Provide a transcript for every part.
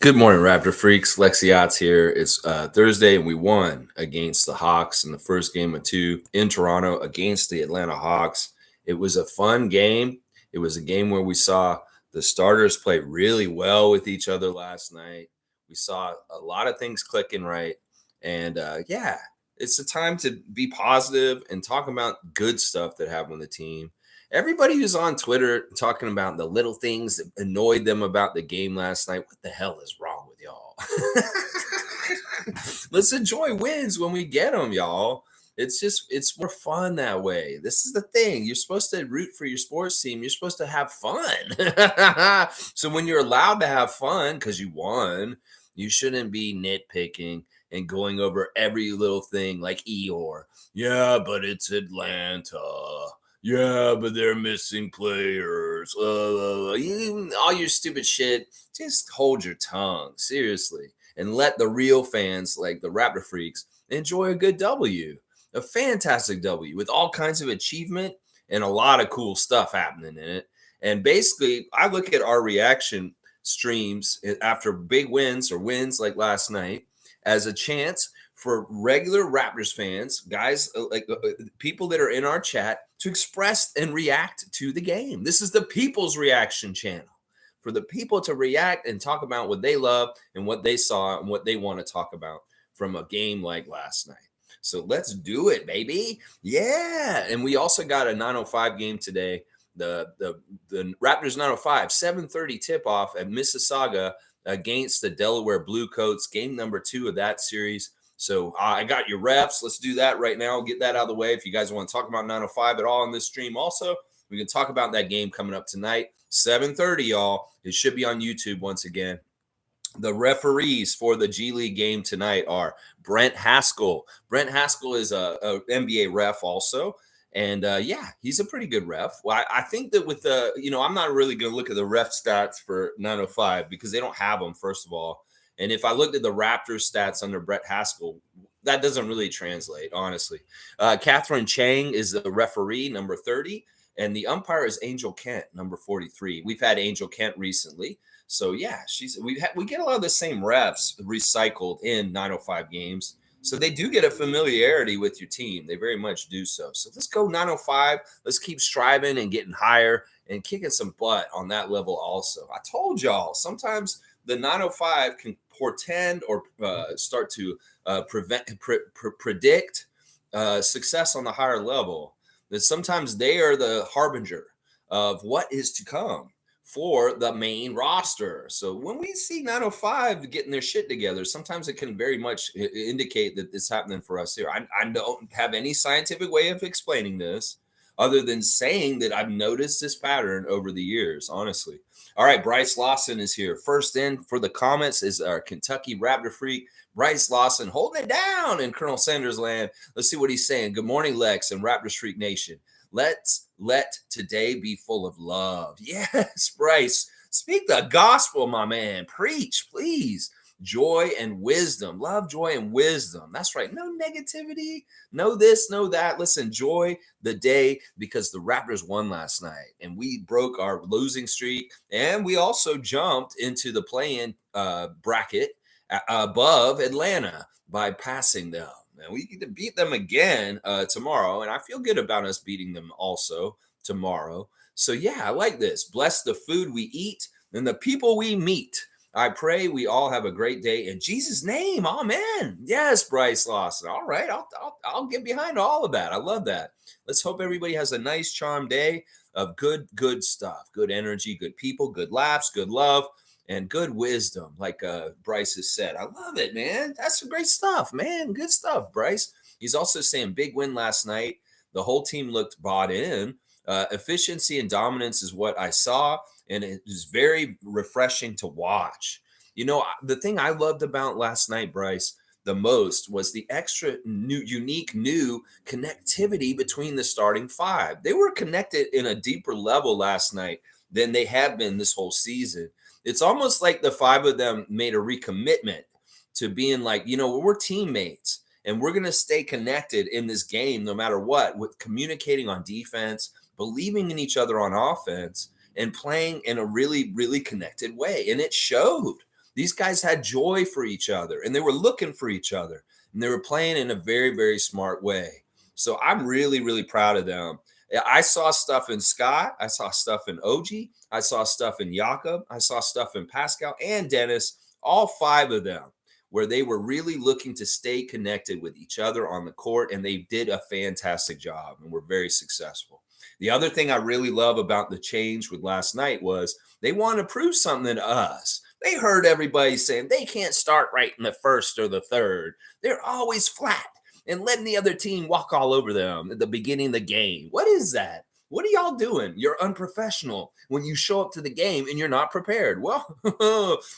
Good morning, Raptor freaks. Lexiot's here. It's Thursday, and we won against the Hawks in the first game of two in Toronto against the Atlanta Hawks. It was a fun game. It was a game where we saw the starters play really well with each other last night. We saw a lot of things clicking right. And yeah, it's a time to be positive and talk about good stuff that happened with the team. Everybody who's on Twitter talking about the little things that annoyed them about the game last night. What the hell is wrong with y'all? Let's enjoy wins when we get them, y'all. It's more fun that way. This is the thing. You're supposed to root for your sports team. You're supposed to have fun. So when you're allowed to have fun because you won, you shouldn't be nitpicking and going over every little thing like Eeyore. Yeah, but it's Atlanta. Yeah, but they're missing players. All your stupid shit. Just hold your tongue, seriously, and let the real fans, like the Raptor freaks, enjoy a good W, a fantastic W with all kinds of achievement and a lot of cool stuff happening in it. And basically, I look at our reaction streams after big wins or wins like last night as a chance for regular Raptors fans, guys, people that are in our chat to express and react to the game. This is the people's reaction channel for the people to react and talk about what they love and what they saw and what they want to talk about from a game like last night. So let's do it, baby. Yeah. And we also got a 9:05 game today. The Raptors 9:05, 7:30 tip off at Mississauga against the Delaware Bluecoats, game number 2 of that series. So I got your reps. Let's do that right now. Get that out of the way. If you guys want to talk about 9:05 at all in this stream, also, we can talk about that game coming up tonight, 7:30, y'all. It should be on YouTube once again. The referees for the G League game tonight are Brent Haskell. Brent Haskell is a NBA ref also. And yeah, he's a pretty good ref. Well, I think that with the, I'm not really going to look at the ref stats for 9:05 because they don't have them, first of all. And if I looked at the Raptors stats under Brett Haskell, that doesn't really translate, honestly. Catherine Chang is the referee, number 30, and the umpire is Angel Kent, number 43. We've had Angel Kent recently. So yeah, we get a lot of the same refs recycled in 9:05 games. So they do get a familiarity with your team. They very much do so. So let's go 9:05. Let's keep striving and getting higher and kicking some butt on that level also. I told y'all, sometimes the 9:05 can portend or start to predict success on the higher level. That sometimes they are the harbinger of what is to come for the main roster. So when we see 9:05 getting their shit together, sometimes it can very much indicate that it's happening for us here. I don't have any scientific way of explaining this other than saying that I've noticed this pattern over the years, honestly. All right, Bryce Lawson is here. First in for the comments is our Kentucky Raptor freak, Bryce Lawson, holding it down in Colonel Sanders land. Let's see what he's saying. Good morning, Lex and Raptor Streak Nation. Let's let today be full of love. Yes, Bryce. Speak the gospel, my man. Preach, please. Joy and wisdom. Love, joy, and wisdom. That's right. No negativity. No this, no that. Let's enjoy the day because the Raptors won last night and we broke our losing streak. And we also jumped into the play-in bracket above Atlanta by passing them. And we get to beat them again tomorrow. And I feel good about us beating them also tomorrow. So, yeah, I like this. Bless the food we eat and the people we meet. I pray we all have a great day in Jesus' name. Amen. Yes, Bryce Lawson. All right. I'll get behind all of that. I love that. Let's hope everybody has a nice, charmed day of good stuff, good energy, good people, good laughs, good love, and good wisdom, like Bryce has said. I love it, man. That's some great stuff, man. Good stuff, Bryce. He's also saying big win last night. The whole team looked bought in. Efficiency and dominance is what I saw, and it was very refreshing to watch. The thing I loved about last night, Bryce, the most was the extra unique new connectivity between the starting five. They were connected in a deeper level last night than they have been this whole season. It's almost like the five of them made a recommitment to being like, we're teammates and we're going to stay connected in this game no matter what, with communicating on defense, believing in each other on offense, and playing in a really, really connected way. And it showed. These guys had joy for each other and they were looking for each other and they were playing in a very, very smart way. So I'm really, really proud of them. I saw stuff in Scott. I saw stuff in OG. I saw stuff in Jakob. I saw stuff in Pascal and Dennis, all five of them, where they were really looking to stay connected with each other on the court. And they did a fantastic job and were very successful. The other thing I really love about the change with last night was they wanted to prove something to us. They heard everybody saying they can't start right in the first or the third. They're always flat and letting the other team walk all over them at the beginning of the game. What is that? What are y'all doing? You're unprofessional when you show up to the game and you're not prepared. Well,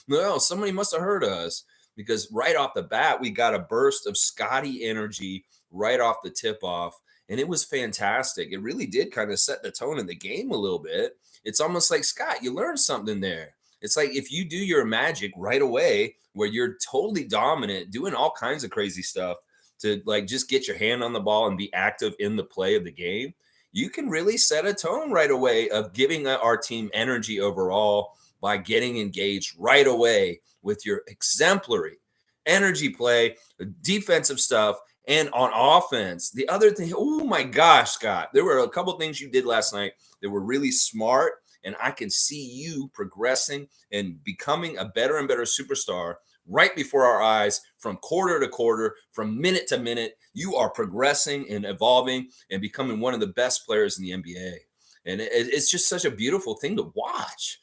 no, somebody must have heard us because right off the bat, we got a burst of Scotty energy right off the tip off. And it was fantastic. It really did kind of set the tone in the game a little bit. It's almost like, Scott, you learned something there. It's like if you do your magic right away, where you're totally dominant, doing all kinds of crazy stuff to like just get your hand on the ball and be active in the play of the game, you can really set a tone right away of giving our team energy overall by getting engaged right away with your exemplary energy play, defensive stuff, and on offense. The other thing, oh my gosh, Scott, there were a couple things you did last night that were really smart. And I can see you progressing and becoming a better and better superstar right before our eyes from quarter to quarter, from minute to minute. You are progressing and evolving and becoming one of the best players in the NBA. And it's just such a beautiful thing to watch.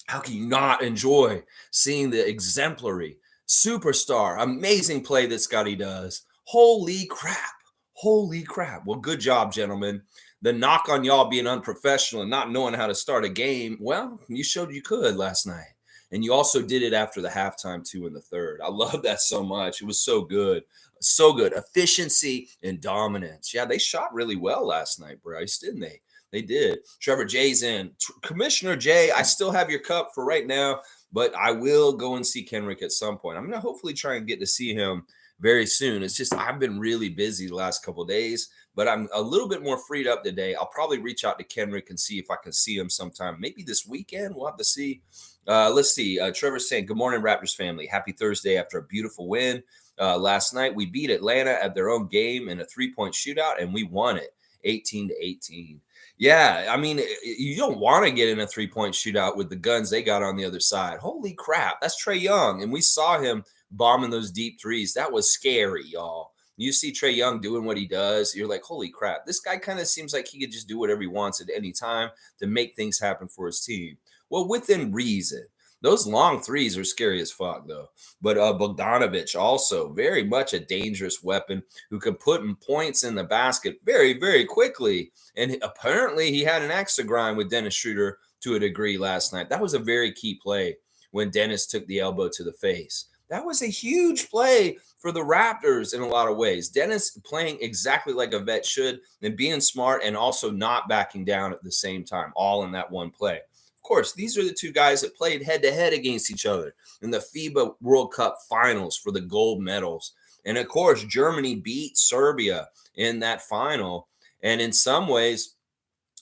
How can you not enjoy seeing the exemplary superstar, amazing play that Scotty does? Holy crap. Holy crap. Well, good job, gentlemen. The knock on y'all being unprofessional and not knowing how to start a game, well, you showed you could last night. And you also did it after the halftime, too, in the third. I love that so much. It was so good. So good. Efficiency and dominance. Yeah, they shot really well last night, Bryce, didn't they? They did. Trevor Jay's in. Commissioner Jay, I still have your cup for right now, but I will go and see Kenrick at some point. I'm going to hopefully try and get to see him very soon. It's just I've been really busy the last couple of days, but I'm a little bit more freed up today. I'll probably reach out to Kenrick and see if I can see him sometime. Maybe this weekend. We'll have to see. Let's see. Trevor's saying, good morning, Raptors family. Happy Thursday after a beautiful win. Last night, we beat Atlanta at their own game in a 3-point shootout, and we won it 18-18. Yeah, I mean, you don't want to get in a 3-point shootout with the guns they got on the other side. Holy crap. That's Trae Young. And we saw him bombing those deep threes. That was scary, y'all. You see Trae Young doing what he does, you're like, holy crap. This guy kind of seems like he could just do whatever he wants at any time to make things happen for his team. Well, within reason. Those long threes are scary as fuck, though. But Bogdanovich also very much a dangerous weapon who can put points in the basket very, very quickly. And apparently he had an axe to grind with Dennis Schroeder to a degree last night. That was a very key play when Dennis took the elbow to the face. That was a huge play for the Raptors in a lot of ways. Dennis playing exactly like a vet should and being smart and also not backing down at the same time, all in that one play. Of course, these are the two guys that played head-to-head against each other in the FIBA World Cup finals for the gold medals. And, of course, Germany beat Serbia in that final. And in some ways,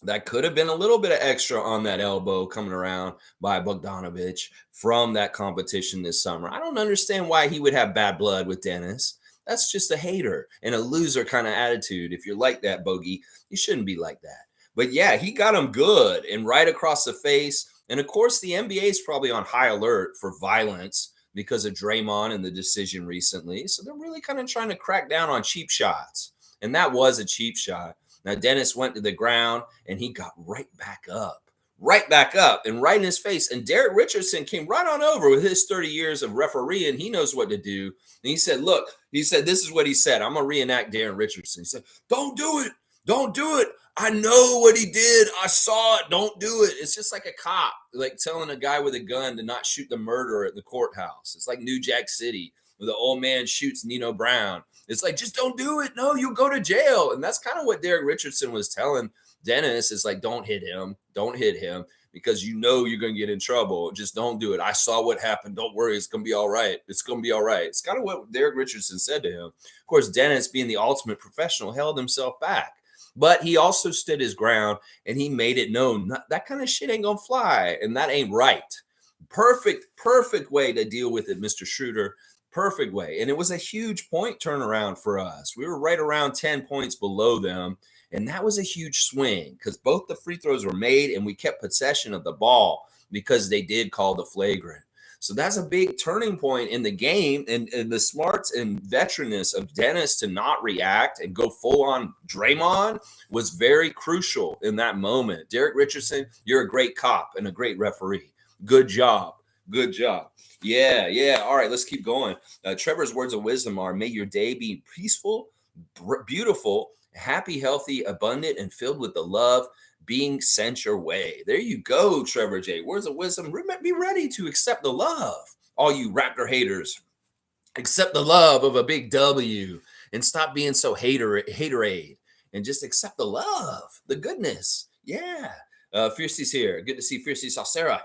that could have been a little bit of extra on that elbow coming around by Bogdanovich from that competition this summer. I don't understand why he would have bad blood with Dennis. That's just a hater and a loser kind of attitude. If you're like that, Bogey, you shouldn't be like that. But yeah, he got him good and right across the face. And of course, the NBA is probably on high alert for violence because of Draymond and the decision recently. So they're really kind of trying to crack down on cheap shots. And that was a cheap shot. Now, Dennis went to the ground and he got right back up and right in his face. And Derek Richardson came right on over with his 30 years of refereeing. He knows what to do. And he said, look, this is what he said. I'm going to reenact Darren Richardson. He said, don't do it. Don't do it. I know what he did. I saw it. Don't do it. It's just like a cop, like telling a guy with a gun to not shoot the murderer at the courthouse. It's like New Jack City where the old man shoots Nino Brown. It's like, just don't do it. No, you'll go to jail. And that's kind of what Derek Richardson was telling Dennis is like, don't hit him. Don't hit him because you know you're going to get in trouble. Just don't do it. I saw what happened. Don't worry. It's going to be all right. It's going to be all right. It's kind of what Derek Richardson said to him. Of course, Dennis, being the ultimate professional, held himself back. But he also stood his ground and he made it known that kind of shit ain't going to fly. And that ain't right. Perfect way to deal with it, Mr. Schroeder. Perfect way. And it was a huge point turnaround for us. We were right around 10 points below them. And that was a huge swing because both the free throws were made and we kept possession of the ball because they did call the flagrant. So that's a big turning point in the game. And the smarts and veteranness of Dennis to not react and go full on Draymond was very crucial in that moment. Derek Richardson, you're a great cop and a great referee. Good job. Good job. Yeah, yeah. All right, let's keep going. Trevor's words of wisdom are: may your day be peaceful, beautiful, happy, healthy, abundant, and filled with the love being sent your way. There you go, Trevor J. Words of wisdom. Be ready to accept the love. All you Raptor haters, accept the love of a big W and stop being so haterade and just accept the love, the goodness. Yeah. Fiercey's here. Good to see Fiercey. Saw Sarah.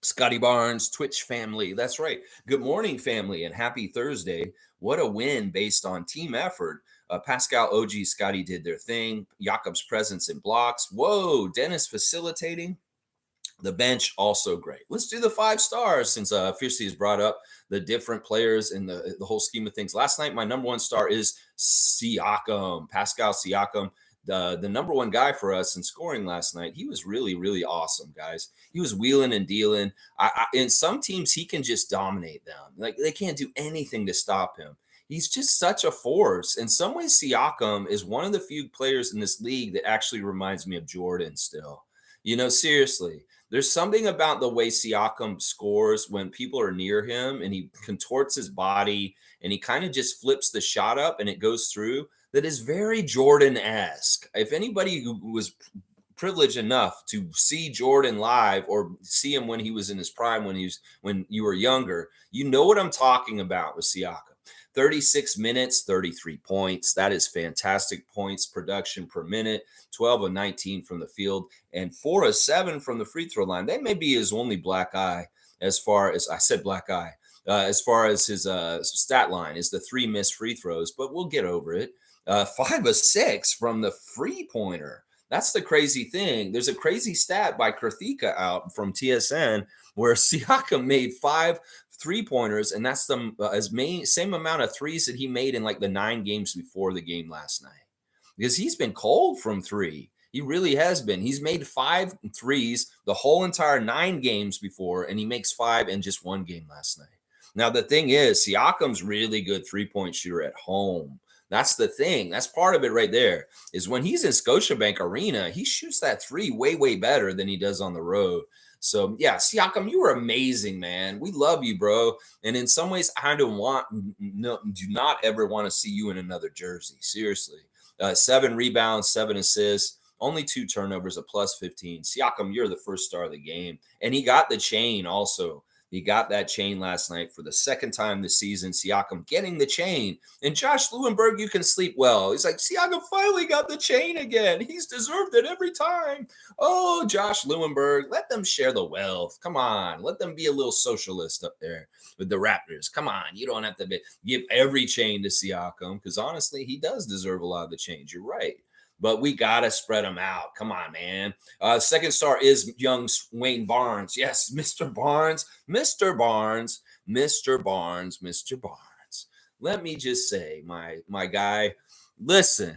Scotty Barnes, Twitch family. That's right. Good morning, family, and happy Thursday. What a win based on team effort. Pascal, OG, Scotty did their thing. Jakob's presence in blocks. Whoa, Dennis facilitating. The bench also great. Let's do the 5 stars since Fiercey has brought up the different players in the whole scheme of things. Last night, my number 1 star is Siakam, Pascal Siakam. The number 1 guy for us in scoring last night. He was really, really awesome, guys. He was wheeling and dealing. In some teams, he can just dominate them. Like they can't do anything to stop him. He's just such a force. In some ways, Siakam is one of the few players in this league that actually reminds me of Jordan still. Seriously, there's something about the way Siakam scores when people are near him and he contorts his body and he kind of just flips the shot up and it goes through. That is very Jordan-esque. If anybody who was privileged enough to see Jordan live or see him when he was in his prime, when you were younger, you know what I'm talking about with Siakam. 36 minutes, 33 points. That is fantastic points production per minute. 12 of 19 from the field and 4 of 7 from the free throw line. That may be his only black eye as far as I said black eye. As far as his stat line is the 3 missed free throws, but we'll get over it. 5 of 6 from the free pointer. That's the crazy thing. There's a crazy stat by Karthika out from TSN where Siakam made 5 3-pointers, and that's the same amount of threes that he made in like the 9 games before the game last night. Because he's been cold from 3. He really has been. He's made 5 threes the whole entire 9 games before, and he makes 5 in just 1 game last night. Now, the thing is, Siakam's really good 3-point shooter at home. That's the thing. That's part of it right there is when he's in Scotiabank Arena, he shoots that 3 way, way better than he does on the road. So, yeah, Siakam, you were amazing, man. We love you, bro. And in some ways, I do not ever want to see you in another jersey. Seriously. 7 rebounds, 7 assists, only 2 turnovers, a plus 15. Siakam, you're the first star of the game. And he got the chain also. He got that chain last night for the 2nd time this season. Siakam getting the chain. And Josh Lewenberg, you can sleep well. He's like, Siakam finally got the chain again. He's deserved it every time. Oh, Josh Lewenberg, let them share the wealth. Come on. Let them be a little socialist up there with the Raptors. Come on. You don't have to give every chain to Siakam because honestly, he does deserve a lot of the chains. You're right. But we got to spread them out. Come on, man. 2nd star is young Wayne Barnes. Yes, Mr. Barnes, Mr. Barnes, Mr. Barnes, Mr. Barnes. Let me just say, my guy, listen.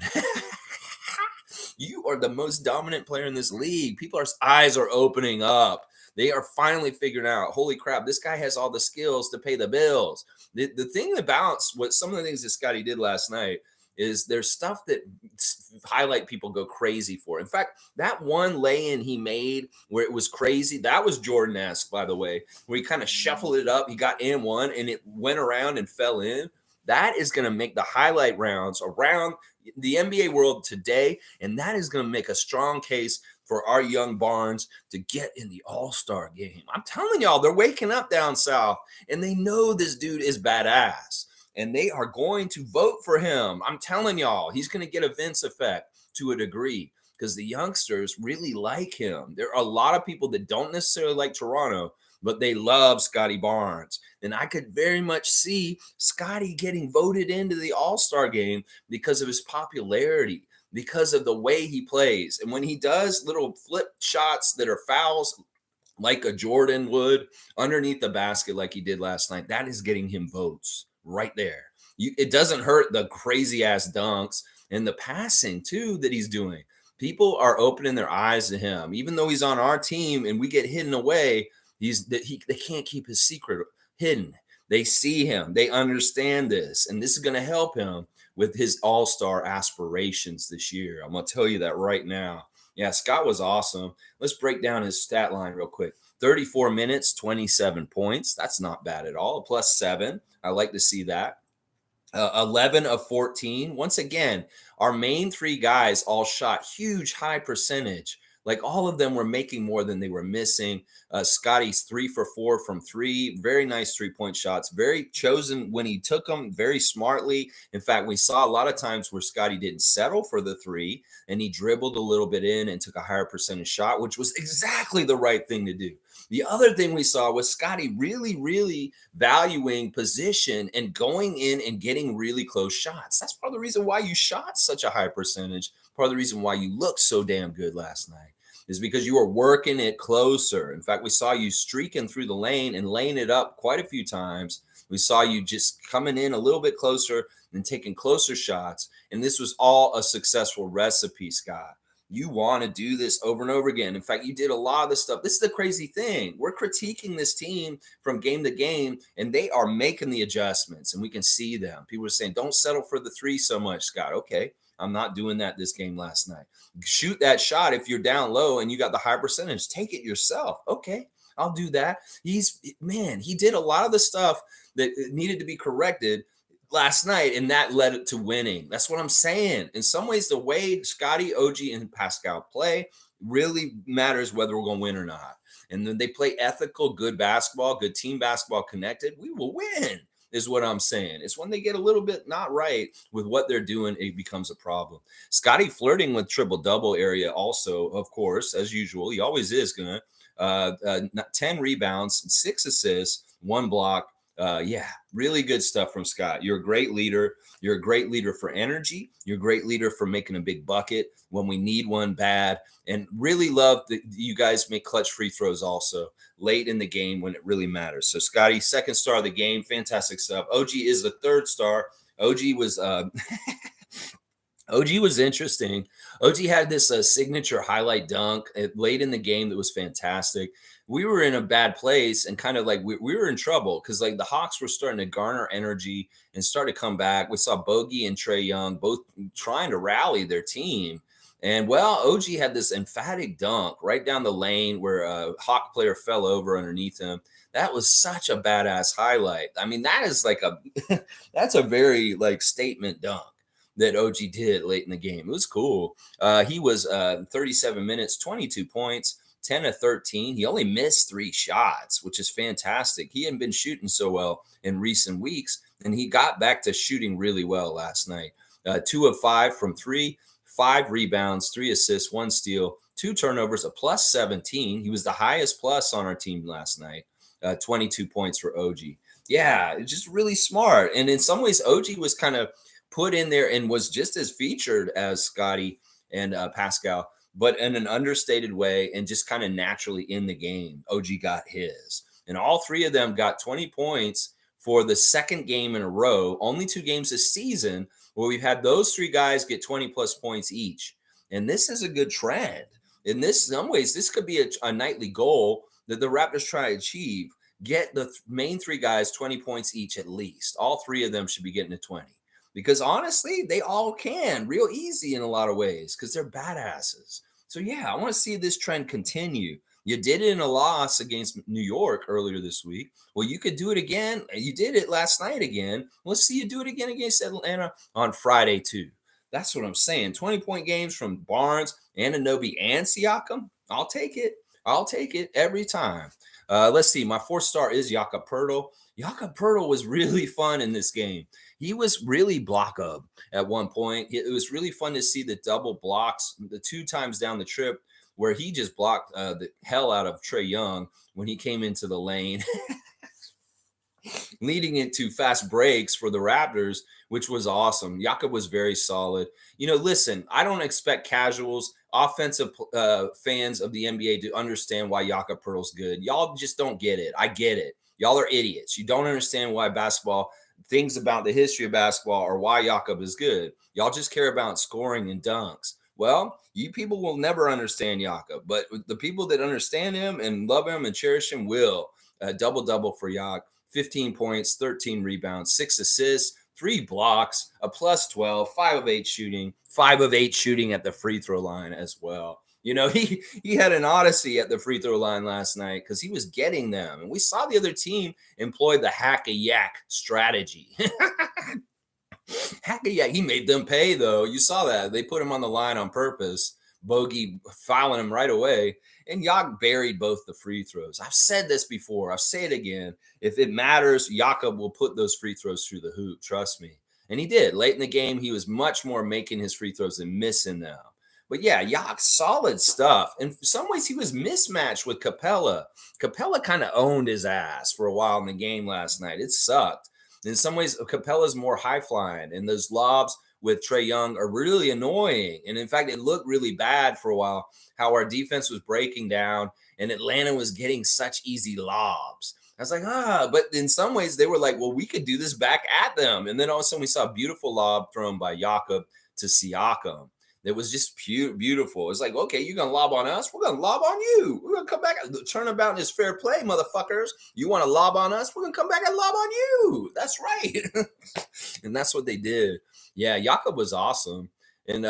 You are the most dominant player in this league. People's eyes are opening up. They are finally figuring out, holy crap, this guy has all the skills to pay the bills. The thing about what some of the things that Scotty did last night is there's stuff that highlight people go crazy for. In fact, that one lay-in he made where it was crazy, that was Jordan-esque, by the way, where he kind of shuffled it up. He got in one and it went around and fell in. That is going to make the highlight rounds around the NBA world today, and that is going to make a strong case for our young Barnes to get in the All-Star game. I'm telling y'all, they're waking up down south, and they know this dude is badass. And they are going to vote for him. I'm telling y'all, he's going to get a Vince effect to a degree because the youngsters really like him. There are a lot of people that don't necessarily like Toronto, but they love Scotty Barnes. And I could very much see Scotty getting voted into the All-Star game because of his popularity, because of the way he plays. And when he does little flip shots that are fouls, like a Jordan would underneath the basket like he did last night, that is getting him votes right there. It doesn't hurt the crazy ass dunks and the passing too that he's doing. People are opening their eyes to him, even though he's on our team and we get hidden away. They can't keep his secret hidden. They see him, they understand this, and this is going to help him with his all-star aspirations this year. I'm going to tell you that right now. Yeah, Scott was awesome. Let's break down his stat line real quick. 34 minutes, 27 points. That's not bad at all. +7. I like to see that. 11 of 14. Once again, our main three guys all shot huge high percentage. Like all of them were making more than they were missing. Scotty's 3 for 4 from 3. Very nice 3-point shots. Very chosen when he took them, very smartly. In fact, we saw a lot of times where Scotty didn't settle for the 3 and he dribbled a little bit in and took a higher percentage shot, which was exactly the right thing to do. The other thing we saw was Scotty really, really valuing position and going in and getting really close shots. That's part of the reason why you shot such a high percentage. Part of the reason why you looked so damn good last night is because you were working it closer. In fact, we saw you streaking through the lane and laying it up quite a few times. We saw you just coming in a little bit closer and taking closer shots. And this was all a successful recipe, Scott. You want to do this over and over again. In fact, you did a lot of this stuff. This is the crazy thing. We're critiquing this team from game to game, and they are making the adjustments, and we can see them. People are saying, don't settle for the 3 so much, Scott. Okay, I'm not doing that this game last night. Shoot that shot if you're down low and you got the high percentage. Take it yourself. Okay, I'll do that. He did a lot of the stuff that needed to be corrected last night, and that led it to winning. That's what I'm saying. In some ways, the way Scotty, OG, and Pascal play really matters whether we're going to win or not. And then they play ethical, good basketball, good team basketball connected. We will win, is what I'm saying. It's when they get a little bit not right with what they're doing, it becomes a problem. Scotty flirting with triple-double area also, of course, as usual. He always is going to. 10 rebounds, 6 assists, 1 block. Yeah, really good stuff from Scott. You're a great leader. You're a great leader for energy. You're a great leader for making a big bucket when we need one bad. And really love that you guys make clutch free throws also late in the game when it really matters. So Scotty, second star of the game. Fantastic stuff. OG is the third star. OG was OG was interesting. OG had this signature highlight dunk late in the game that was fantastic. We were in a bad place and kind of like we were in trouble because like the Hawks were starting to garner energy and start to come back. We saw Bogey and Trae Young both trying to rally their team. And well, OG had this emphatic dunk right down the lane where a Hawk player fell over underneath him. That was such a badass highlight. I mean, that is like that's a very like statement dunk that OG did late in the game. It was cool. He was 37 minutes, 22 points. 10 of 13. He only missed 3 shots, which is fantastic. He hadn't been shooting so well in recent weeks, and he got back to shooting really well last night. 2 of 5 from 3, 5 rebounds, 3 assists, 1 steal, 2 turnovers, a +17. He was the highest plus on our team last night. 22 points for OG. Yeah, it's just really smart. And in some ways, OG was kind of put in there and was just as featured as Scotty and Pascal, but in an understated way and just kind of naturally in the game. OG got his. And all 3 of them got 20 points for the second game in a row. Only 2 games this season where we've had those 3 guys get 20-plus points each. And this is a good trend. In some ways, this could be a nightly goal that the Raptors try to achieve. Get the main 3 guys 20 points each at least. All 3 of them should be getting to 20. Because honestly, they all can real easy in a lot of ways because they're badasses. So, yeah, I want to see this trend continue. You did it in a loss against New York earlier this week. Well, you could do it again. You did it last night again. Let's see you do it again against Atlanta on Friday, too. That's what I'm saying. 20-point games from Barnes, Anunoby, and Siakam. I'll take it. I'll take it every time. Let's see. My 4th star is Jakob Poeltl. Jakob Poeltl was really fun in this game. He was really block up at one point. It was really fun to see the double blocks, the 2 times down the trip where he just blocked the hell out of Trae Young when he came into the lane. leading into fast breaks for the Raptors, which was awesome. Jakob was very solid. Listen, I don't expect casuals, offensive fans of the NBA to understand why Jakob Pertl's good. Y'all just don't get it. I get it. Y'all are idiots. You don't understand why basketball, things about the history of basketball, or why Jakob is good. Y'all just care about scoring and dunks. Well, you people will never understand Jakob, but the people that understand him and love him and cherish him will. Double for Jakob. 15 points, 13 rebounds, 6 assists, 3 blocks, a plus 12, 5 of 8 shooting, 5 of 8 shooting at the free throw line as well. He had an odyssey at the free throw line last night because he was getting them. And we saw the other team employ the hack a yak strategy. Hack a yak. He made them pay, though. You saw that. They put him on the line on purpose. Bogey fouling him right away. And Yak buried both the free throws. I've said this before. I'll say it again. If it matters, Jakob will put those free throws through the hoop. Trust me. And he did. Late in the game, he was much more making his free throws than missing them. But yeah, Yak, solid stuff. In some ways, he was mismatched with Capella. Capella kind of owned his ass for a while in the game last night. It sucked. In some ways, Capella's more high flying, and those lobs with Trae Young are really annoying. And in fact, it looked really bad for a while how our defense was breaking down and Atlanta was getting such easy lobs. I was like, but in some ways they were like, well, we could do this back at them. And then all of a sudden we saw a beautiful lob thrown by Jakob to Siakam. It was just beautiful. It's like, okay, you're going to lob on us. We're going to lob on you. We're going to come back. Turnabout is fair play, motherfuckers. You want to lob on us? We're going to come back and lob on you. That's right. And that's what they did. Yeah, Jakob was awesome. And,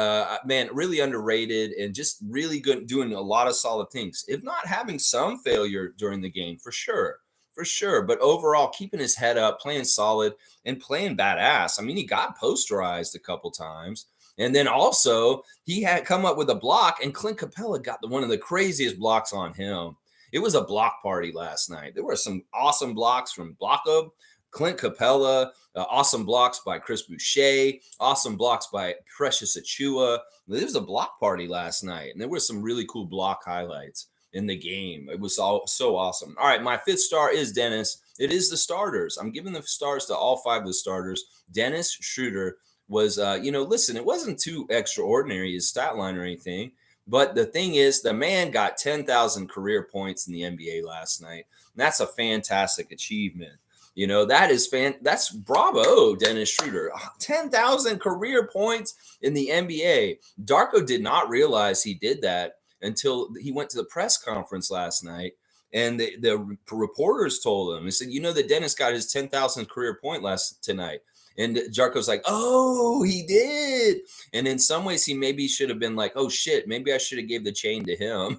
man, really underrated and just really good, doing a lot of solid things. If not having some failure during the game, for sure. For sure. But overall, keeping his head up, playing solid, and playing badass. I mean, he got posterized a couple times. And then also, he had come up with a block, and Clint Capella got one of the craziest blocks on him. It was a block party last night. There were some awesome blocks from Jakob, Clint Capella, awesome blocks by Chris Boucher, awesome blocks by Precious Achua. There was a block party last night, and there were some really cool block highlights in the game. It was all so awesome. All right, my 5th star is Dennis. It is the starters. I'm giving the stars to all 5 of the starters. Dennis Schroeder was, listen, it wasn't too extraordinary, his stat line or anything. But the thing is, the man got 10,000 career points in the NBA last night. And that's a fantastic achievement. That's bravo, Dennis Schroeder. 10,000 career points in the NBA. Darko did not realize he did that until he went to the press conference last night. And the reporters told him, he said, that Dennis got his 10,000 career point tonight. And Jarko's like, oh, he did. And in some ways, he maybe should have been like, oh, shit, maybe I should have gave the chain to him.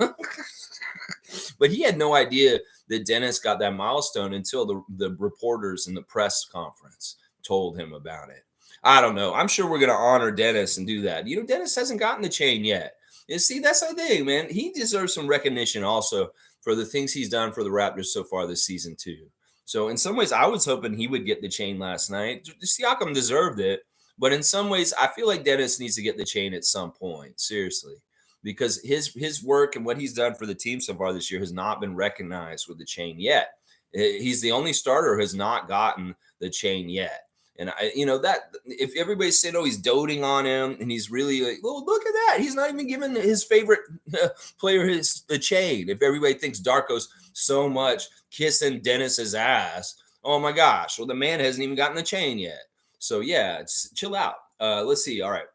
But he had no idea that Dennis got that milestone until the reporters in the press conference told him about it. I don't know. I'm sure we're going to honor Dennis and do that. Dennis hasn't gotten the chain yet. And see, that's the thing, man. He deserves some recognition also for the things he's done for the Raptors so far this season, too. So in some ways, I was hoping he would get the chain last night. Siakam deserved it. But in some ways, I feel like Dennis needs to get the chain at some point, seriously, because his work and what he's done for the team so far this year has not been recognized with the chain yet. He's the only starter who has not gotten the chain yet. And that if everybody's saying, oh, he's doting on him and he's really like, well, look at that. He's not even giving his favorite player the chain. If everybody thinks Darko's so much kissing Dennis's ass, oh my gosh. Well, the man hasn't even gotten the chain yet. So yeah, chill out. Let's see. All right.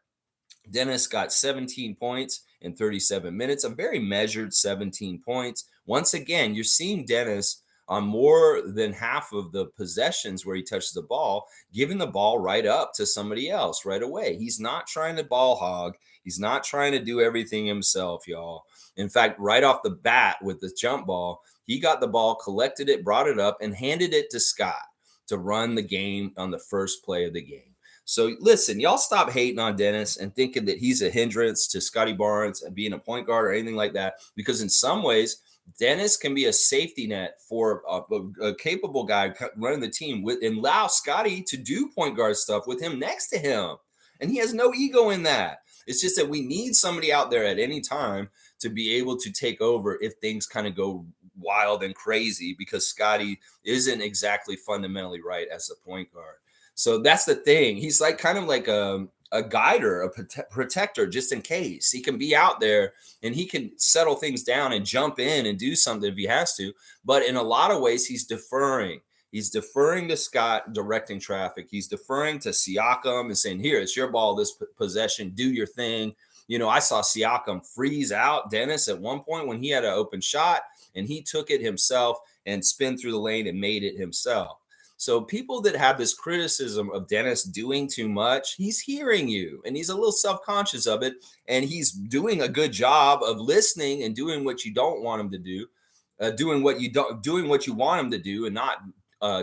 Dennis got 17 points in 37 minutes, a very measured 17 points. Once again, you're seeing Dennis on more than half of the possessions where he touches the ball, giving the ball right up to somebody else right away. He's not trying to ball hog. He's not trying to do everything himself, y'all. In fact, right off the bat with the jump ball, he got the ball, collected it, brought it up, and handed it to Scott to run the game on the first play of the game. So listen, y'all stop hating on Dennis and thinking that he's a hindrance to Scotty Barnes and being a point guard or anything like that, because in some ways, Dennis can be a safety net for a capable guy running the team and allow Scotty to do point guard stuff with him next to him. And he has no ego in that. It's just that we need somebody out there at any time to be able to take over if things kind of go wild and crazy because Scotty isn't exactly fundamentally right as a point guard. So that's the thing. He's like kind of like a guider, a protector, just in case. He can be out there and he can settle things down and jump in and do something if he has to. But in a lot of ways, he's deferring. He's deferring to Scott, directing traffic. He's deferring to Siakam and saying, "Here, it's your ball. This possession. Do your thing." You know, I saw Siakam freeze out Dennis at one point when he had an open shot, and he took it himself and spin through the lane and made it himself. So people that have this criticism of Dennis doing too much, he's hearing you and he's a little self-conscious of it. And he's doing a good job of listening and doing what you don't want him to do, doing what you want him to do and not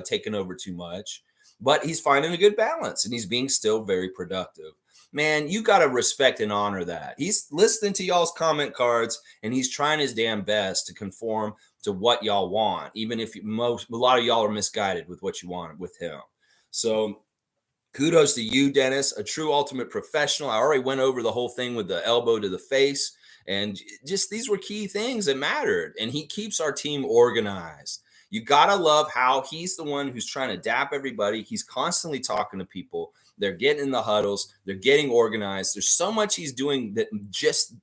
taking over too much. But he's finding a good balance and he's being still very productive. Man, you got to respect and honor that. He's listening to y'all's comment cards and he's trying his damn best to conform to what y'all want, even if a lot of y'all are misguided with what you want with him. So kudos to you, Dennis, a true ultimate professional. I already went over the whole thing with the elbow to the face, and just these were key things that mattered. And he keeps our team organized. You got to love how he's the one who's trying to dap everybody. He's constantly talking to people. They're getting in the huddles. They're getting organized. There's so much he's doing that just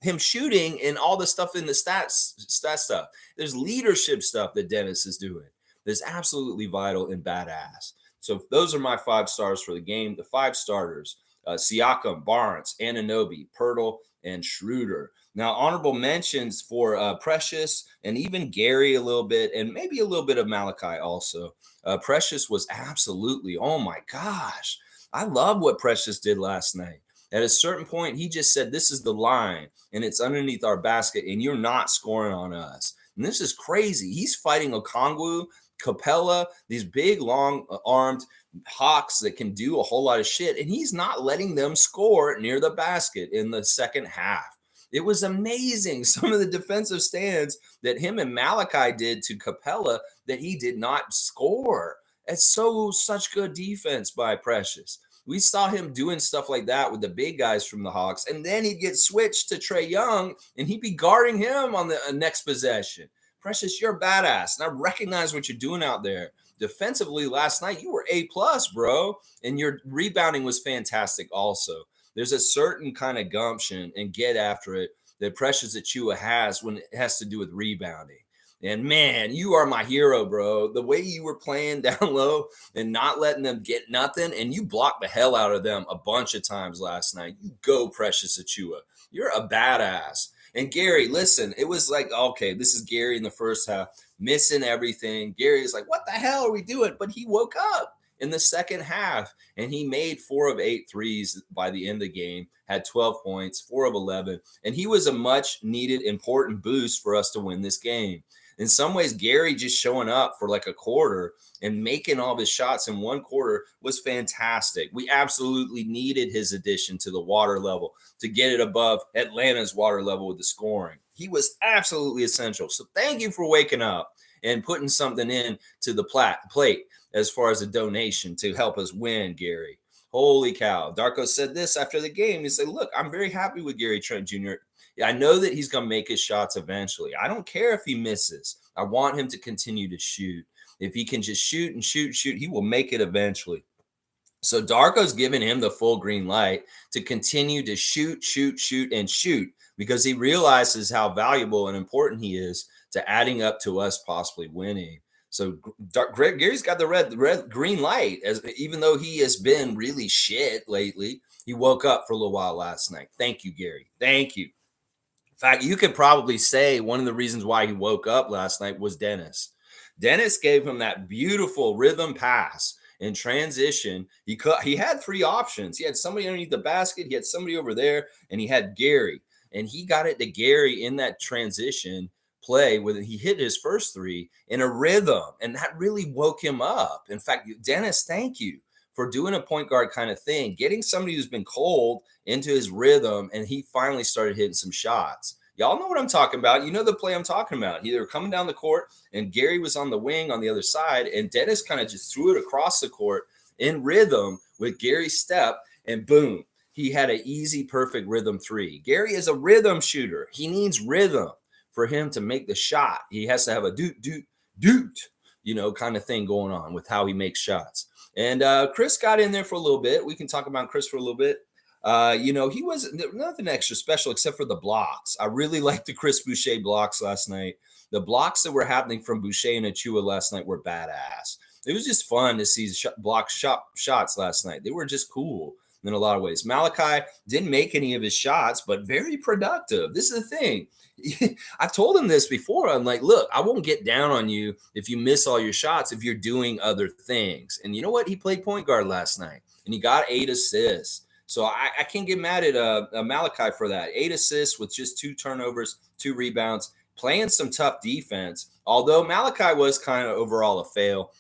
him shooting and all the stuff in the stat stuff. There's leadership stuff that Dennis is doing. That's absolutely vital and badass. So those are my 5 stars for the game. The 5 starters, Siakam, Barnes, Anunoby, Pirtle, and Schroeder. Now, honorable mentions for Precious and even Gary a little bit, and maybe a little bit of Malachi also. Precious was absolutely, oh my gosh. I love what Precious did last night. At a certain point, he just said, "This is the line, and it's underneath our basket, and you're not scoring on us." And this is crazy. He's fighting Okongwu, Capella, these big, long-armed Hawks that can do a whole lot of shit, and he's not letting them score near the basket in the second half. It was amazing. Some of the defensive stands that him and Malachi did to Capella that he did not score. It's such good defense by Precious. We saw him doing stuff like that with the big guys from the Hawks, and then he'd get switched to Trae Young, and he'd be guarding him on the next possession. Precious, you're a badass, and I recognize what you're doing out there. Defensively, last night, you were A+, bro, and your rebounding was fantastic also. There's a certain kind of gumption and get after it that Precious Achiuwa has when it has to do with rebounding. And man, you are my hero, bro. The way you were playing down low and not letting them get nothing, and you blocked the hell out of them a bunch of times last night. You go, Precious Achiuwa. You're a badass. And Gary, listen, it was like, okay, this is Gary in the first half, missing everything. Gary is like, what the hell are we doing? But he woke up in the second half, and he made 4 of 8 threes by the end of the game, had 12 points, 4 of 11, and he was a much needed, important boost for us to win this game. In some ways, Gary just showing up for like a quarter and making all of his shots in one quarter was fantastic. We absolutely needed his addition to the water level to get it above Atlanta's water level with the scoring. He was absolutely essential. So thank you for waking up and putting something in to the plate as far as a donation to help us win, Gary. Holy cow. Darko said this after the game. He said, look, I'm very happy with Gary Trent Jr. I know that he's going to make his shots eventually. I don't care if he misses. I want him to continue to shoot. If he can just shoot and shoot, he will make it eventually. So Darko's giving him the full green light to continue to shoot, and shoot because he realizes how valuable and important he is to adding up to us possibly winning. So Gary's got the red green light, even though he has been really shit lately. He woke up for a little while last night. Thank you, Gary. Thank you. In fact, you could probably say one of the reasons why he woke up last night was Dennis. Dennis gave him that beautiful rhythm pass in transition. He had 3 options. He had somebody underneath the basket, he had somebody over there, and he had Gary. And he got it to Gary in that transition play where he hit his first 3 in a rhythm, and that really woke him up. In fact, Dennis, thank you for doing a point guard kind of thing, getting somebody who's been cold into his rhythm, and he finally started hitting some shots. Y'all know what I'm talking about. You know the play I'm talking about. They were coming down the court, and Gary was on the wing on the other side, and Dennis kind of just threw it across the court in rhythm with Gary's step, and boom, he had an easy, perfect rhythm 3. Gary is a rhythm shooter. He needs rhythm for him to make the shot, he has to have a doot, kind of thing going on with how he makes shots. And Chris got in there for a little bit. We can talk about Chris for a little bit. He wasn't nothing extra special except for the blocks. I really liked the Chris Boucher blocks last night. The blocks that were happening from Boucher and Achua last night were badass. It was just fun to see shots last night. They were just cool in a lot of ways. Malachi didn't make any of his shots, but very productive. This is the thing. I told him this before. I'm like, look, I won't get down on you if you miss all your shots if you're doing other things. And you know what? He played point guard last night, and he got 8 assists. So I can't get mad at Malachi for that. 8 assists with just 2 turnovers, 2 rebounds, playing some tough defense. Although Malachi was kind of overall a fail,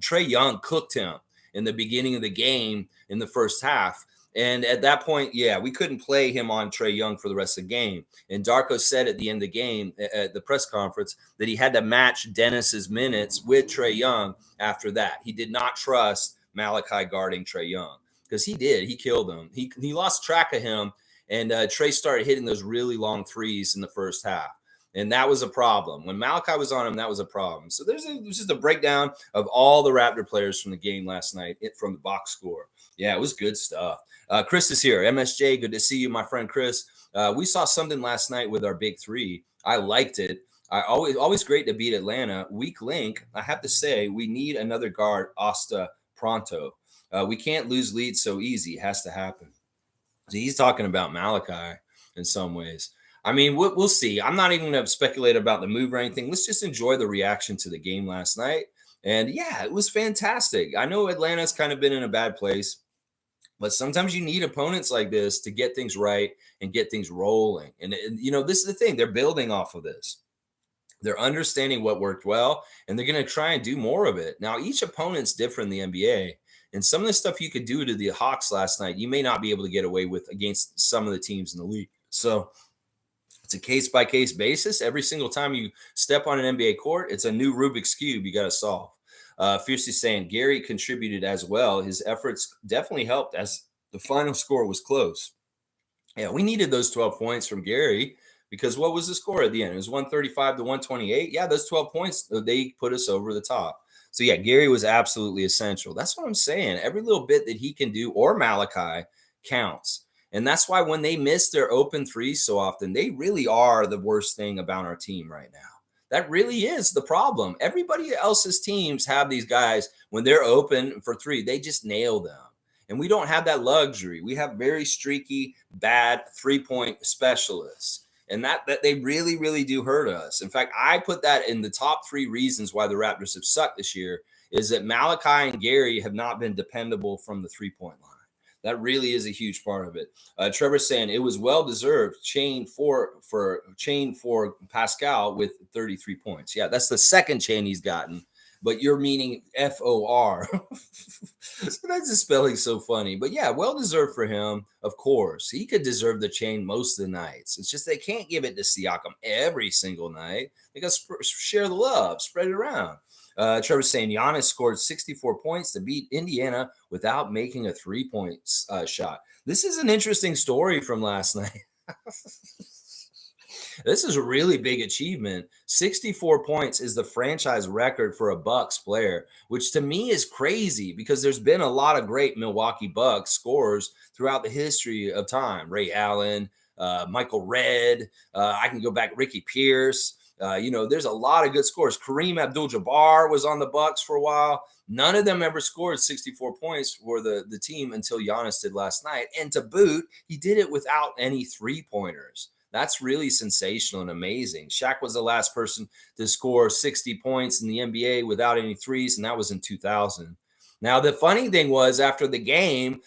Trae Young cooked him in the beginning of the game in the first half. And at that point, we couldn't play him on Trae Young for the rest of the game. And Darko said at the end of the game at the press conference that he had to match Dennis's minutes with Trae Young after that. He did not trust Malachi guarding Trae Young because he did. He killed him. He lost track of him, and Trae started hitting those really long threes in the first half. And that was a problem. When Malachi was on him, that was a problem. So there's just a breakdown of all the Raptor players from the game last night from the box score. Yeah, it was good stuff. Chris is here. MSJ, good to see you, my friend Chris. We saw something last night with our big 3. I liked it. Always great to beat Atlanta. Weak link, I have to say, we need another guard, Asta, pronto. We can't lose leads so easy. It has to happen. So he's talking about Malachi in some ways. I mean, we'll see. I'm not even going to speculate about the move or anything. Let's just enjoy the reaction to the game last night. And yeah, it was fantastic. I know Atlanta's kind of been in a bad place, but sometimes you need opponents like this to get things right and get things rolling. And this is the thing. They're building off of this. They're understanding what worked well, and they're going to try and do more of it. Now, each opponent's different in the NBA. And some of the stuff you could do to the Hawks last night, you may not be able to get away with against some of the teams in the league. So it's a case-by-case basis. Every single time you step on an NBA court, it's a new Rubik's Cube you got to solve. Fiercely saying Gary contributed as well. His efforts definitely helped as the final score was close. Yeah, we needed those 12 points from Gary because what was the score at the end? It was 135 to 128. Yeah, those 12 points, they put us over the top. So, yeah, Gary was absolutely essential. That's what I'm saying. Every little bit that he can do, or Malachi, counts. And that's why when they miss their open threes so often, they really are the worst thing about our team right now. That really is the problem. Everybody else's teams have these guys, when they're open for 3, they just nail them. And we don't have that luxury. We have very streaky, bad 3-point specialists. And that they really, really do hurt us. In fact, I put that in the top 3 reasons why the Raptors have sucked this year is that Malachi and Gary have not been dependable from the 3-point line. That really is a huge part of it. Trevor's saying it was well-deserved chain for Pascal with 33 points. Yeah, that's the second chain he's gotten. But you're meaning FOR. So that's the spelling so funny. But yeah, well-deserved for him, of course. He could deserve the chain most of the nights. It's just they can't give it to Siakam every single night. They got to share the love, spread it around. Trevor's saying Giannis scored 64 points to beat Indiana without making a 3-point shot. This is an interesting story from last night. This is a really big achievement. 64 points is the franchise record for a Bucks player, which to me is crazy because there's been a lot of great Milwaukee Bucks scorers throughout the history of time. Ray Allen, Michael Redd. I can go back, Ricky Pierce. There's a lot of good scores. Kareem Abdul-Jabbar was on the Bucks for a while. None of them ever scored 64 points for the team until Giannis did last night. And to boot, he did it without any 3-pointers. That's really sensational and amazing. Shaq was the last person to score 60 points in the NBA without any threes, and that was in 2000. Now, the funny thing was after the game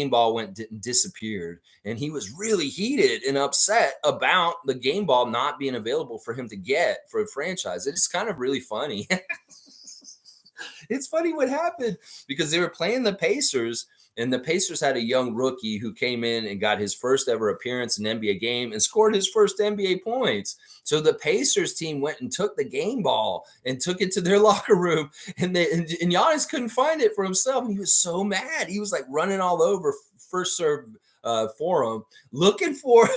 ball went disappeared, and he was really heated and upset about the game ball not being available for him to get for a franchise. It's kind of really funny. It's funny what happened because they were playing the Pacers, and the Pacers had a young rookie who came in and got his first ever appearance in an NBA game and scored his first NBA points. So the Pacers team went and took the game ball and took it to their locker room, and Giannis couldn't find it for himself. And he was so mad. He was like running all over first serve forum looking for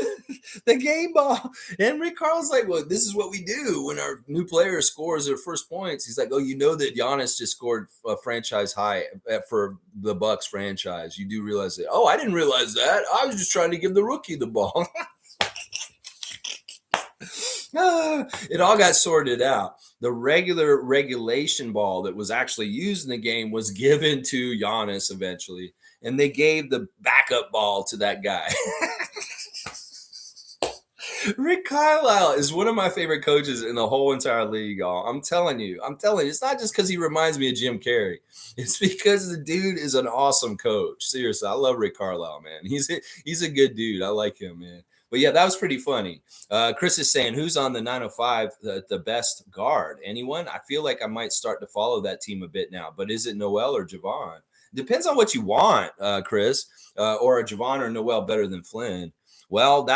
the game ball. And Rick Carl's like, well, this is what we do when our new player scores their first points. He's like, oh, you know that Giannis just scored a franchise high for the Bucks franchise. You do realize that? Oh, I didn't realize that. I was just trying to give the rookie the ball. It all got sorted out. The regulation ball that was actually used in the game was given to Giannis eventually, and they gave the backup ball to that guy. Rick Carlisle is one of my favorite coaches in the whole entire league, y'all. I'm telling you. It's not just because he reminds me of Jim Carrey. It's because the dude is an awesome coach. Seriously, I love Rick Carlisle, man. He's a good dude. I like him, man. But yeah, that was pretty funny. Chris is saying, who's on the 905, the best guard? Anyone? I feel like I might start to follow that team a bit now. But is it Noel or Javon? Depends on what you want, Chris. Or a Javon or Noel better than Flynn? Well,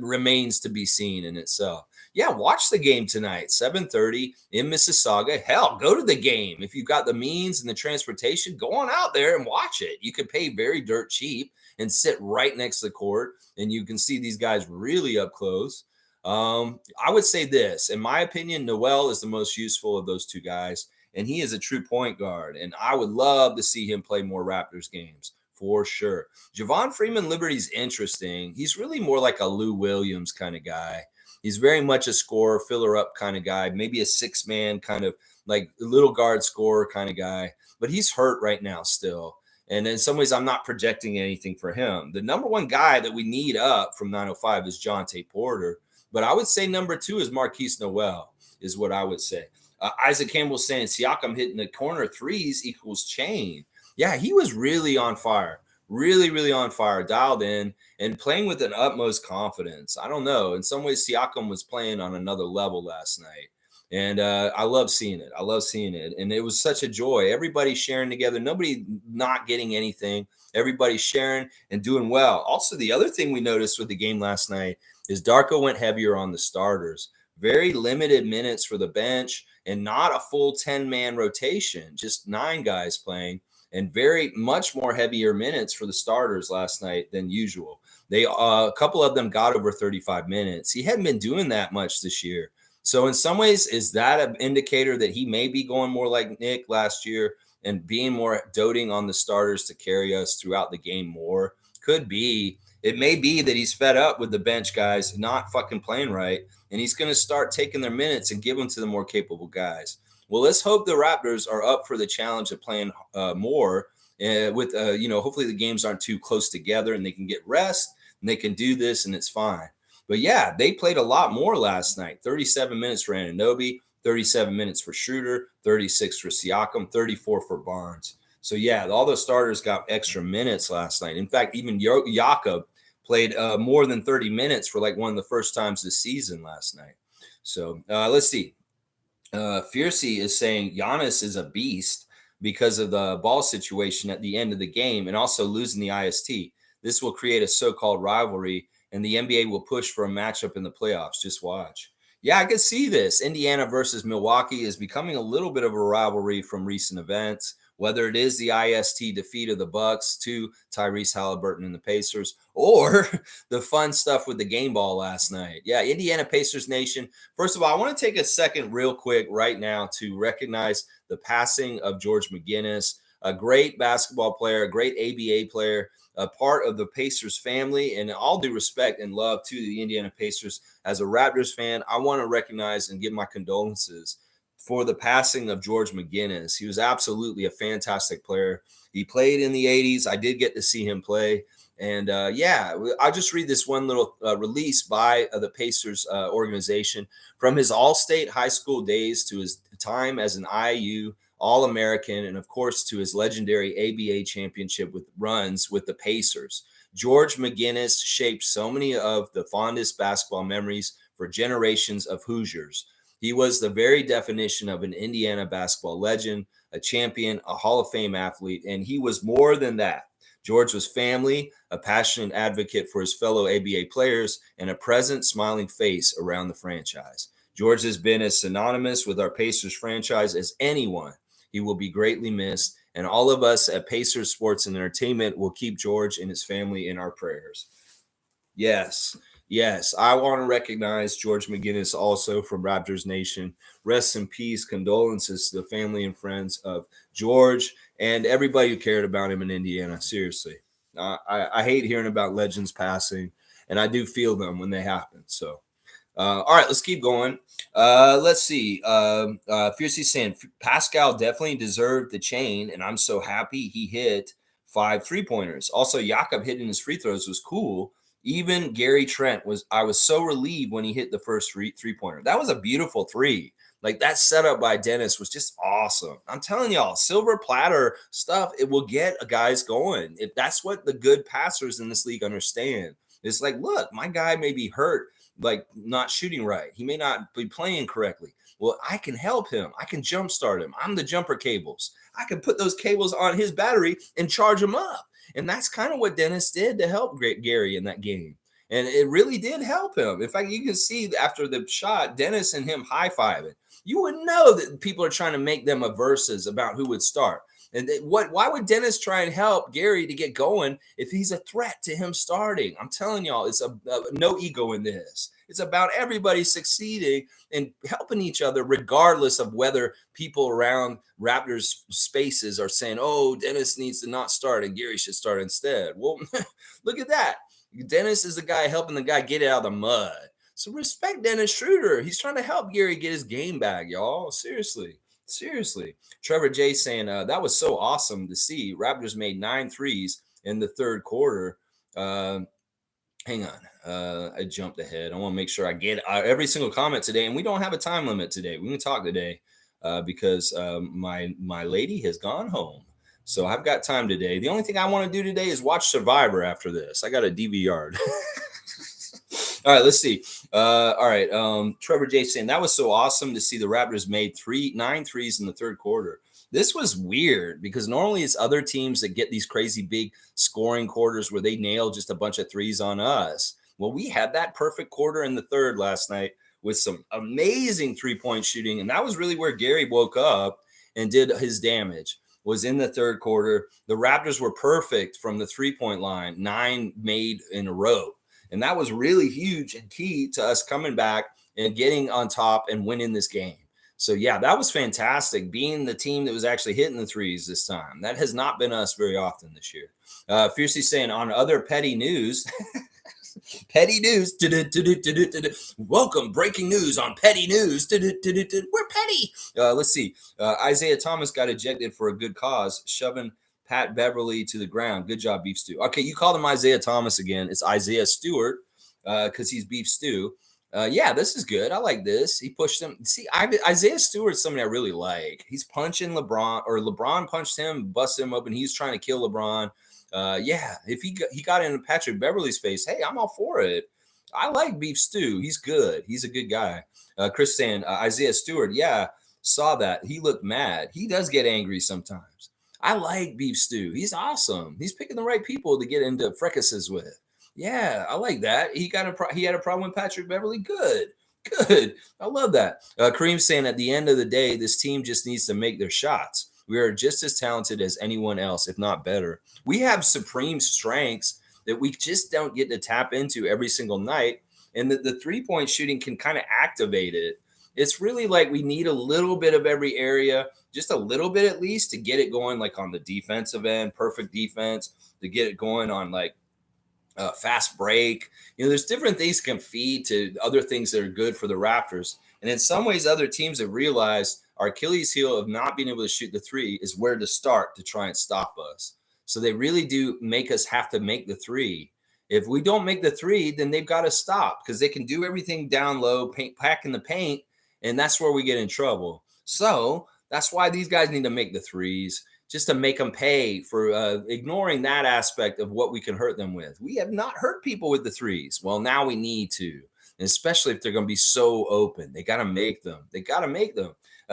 remains to be seen in itself. Yeah, watch the game tonight, 7:30 in Mississauga. Hell, go to the game. If you've got the means and the transportation, go on out there and watch it. You could pay very dirt cheap and sit right next to the court, and you can see these guys really up close. I would say this. In my opinion, Noel is the most useful of those two guys, and he is a true point guard, and I would love to see him play more Raptors games. For sure. Javon Freeman Liberty's interesting. He's really more like a Lou Williams kind of guy. He's very much a scorer, filler up kind of guy, maybe a 6-man kind of like little guard scorer kind of guy. But he's hurt right now still. And in some ways, I'm not projecting anything for him. The number one guy that we need up from 905 is Jonte Porter. But I would say number 2 is Marquise Noel, is what I would say. Isaac Campbell saying Siakam hitting the corner threes equals chain. Yeah, he was really on fire, really on fire, dialed in and playing with an utmost confidence. I don't know. In some ways, Siakam was playing on another level last night. And I love seeing it. And it was such a joy. Everybody sharing together, nobody not getting anything. Everybody sharing and doing well. Also, the other thing we noticed with the game last night is Darko went heavier on the starters. Very limited minutes for the bench and not a full 10-man rotation, just 9 guys playing. And very much more heavier minutes for the starters last night than usual. They a couple of them got over 35 minutes. He hadn't been doing that much this year. So in some ways, is that an indicator that he may be going more like Nick last year and being more doting on the starters to carry us throughout the game more? Could be. It may be that he's fed up with the bench guys not fucking playing right, and he's going to start taking their minutes and give them to the more capable guys. Well, let's hope the Raptors are up for the challenge of playing more hopefully the games aren't too close together and they can get rest and they can do this and it's fine. But yeah, they played a lot more last night. 37 minutes for Anunoby, 37 minutes for Schroeder, 36 for Siakam, 34 for Barnes. So yeah, all the starters got extra minutes last night. In fact, even Jakob played more than 30 minutes for like one of the first times this season last night. So let's see. Fiercey is saying Giannis is a beast because of the ball situation at the end of the game and also losing the IST. This will create a so-called rivalry, and the NBA will push for a matchup in the playoffs. Just watch. Yeah, I can see this. Indiana versus Milwaukee is becoming a little bit of a rivalry from recent events, whether it is the IST defeat of the Bucks to Tyrese Halliburton and the Pacers, or the fun stuff with the game ball last night. Yeah, Indiana Pacers Nation. First of all, I want to take a second real quick right now to recognize the passing of George McGinnis, a great basketball player, a great ABA player, a part of the Pacers family, and all due respect and love to the Indiana Pacers. As a Raptors fan, I want to recognize and give my condolences for the passing of George McGinnis. He was absolutely a fantastic player. He played in the 80s. I did get to see him play. And I'll just read this one little release by the Pacers organization. From his All-State high school days to his time as an IU All-American, and of course to his legendary ABA championship with runs with the Pacers, George McGinnis shaped so many of the fondest basketball memories for generations of Hoosiers. He was the very definition of an Indiana basketball legend, a champion, a Hall of Fame athlete, and he was more than that. George was family, a passionate advocate for his fellow ABA players, and a present, smiling face around the franchise. George has been as synonymous with our Pacers franchise as anyone. He will be greatly missed, And all of us at Pacers Sports and Entertainment will keep George and his family in our prayers. Yes. Yes. I want to recognize George McGinnis also from Raptors Nation. Rest in peace. Condolences to the family and friends of George and everybody who cared about him in Indiana. Seriously. I hate hearing about legends passing, and I do feel them when they happen. So, all right, let's keep going. Let's see. Fiercely saying Pascal definitely deserved the chain, and I'm so happy he hit 5 3-pointers. Also, Jakob hitting his free throws was cool. Even Gary Trent I was so relieved when he hit the first three-pointer. That was a beautiful three. Like that setup by Dennis was just awesome. I'm telling y'all, silver platter stuff, it will get guys going. If that's what the good passers in this league understand. It's like, look, my guy may be hurt, like not shooting right. He may not be playing correctly. Well, I can help him. I can jumpstart him. I'm the jumper cables. I can put those cables on his battery and charge him up. And that's kind of what Dennis did to help Gary in that game. And it really did help him. In fact, you can see after the shot, Dennis and him high-fiving. You would know that people are trying to make them a versus about who would start. And why would Dennis try and help Gary to get going if he's a threat to him starting? I'm telling y'all, it's a no ego in this. It's about everybody succeeding and helping each other, regardless of whether people around Raptors spaces are saying, oh, Dennis needs to not start and Gary should start instead. Well, look at that. Dennis is the guy helping the guy get it out of the mud. So respect Dennis Schroeder. He's trying to help Gary get his game back, y'all. Seriously. Seriously. Trevor J saying, that was so awesome to see. Raptors made 9 threes in the third quarter. Hang on. I jumped ahead. I want to make sure I get every single comment today. And we don't have a time limit today. We can talk today because my lady has gone home. So I've got time today. The only thing I want to do today is watch Survivor after this. I got a DVR. All right, let's see. All right. Trevor J saying that was so awesome to see the Raptors made 9 threes in the third quarter. This was weird because normally it's other teams that get these crazy big scoring quarters where they nail just a bunch of threes on us. Well, we had that perfect quarter in the third last night with some amazing 3-point shooting. And that was really where Gary woke up and did his damage, was in the third quarter. The Raptors were perfect from the 3-point line, 9 made in a row. And that was really huge and key to us coming back and getting on top and winning this game. So, yeah, that was fantastic, being the team that was actually hitting the threes this time. That has not been us very often this year. Fiercely saying, on other petty news, petty news, welcome, breaking news on petty news. We're petty. Let's see. Isaiah Thomas got ejected for a good cause, shoving Pat Beverly to the ground. Good job, Beef Stew. Okay, you called him Isaiah Thomas again. It's Isaiah Stewart because he's Beef Stew. Yeah, this is good. I like this. He pushed him. See, Isaiah Stewart's somebody I really like. He's punching LeBron, or LeBron punched him, busted him open. He's trying to kill LeBron. Yeah, if he got into Patrick Beverly's face, hey, I'm all for it. I like Beef Stew. He's good. He's a good guy. Chris saying, Isaiah Stewart, yeah, saw that. He looked mad. He does get angry sometimes. I like Beef Stew. He's awesome. He's picking the right people to get into fricases with. Yeah, I like that. He had a problem with Patrick Beverly. Good. I love that. Kareem saying at the end of the day, this team just needs to make their shots. We are just as talented as anyone else, if not better. We have supreme strengths that we just don't get to tap into every single night. And the 3-point shooting can kind of activate it. It's really like we need a little bit of every area, just a little bit at least, to get it going, like on the defensive end, perfect defense, to get it going on like fast break. There's different things can feed to other things that are good for the Raptors. And in some ways, other teams have realized our Achilles heel of not being able to shoot the 3 is where to start to try and stop us. So they really do make us have to make the 3. If we don't make the 3, then they've got to stop because they can do everything down low, pack in the paint, and that's where we get in trouble. So that's why these guys need to make the 3s, just to make them pay for ignoring that aspect of what we can hurt them with. We have not hurt people with the 3s. Well, now we need to, and especially if they're going to be so open. They got to make them.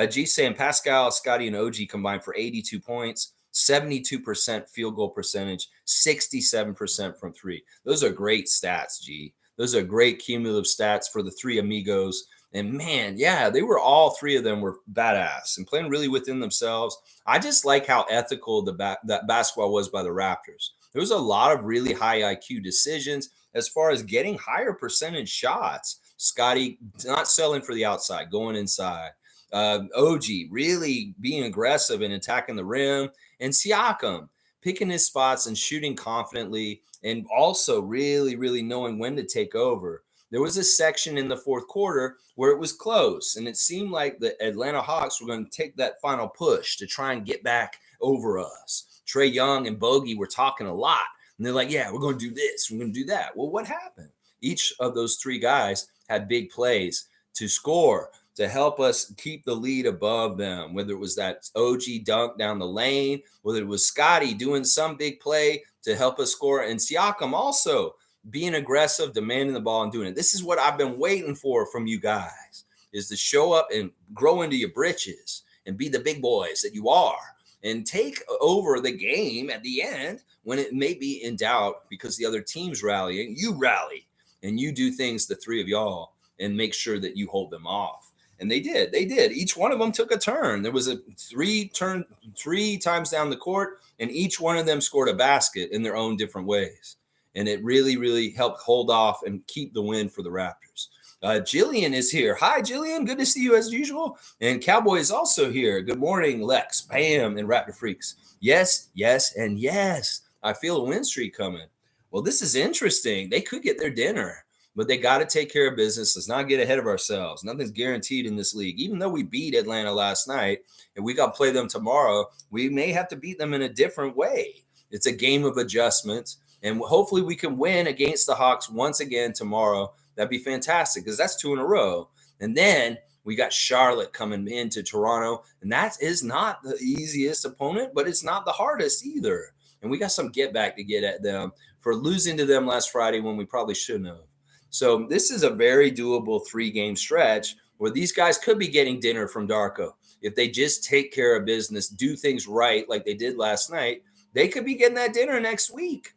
G saying Pascal, Scotty, and OG combined for 82 points, 72% field goal percentage, 67% from 3. Those are great stats, G. Those are great cumulative stats for the 3 amigos. And man, yeah, they were all three of them were badass and playing really within themselves. I just like how ethical that basketball was by the Raptors. There was a lot of really high IQ decisions as far as getting higher percentage shots. Scotty not selling for the outside, going inside. OG really being aggressive and attacking the rim, and Siakam picking his spots and shooting confidently, and also really, really knowing when to take over. There was a section in the fourth quarter where it was close, and it seemed like the Atlanta Hawks were going to take that final push to try and get back over us. Trae Young and Bogey were talking a lot, and they're like, yeah, we're going to do this, we're going to do that. Well, what happened? Each of those three guys had big plays to score, to help us keep the lead above them, whether it was that OG dunk down the lane, whether it was Scotty doing some big play to help us score, and Siakam also being aggressive, demanding the ball and doing it. This is what I've been waiting for from you guys, is to show up and grow into your britches and be the big boys that you are and take over the game at the end when it may be in doubt because the other team's rallying. You rally and you do things, the three of y'all, and make sure that you hold them off. And they did. They did. Each one of them took a turn. There was a three times down the court, and each one of them scored a basket in their own different ways. And it really, really helped hold off and keep the win for the Raptors. Jillian is here. Hi, Jillian. Good to see you as usual. And Cowboy is also here. Good morning, Lex, Bam, and Raptor Freaks. Yes, yes, and yes. I feel a win streak coming. Well, this is interesting. They could get their dinner, but they got to take care of business. Let's not get ahead of ourselves. Nothing's guaranteed in this league. Even though we beat Atlanta last night and we got to play them tomorrow, we may have to beat them in a different way. It's a game of adjustments. And hopefully we can win against the Hawks once again tomorrow. That'd be fantastic because that's 2 in a row. And then we got Charlotte coming into Toronto. And that is not the easiest opponent, but it's not the hardest either. And we got some get back to get at them for losing to them last Friday when we probably shouldn't have. So this is a very doable 3-game stretch where these guys could be getting dinner from Darko. If they just take care of business, do things right like they did last night, they could be getting that dinner next week.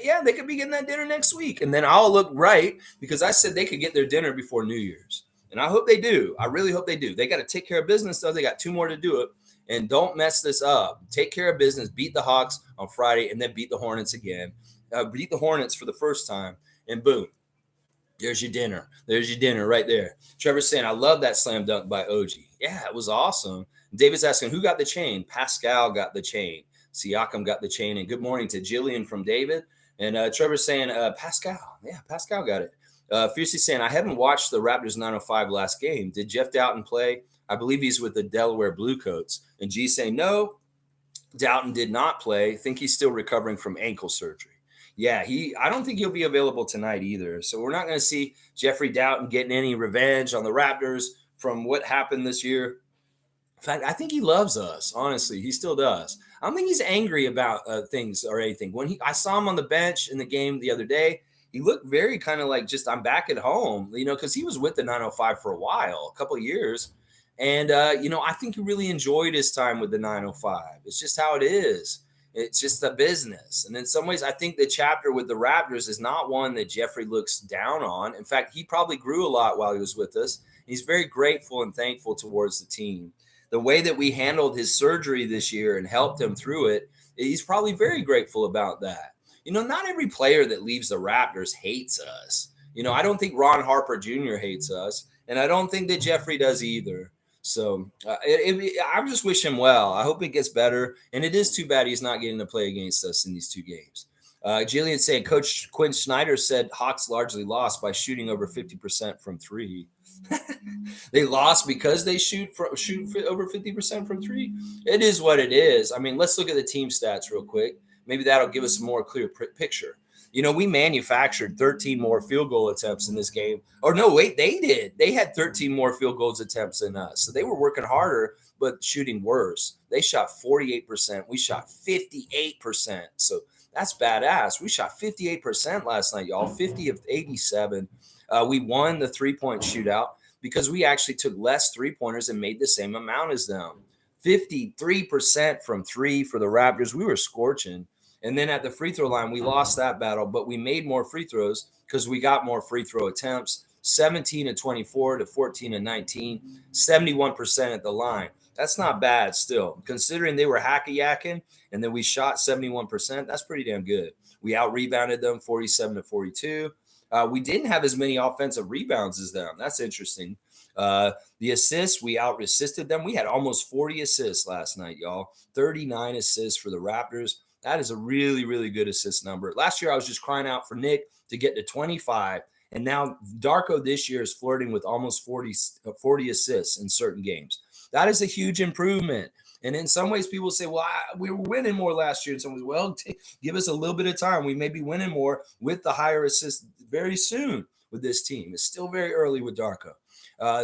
Yeah, they could be getting that dinner next week. And then I'll look right because I said they could get their dinner before New Year's. And I hope they do. I really hope they do. They got to take care of business, though. They got 2 more to do it. And don't mess this up. Take care of business. Beat the Hawks on Friday and then beat the Hornets again. Beat the Hornets for the first time. And boom. There's your dinner. There's your dinner right there. Trevor's saying, I love that slam dunk by OG. Yeah, it was awesome. David's asking, who got the chain? Pascal got the chain. Siakam got the chain. And good morning to Jillian from David. And Trevor's saying, Pascal. Yeah, Pascal got it. Fiercely saying, I haven't watched the Raptors 905 last game. Did Jeff Doughton play? I believe he's with the Delaware Bluecoats. And G saying, no, Doughton did not play. Think he's still recovering from ankle surgery. Yeah, I don't think he'll be available tonight either. So we're not going to see Jeffrey Doughton getting any revenge on the Raptors from what happened this year. In fact, I think he loves us. Honestly, he still does. I don't think he's angry about things or anything. When I saw him on the bench in the game the other day, he looked very kind of like just I'm back at home, because he was with the 905 for a while, a couple of years. And, I think he really enjoyed his time with the 905. It's just how it is. It's just a business. And in some ways, I think the chapter with the Raptors is not one that Jeffrey looks down on. In fact, he probably grew a lot while he was with us. He's very grateful and thankful towards the team. The way that we handled his surgery this year and helped him through it, he's probably very grateful about that. Not every player that leaves the Raptors hates us. I don't think Ron Harper Jr. hates us, and I don't think that Jeffrey does either. So I just wish him well. I hope it gets better. And it is too bad he's not getting to play against us in these 2 games. Jillian saying, Coach Quinn Snyder said Hawks largely lost by shooting over 50% from 3. They lost because they shoot over 50% from 3. It is what it is. I mean, let's look at the team stats real quick. Maybe that'll give us a more clear picture. We manufactured 13 more field goal attempts in this game. Or no, wait, they did. They had 13 more field goals attempts than us. So they were working harder, but shooting worse. They shot 48%. We shot 58%. So that's badass. We shot 58% last night, y'all. 50 of 87. We won the 3-point shootout because we actually took less 3-pointers and made the same amount as them. 53% from 3 for the Raptors. We were scorching. And then at the free throw line, we lost that battle, but we made more free throws because we got more free throw attempts. 17 of 24 to 14 of 19, 71% at the line. That's not bad still. Considering they were hacky-yakking and then we shot 71%, that's pretty damn good. We out-rebounded them 47 to 42. We didn't have as many offensive rebounds as them. That's interesting. The assists, we out-assisted them. We had almost 40 assists last night, y'all. 39 assists for the Raptors. That is a really, really good assist number. Last year, I was just crying out for Nick to get to 25. And now Darko this year is flirting with almost 40 assists in certain games. That is a huge improvement. And in some ways, people say, well, we were winning more last year. And some ways, well, give us a little bit of time. We may be winning more with the higher assists very soon with this team. It's still very early with Darko.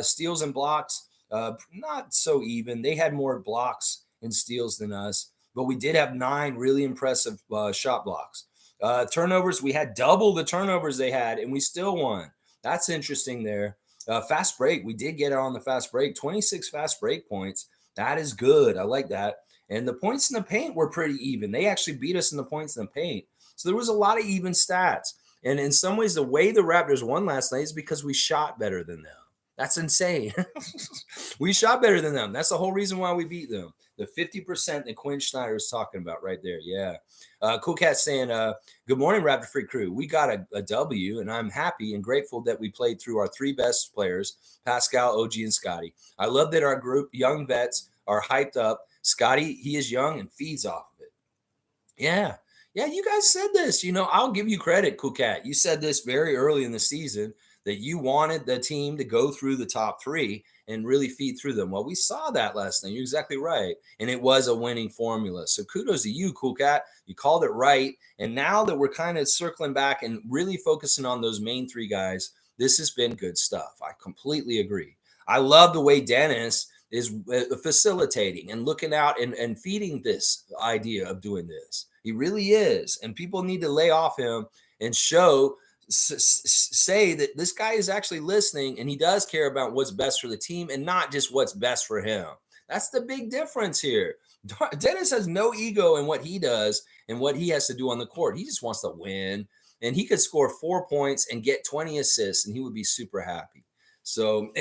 Steals and blocks, not so even. They had more blocks and steals than us, but we did have 9 really impressive shot blocks. Turnovers, we had double the turnovers they had, and we still won. That's interesting there. Fast break, we did get on the fast break, 26 fast break points. That is good. I like that. And the points in the paint were pretty even. They actually beat us in the points in the paint. So there was a lot of even stats. And in some ways, the way the Raptors won last night is because we shot better than them. That's insane. We shot better than them. That's the whole reason why we beat them. The 50% that Quinn Snyder is talking about right there. Yeah. Cool Cat saying, good morning, Raptor Free crew. We got a W, and I'm happy and grateful that we played through our 3 best players, Pascal, OG, and Scotty. I love that our group, young vets, are hyped up. Scotty, he is young and feeds off of it. Yeah. Yeah, you guys said this. I'll give you credit, Cool Cat. You said this very early in the season that you wanted the team to go through the top 3 and really feed through them. Well, we saw that last night. You're exactly right. And it was a winning formula. So kudos to you, Cool Cat. You called it right. And now that we're kind of circling back and really focusing on those main 3 guys, this has been good stuff. I completely agree. I love the way Dennis is facilitating and looking out and feeding this idea of doing this. He really is. And people need to lay off him and say that this guy is actually listening and he does care about what's best for the team and not just what's best for him. That's the big difference here. Dennis has no ego in what he does and what he has to do on the court. He just wants to win, and he could score 4 points and get 20 assists and he would be super happy. So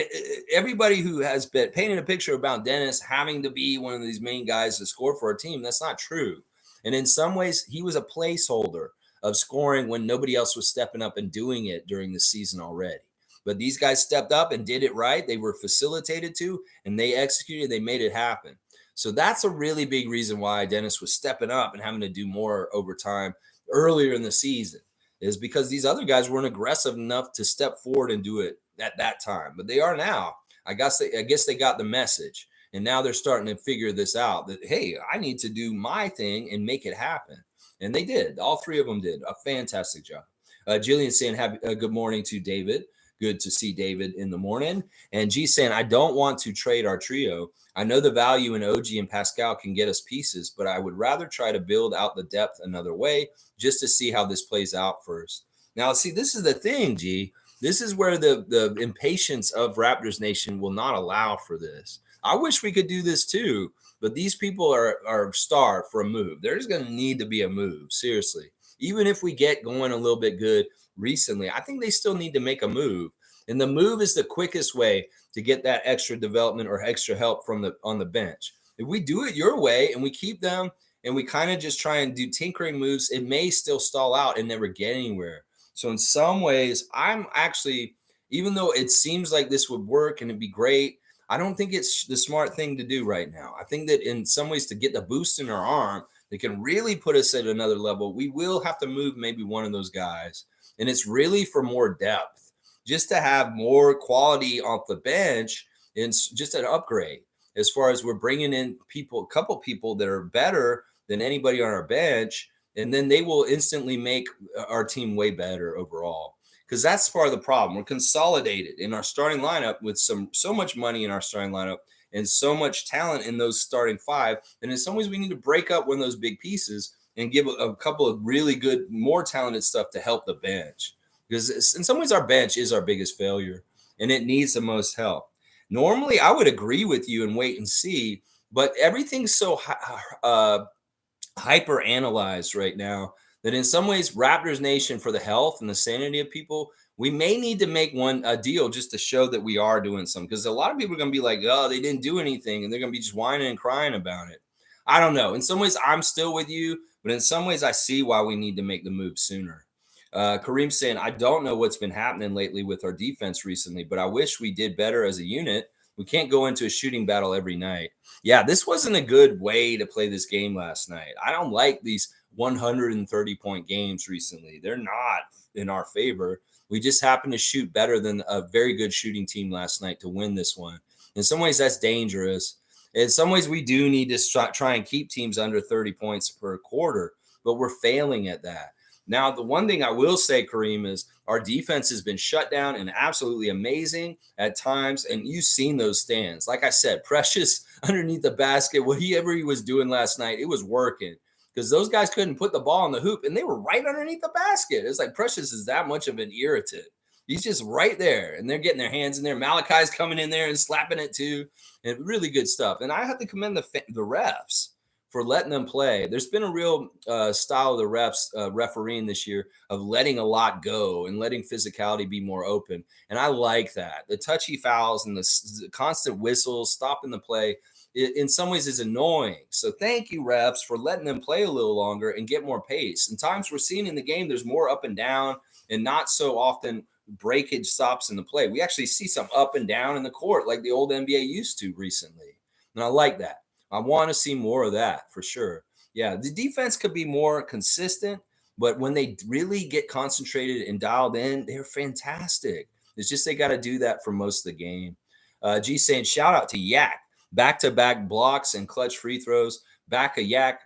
everybody who has been painting a picture about Dennis having to be one of these main guys to score for a team, that's not true. And in some ways, he was a placeholder of scoring when nobody else was stepping up and doing it during the season already. But these guys stepped up and did it right. They were facilitated to, and they executed. They made it happen. So that's a really big reason why Dennis was stepping up and having to do more overtime earlier in the season, is because these other guys weren't aggressive enough to step forward and do it at that time. But they are now. I guess they got the message. And now they're starting to figure this out that, hey, I need to do my thing and make it happen. And they did. All 3 of them did a fantastic job. Jillian saying, good morning to David. Good to see David in the morning. And G saying, I don't want to trade our trio. I know the value in OG and Pascal can get us pieces, but I would rather try to build out the depth another way just to see how this plays out first. Now, see, this is the thing, G. This is where the impatience of Raptors Nation will not allow for this. I wish we could do this too, but these people are starved for a move. There's going to need to be a move, seriously. Even if we get going a little bit good recently, I think they still need to make a move. And the move is the quickest way to get that extra development or extra help on the bench. If we do it your way and we keep them and we kind of just try and do tinkering moves, it may still stall out and never get anywhere. So in some ways, I'm actually, even though it seems like this would work and it'd be great, I don't think it's the smart thing to do right now. I think that in some ways, to get the boost in our arm that can really put us at another level, we will have to move maybe one of those guys. And it's really for more depth, just to have more quality off the bench and just an upgrade as far as we're bringing in a couple people that are better than anybody on our bench. And then they will instantly make our team way better overall. Because that's part of the problem. We're consolidated in our starting lineup with so much money in our starting lineup and so much talent in those starting 5. And in some ways, we need to break up one of those big pieces and give a couple of really good, more talented stuff to help the bench. Because in some ways, our bench is our biggest failure, and it needs the most help. Normally, I would agree with you and wait and see, but everything's so hyper-analyzed right now that in some ways, Raptors Nation, for the health and the sanity of people, We may need to make one a deal just to show that we are doing something, because a lot of people are going to be like, oh, they didn't do anything, and they're going to be just whining and crying about it. I don't know. In some ways, I'm still with you, but in some ways, I see why we need to make the move sooner. Kareem saying, I don't know what's been happening lately with our defense recently, but I wish we did better as a unit. We can't go into a shooting battle every night. Yeah, this wasn't a good way to play this game last night. I don't like these 130-point games recently. They're not in our favor. We just happened to shoot better than a very good shooting team last night to win this one. In some ways, that's dangerous. In some ways, we do need to try and keep teams under 30 points per quarter, but we're failing at that. Now, the one thing I will say, Kareem, is our defense has been shut down and absolutely amazing at times. And you've seen those stands. Like I said, Precious underneath the basket, whatever he was doing last night, it was working, because those guys couldn't put the ball in the hoop and they were right underneath the basket. It's like Precious is that much of an irritant. He's just right there, and they're getting their hands in there. Malachi's coming in there and slapping it too, and really good stuff. And I have to commend the refs for letting them play. There's been a real style of the refs refereeing this year of letting a lot go and letting physicality be more open. And I like that. The touchy fouls and the constant whistles, stopping the play, in some ways is annoying. So thank you, refs, for letting them play a little longer and get more pace. And times we're seeing in the game, there's more up and down and not so often breakage stops in the play. We actually see some up and down in the court like the old NBA used to recently. And I like that. I want to see more of that for sure. Yeah, the defense could be more consistent, but when they really get concentrated and dialed in, they're fantastic. It's just they got to do that for most of the game. G saying, shout out to Yak. Back-to-back blocks and clutch free throws. Hack a yak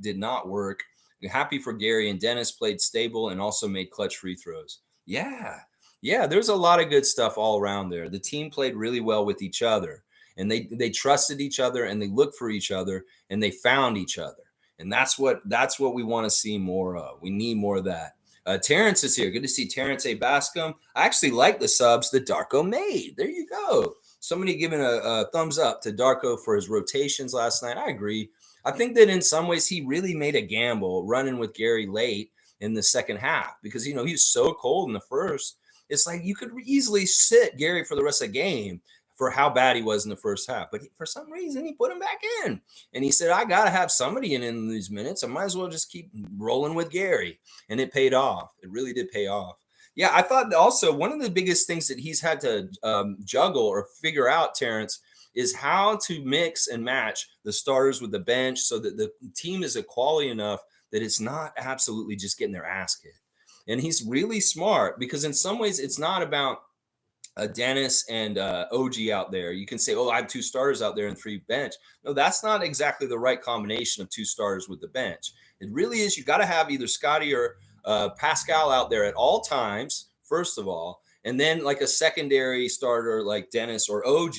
did not work. Happy for Gary, and Dennis played stable and also made clutch free throws. Yeah, there's a lot of good stuff all around there. The team played really well with each other, and they trusted each other, and they looked for each other, and they found each other. And that's what we want to see more of. We need more of that. Terrence is here. Good to see Terrence A. Bascom. I actually like the subs that Darko made. There you go. Somebody giving a thumbs up to Darko for his rotations last night. I agree. I think that in some ways he really made a gamble running with Gary late in the second half, because, he was so cold in the first. It's like you could easily sit Gary for the rest of the game for how bad he was in the first half. But for some reason, he put him back in. And he said, I got to have somebody in these minutes. I might as well just keep rolling with Gary. And it paid off. It really did pay off. Yeah, I thought also one of the biggest things that he's had to juggle or figure out, Terrence, is how to mix and match the starters with the bench so that the team is a quality enough that it's not absolutely just getting their ass kicked. And he's really smart, because in some ways it's not about Dennis and OG out there. You can say, oh, I have two starters out there and three bench. No, that's not exactly the right combination of two starters with the bench. It really is. You got to have either Scotty or Pascal out there at all times, first of all, and then like a secondary starter like Dennis or OG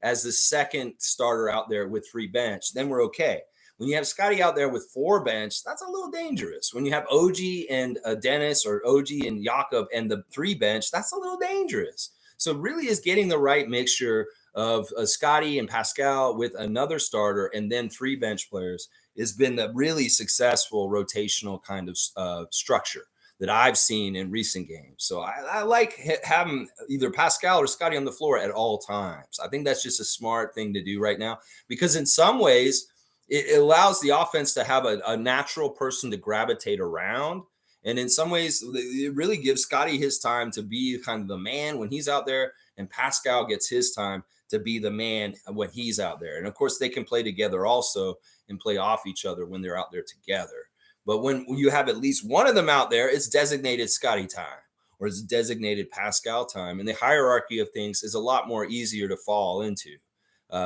as the second starter out there with three bench. Then we're okay. When you have Scotty out there with four bench, that's a little dangerous. When you have OG and Dennis, or OG and Jakob and the three bench, that's a little dangerous. So it really is getting the right mixture of Scotty and Pascal with another starter and then three bench players has been the really successful rotational kind of structure that I've seen in recent games. So I like having either Pascal or Scotty on the floor at all times. I think that's just a smart thing to do right now, because in some ways it allows the offense to have a natural person to gravitate around. And in some ways, it really gives Scotty his time to be kind of the man when he's out there, and Pascal gets his time to be the man when he's out there. And of course, they can play together also and play off each other when they're out there together. But when you have at least one of them out there, it's designated Scotty time or it's designated Pascal time. And the hierarchy of things is a lot more easier to fall into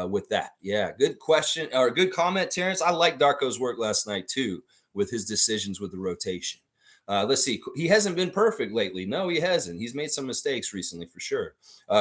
with that. Yeah, good question or good comment, Terrence. I like Darko's work last night too with his decisions with the rotation. Let's see. He hasn't been perfect lately. No, he hasn't. He's made some mistakes recently for sure.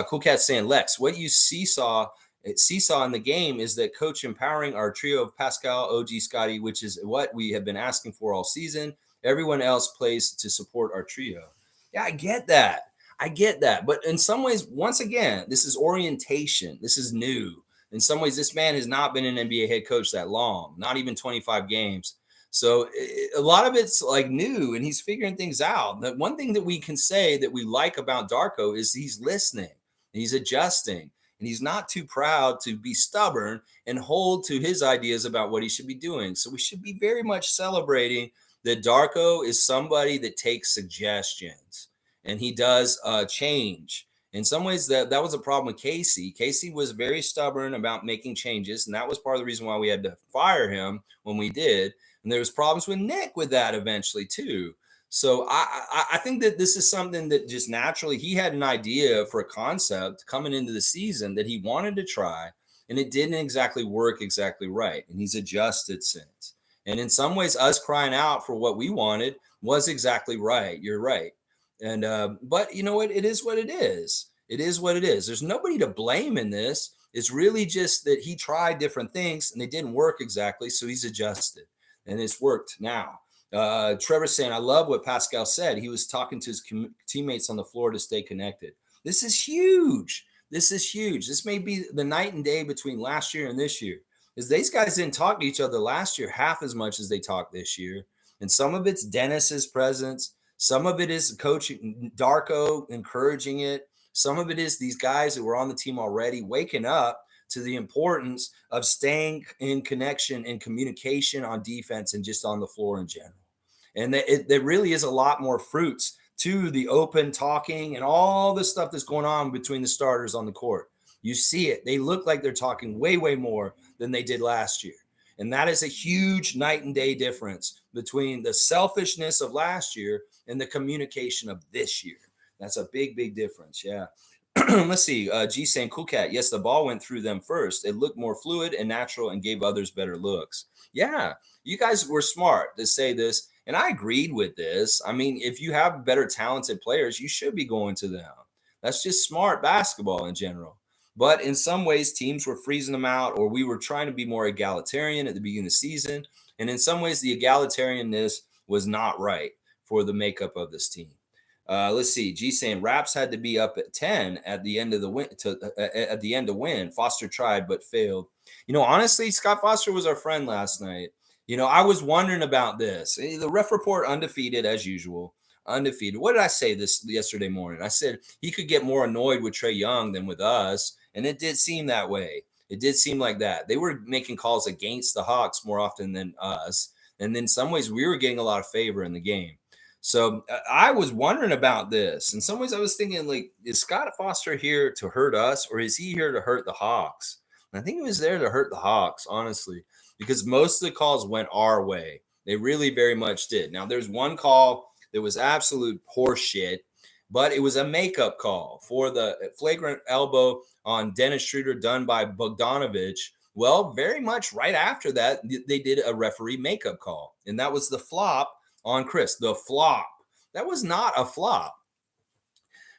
Cool Cat saying, Lex, what you seesaw in the game is that coach empowering our trio of Pascal, OG, Scotty, which is what we have been asking for all season. Everyone else plays to support our trio. Yeah, I get that. But in some ways, once again, this is orientation. This is new. In some ways, this man has not been an NBA head coach that long, not even 25 games. So a lot of it's like new and he's figuring things out. The one thing that we can say that we like about Darko is he's listening, he's adjusting, and he's not too proud to be stubborn and hold to his ideas about what he should be doing. So we should be very much celebrating that Darko is somebody that takes suggestions and he does change. In some ways, that was a problem with Casey. Casey was very stubborn about making changes, and that was part of the reason why we had to fire him when we did. And there was problems with Nick with that eventually too. So I think that this is something that just naturally he had an idea for a concept coming into the season that he wanted to try, and it didn't exactly work exactly right. And he's adjusted since. And in some ways, us crying out for what we wanted was exactly right. You're right. And but you know what? It is what it is. It is what it is. There's nobody to blame in this. It's really just that he tried different things and they didn't work exactly. So he's adjusted and it's worked now. Trevor's saying, I love what Pascal said. He was talking to his teammates on the floor to stay connected. This is huge. This is huge. This may be the night and day between last year and this year. Is these guys didn't talk to each other last year half as much as they talked this year. And some of it's Dennis's presence. Some of it is coaching Darko encouraging it. Some of it is these guys that were on the team already waking up to the importance of staying in connection and communication on defense and just on the floor in general. And there really is a lot more fruits to the open talking and all the stuff that's going on between the starters on the court. You see it. They look like they're talking way, way more than they did last year. And that is a huge night and day difference between the selfishness of last year and the communication of this year. That's a big, big difference. Yeah. Let's see. G saying, cool cat. Yes, the ball went through them first. It looked more fluid and natural and gave others better looks. Yeah. You guys were smart to say this. And I agreed with this. I mean, if you have better talented players, you should be going to them. That's just smart basketball in general. But in some ways, teams were freezing them out, or we were trying to be more egalitarian at the beginning of the season. And in some ways, the egalitarianness was not right for the makeup of this team. Let's see. G saying Raps had to be up at 10 at the end of the win at the end to win. Foster tried but failed. You know, honestly, Scott Foster was our friend last night. You know, I was wondering about this. The ref report undefeated as usual. Undefeated. What did I say this yesterday morning? I said he could get more annoyed with Trae Young than with us, and it did seem that way. It did seem like that. They were making calls against the Hawks more often than us, and in some ways we were getting a lot of favor in the game. So I was wondering about this. In some ways, I was thinking, like, is Scott Foster here to hurt us, or is he here to hurt the Hawks? And I think he was there to hurt the Hawks, honestly, because most of the calls went our way. They really very much did. Now, there's one call that was absolute horseshit, but it was a makeup call for the flagrant elbow on Dennis Schroeder done by Bogdanovich. Well, very much right after that, they did a referee makeup call, and that was the flop on Chris, the flop. That was not a flop.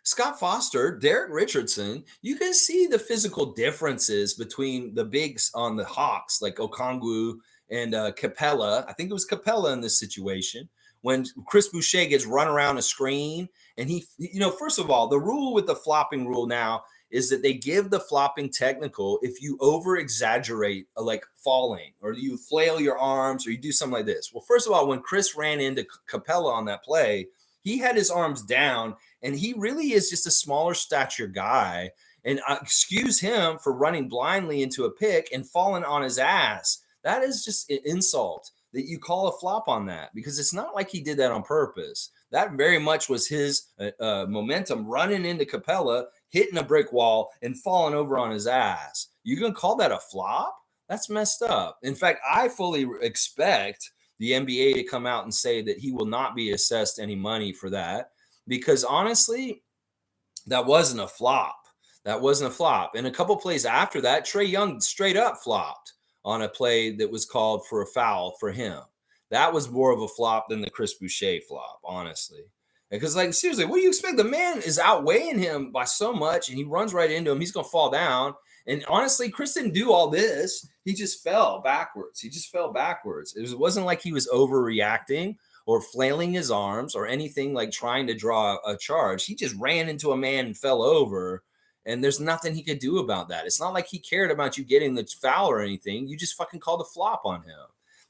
Scott Foster, Derek Richardson, you can see the physical differences between the bigs on the Hawks, like Okongwu and Capella. I think it was Capella in this situation when Chris Boucher gets run around a screen. And he, you know, first of all, the rule with the flopping rule now is that they give the flopping technical if you over exaggerate like falling or you flail your arms or you do something like this. Well, first of all, when Chris ran into Capella on that play, he had his arms down and he really is just a smaller stature guy. And excuse him for running blindly into a pick and falling on his ass. That is just an insult that you call a flop on that, because it's not like he did that on purpose. That very much was his momentum running into Capella, hitting a brick wall and falling over on his ass. You're going to call that a flop? That's messed up. In fact, I fully expect the NBA to come out and say that he will not be assessed any money for that, because honestly, that wasn't a flop. That wasn't a flop. And a couple plays after that, Trae Young straight up flopped on a play that was called for a foul for him. That was more of a flop than the Chris Boucher flop, honestly. Because, like, seriously, what do you expect? The man is outweighing him by so much, and he runs right into him. He's going to fall down. And honestly, Chris didn't do all this. He just fell backwards. He just fell backwards. It wasn't like he was overreacting or flailing his arms or anything like trying to draw a charge. He just ran into a man and fell over. And there's nothing he could do about that. It's not like he cared about you getting the foul or anything. You just fucking called a flop on him.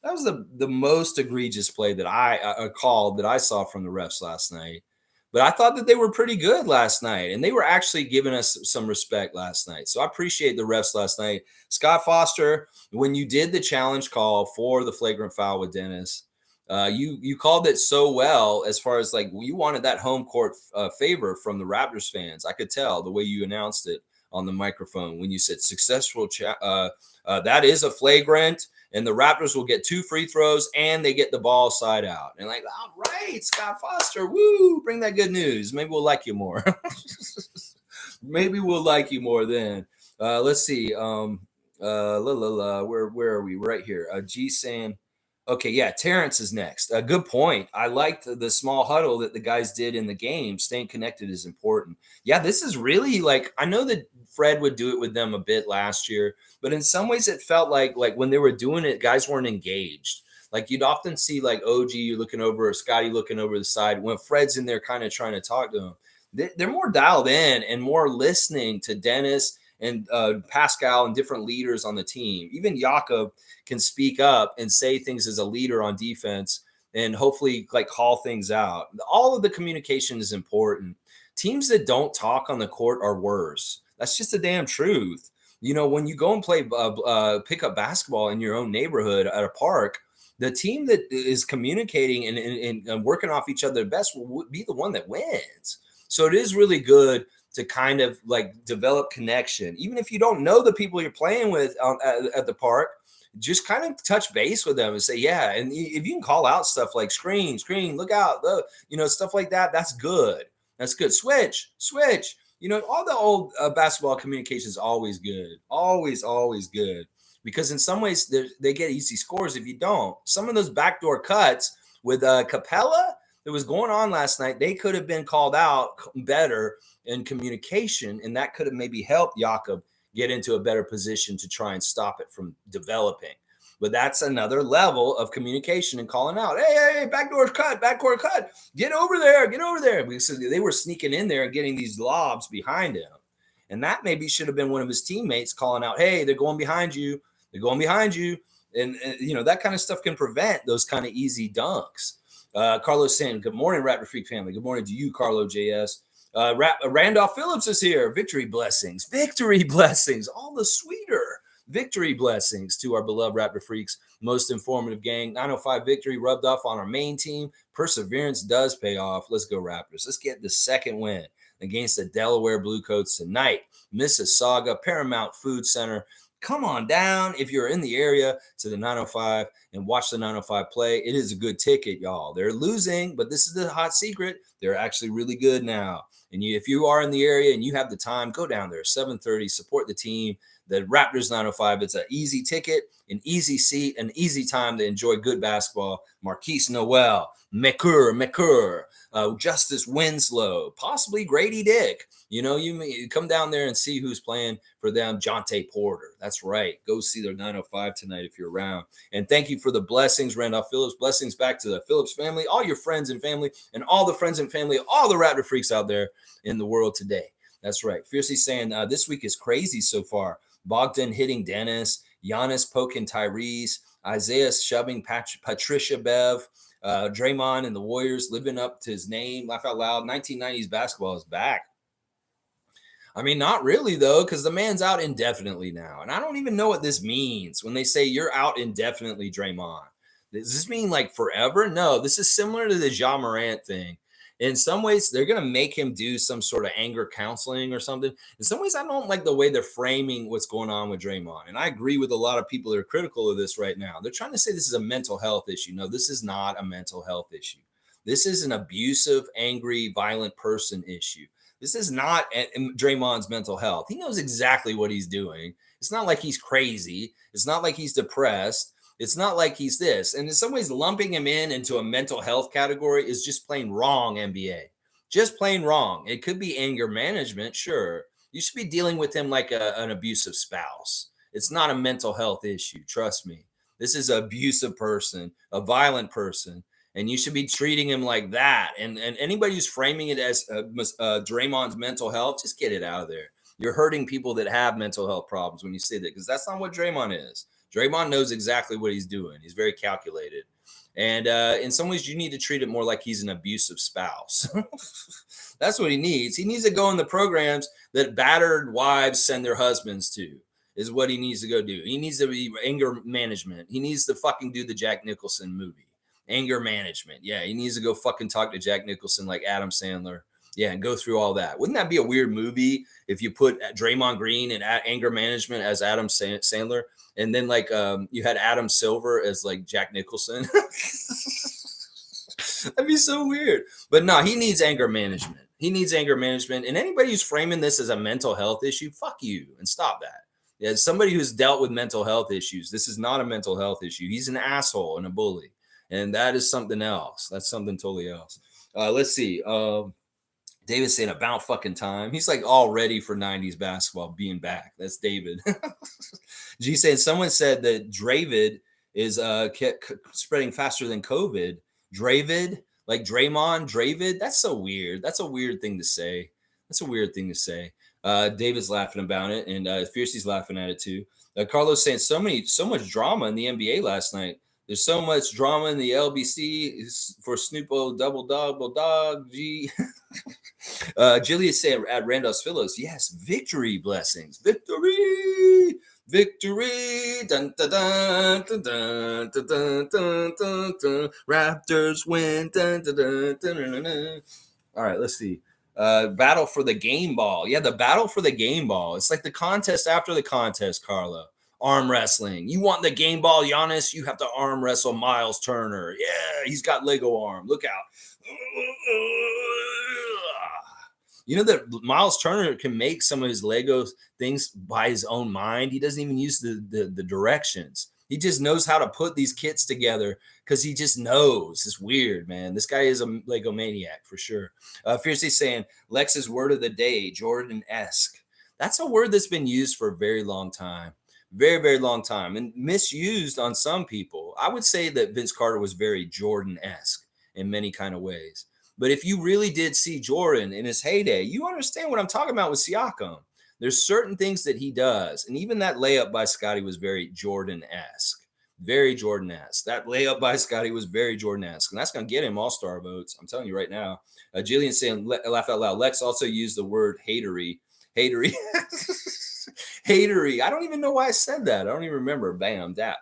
That was the most egregious play that I called that I saw from the refs last night. But I thought that they were pretty good last night, and they were actually giving us some respect last night. So I appreciate the refs last night. Scott Foster, when you did the challenge call for the flagrant foul with Dennis, you called it so well as far as like you wanted that home court favor from the Raptors fans. I could tell the way you announced it on the microphone when you said successful. That is a flagrant, and the Raptors will get 2 free throws and they get the ball side out. And like, all right, Scott Foster, woo, bring that good news. Maybe we'll like you more. Maybe we'll like you more then. Let's see. Where are we? Right here. G saying, okay, yeah, Terrence is next. A good point. I liked the small huddle that the guys did in the game. Staying connected is important. Yeah, this is really like, I know that Fred would do it with them a bit last year, but in some ways it felt like when they were doing it, guys weren't engaged. Like you'd often see like OG looking over or Scotty looking over the side when Fred's in there kind of trying to talk to him. They're more dialed in and more listening to Dennis and Pascal and different leaders on the team. Even Jakob can speak up and say things as a leader on defense and hopefully like call things out. All of the communication is important. Teams that don't talk on the court are worse. That's just the damn truth. You know, when you go and play pickup basketball in your own neighborhood at a park, the team that is communicating and working off each other best will be the one that wins. So it is really good to kind of like develop connection. Even if you don't know the people you're playing with at the park, just kind of touch base with them and say, yeah. And if you can call out stuff like screen, look out, stuff like that, that's good. That's good. Switch. All the old basketball communication is always good. Always good. Because in some ways they get easy scores if you don't. Some of those backdoor cuts with Capella that was going on last night, they could have been called out better in communication, and that could have maybe helped Jakob get into a better position to try and stop it from developing. But that's another level of communication and calling out, hey, backdoor cut, get over there. Because they were sneaking in there and getting these lobs behind him. And that maybe should have been one of his teammates calling out, hey, they're going behind you. And that kind of stuff can prevent those kind of easy dunks. Carlos saying, good morning, Raptor Freak family. Good morning to you, Carlo JS. Randolph Phillips is here. Victory blessings, all the sweeter victory blessings to our beloved Raptor Freaks, most informative gang. 905 victory rubbed off on our main team. Perseverance does pay off. Let's go Raptors. Let's get the second win against the Delaware Bluecoats tonight. Mississauga, Paramount Food Center. Come on down if you're in the area to the 905 and watch the 905 play. It is a good ticket, y'all. They're losing, but this is the hot secret. They're actually really good now. And if you are in the area and you have the time, go down there, 7:30, support the team. The Raptors 905, it's an easy ticket, an easy seat, an easy time to enjoy good basketball. Marquise Noel, McCurr, Justice Winslow, possibly Grady Dick. You come down there and see who's playing for them. Jonte Porter. That's right. Go see their 905 tonight if you're around. And thank you for the blessings, Randolph Phillips. Blessings back to the Phillips family, all your friends and family, and all the friends and family of all the Raptor Freaks out there in the world today. That's right. Fiercely saying this week is crazy so far. Bogdan hitting Dennis, Giannis poking Tyrese, Isaiah shoving Patricia Bev, Draymond and the Warriors living up to his name. Laugh out loud. 1990s basketball is back. I mean, not really, though, because the man's out indefinitely now. And I don't even know what this means when they say you're out indefinitely, Draymond. Does this mean like forever? No, this is similar to the Ja Morant thing. In some ways, they're going to make him do some sort of anger counseling or something. In some ways, I don't like the way they're framing what's going on with Draymond. And I agree with a lot of people that are critical of this right now. They're trying to say this is a mental health issue. No, this is not a mental health issue. This is an abusive, angry, violent person issue. This is not Draymond's mental health. He knows exactly what he's doing. It's not like he's crazy. It's not like he's depressed. It's not like he's this. And in some ways, lumping him into a mental health category is just plain wrong, NBA. Just plain wrong. It could be anger management, sure. You should be dealing with him like an abusive spouse. It's not a mental health issue. Trust me. This is an abusive person, a violent person. And you should be treating him like that. And anybody who's framing it as Draymond's mental health, just get it out of there. You're hurting people that have mental health problems when you say that, because that's not what Draymond is. Draymond knows exactly what he's doing. He's very calculated. And in some ways, you need to treat it more like he's an abusive spouse. That's what he needs. He needs to go in the programs that battered wives send their husbands to, is what he needs to go do. He needs to be anger management. He needs to fucking do the Jack Nicholson movie. Anger management. Yeah, he needs to go fucking talk to Jack Nicholson like Adam Sandler. Yeah, and go through all that. Wouldn't that be a weird movie if you put Draymond Green and anger management as Adam Sandler, and then like you had Adam Silver as like Jack Nicholson? That'd be so weird. But no, he needs anger management. He needs anger management. And anybody who's framing this as a mental health issue, fuck you and stop that. Yeah, somebody who's dealt with mental health issues, this is not a mental health issue. He's an asshole and a bully. And that is something else. That's something totally else. Let's see. David's saying about fucking time. He's like all ready for 90s basketball being back. That's David. G saying someone said that Dravid is spreading faster than COVID. Dravid, like Draymond, Dravid. That's so weird. That's a weird thing to say. That's a weird thing to say. David's laughing about it, and Fiercey's laughing at it too. Carlos saying so much drama in the NBA last night. There's so much drama in the LBC for Snoopo double dog G. Julius saying at Randolph's Phillips, yes, victory blessings, victory. Dun, dun, dun, dun, dun, dun, dun, dun, dun, dun. Raptors win. Dun, dun, dun, dun, dun, dun. All right, let's see. Battle for the game ball. Yeah, the battle for the game ball. It's like the contest after the contest, Carlo. Arm wrestling. You want the game ball, Giannis? You have to arm wrestle Miles Turner. Yeah, he's got Lego arm. Look out. You know that Miles Turner can make some of his Lego things by his own mind. He doesn't even use the directions. He just knows how to put these kits together because he just knows. It's weird, man. This guy is a Lego maniac for sure. Fiercely saying, Lex's word of the day, Jordan-esque. That's a word that's been used for a very long time. Very, very long time and misused on some people. I would say that Vince Carter was very Jordan-esque in many kind of ways. But if you really did see Jordan in his heyday, you understand what I'm talking about with Siakam. There's certain things that he does. And even that layup by Scotty was very Jordan-esque. Very Jordan-esque. That layup by Scotty was very Jordan-esque. And that's going to get him all-star votes. I'm telling you right now. Jillian saying, laugh out loud. Lex also used the word hatery. Hatery. Hatery. I don't even know why I said that. I don't even remember. Bam. Dap.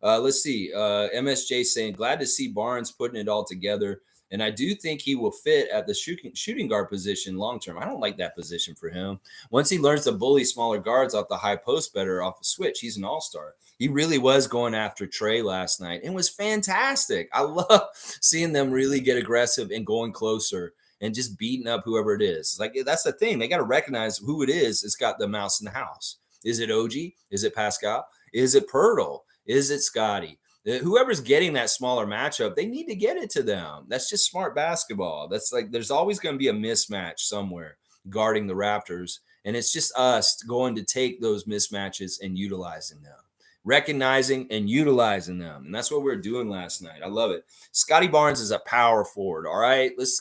Let's see. MSJ saying, glad to see Barnes putting it all together. And I do think he will fit at the shooting guard position long term. I don't like that position for him. Once he learns to bully smaller guards off the high post better off a switch, he's an all-star. He really was going after Trey last night. It was fantastic. I love seeing them really get aggressive and going closer and just beating up whoever it is. Like, that's the thing. They got to recognize who it is. It's got the mouse in the house. Is it OG? Is it Pascal? Is it Pirtle? Is it Scotty? Whoever's getting that smaller matchup, they need to get it to them. That's just smart basketball. That's like, there's always going to be a mismatch somewhere guarding the Raptors. And it's just us going to take those mismatches and utilizing them, recognizing and utilizing them. And that's what we're doing last night. I love it. Scotty Barnes is a power forward. All right. Let's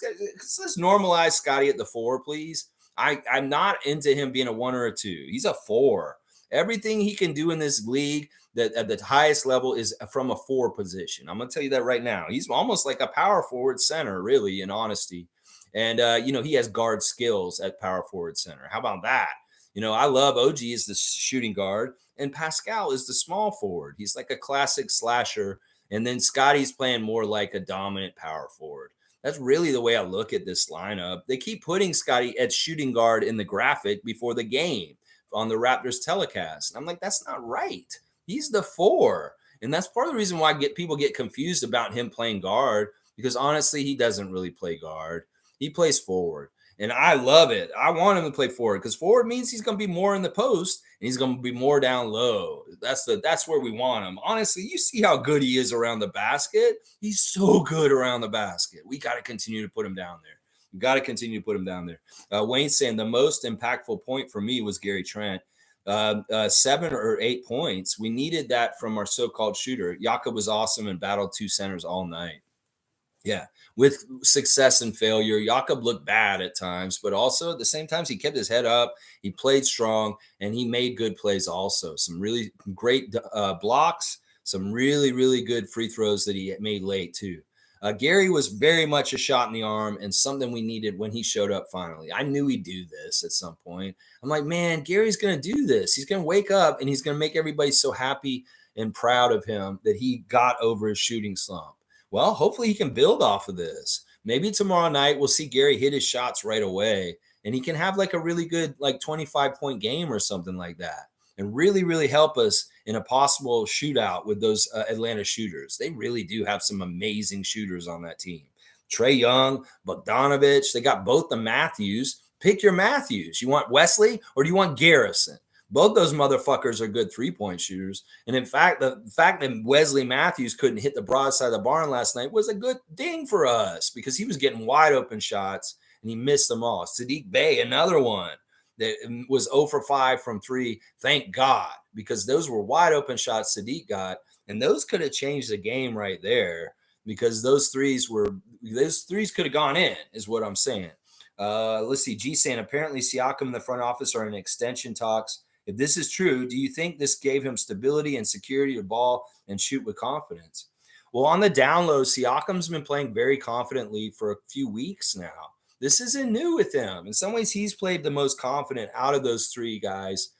normalize Scotty at the 4, please. I'm not into him being a 1 or a 2. He's a 4. Everything he can do in this league that at the highest level is from a 4 position. I'm going to tell you that right now. He's almost like a power forward center, really, in honesty. And, he has guard skills at power forward center. How about that? I love OG as the shooting guard, and Pascal is the small forward. He's like a classic slasher. And then Scotty's playing more like a dominant power forward. That's really the way I look at this lineup. They keep putting Scotty at shooting guard in the graphic before the game on the Raptors telecast. And I'm like, that's not right. He's the 4. And that's part of the reason why people get confused about him playing guard, because honestly, he doesn't really play guard. He plays forward. And I love it. I want him to play forward because forward means he's going to be more in the post and he's going to be more down low. That's where we want him. Honestly, you see how good he is around the basket. He's so good around the basket. We got to continue to put him down there. We got to continue to put him down there. Wayne's saying the most impactful point for me was Gary Trent. 7 or 8 points. We needed that from our so-called shooter. Jakob was awesome and battled 2 centers all night. Yeah, with success and failure, Jakob looked bad at times, but also at the same times he kept his head up. He played strong and he made good plays. Also, some really great blocks, some really good free throws that he made late too. Gary was very much a shot in the arm and something we needed when he showed up finally. I knew he'd do this at some point. I'm like, man, Gary's going to do this. He's going to wake up and he's going to make everybody so happy and proud of him that he got over his shooting slump. Well, hopefully he can build off of this. Maybe tomorrow night we'll see Gary hit his shots right away and he can have like a really good, like 25-point game or something like that and really help us in a possible shootout with those Atlanta shooters. They really do have some amazing shooters on that team. Trae Young, Bogdanovich, they got both the Matthews. Pick your Matthews. You want Wesley or do you want Garrison? Both those motherfuckers are good 3-point shooters. And in fact, the fact that Wesley Matthews couldn't hit the broadside of the barn last night was a good thing for us because he was getting wide open shots and he missed them all. Sadiq Bey, another one that was 0 for 5 from 3. Thank God, because those were wide open shots Sadiq got. And those could have changed the game right there because those threes could have gone in, is what I'm saying. Let's see. G saying apparently Siakam and the front office are in extension talks. If this is true, do you think this gave him stability and security to ball and shoot with confidence? Well, on the down low, Siakam's been playing very confidently for a few weeks now. This isn't new with him. In some ways, he's played the most confident out of those three guys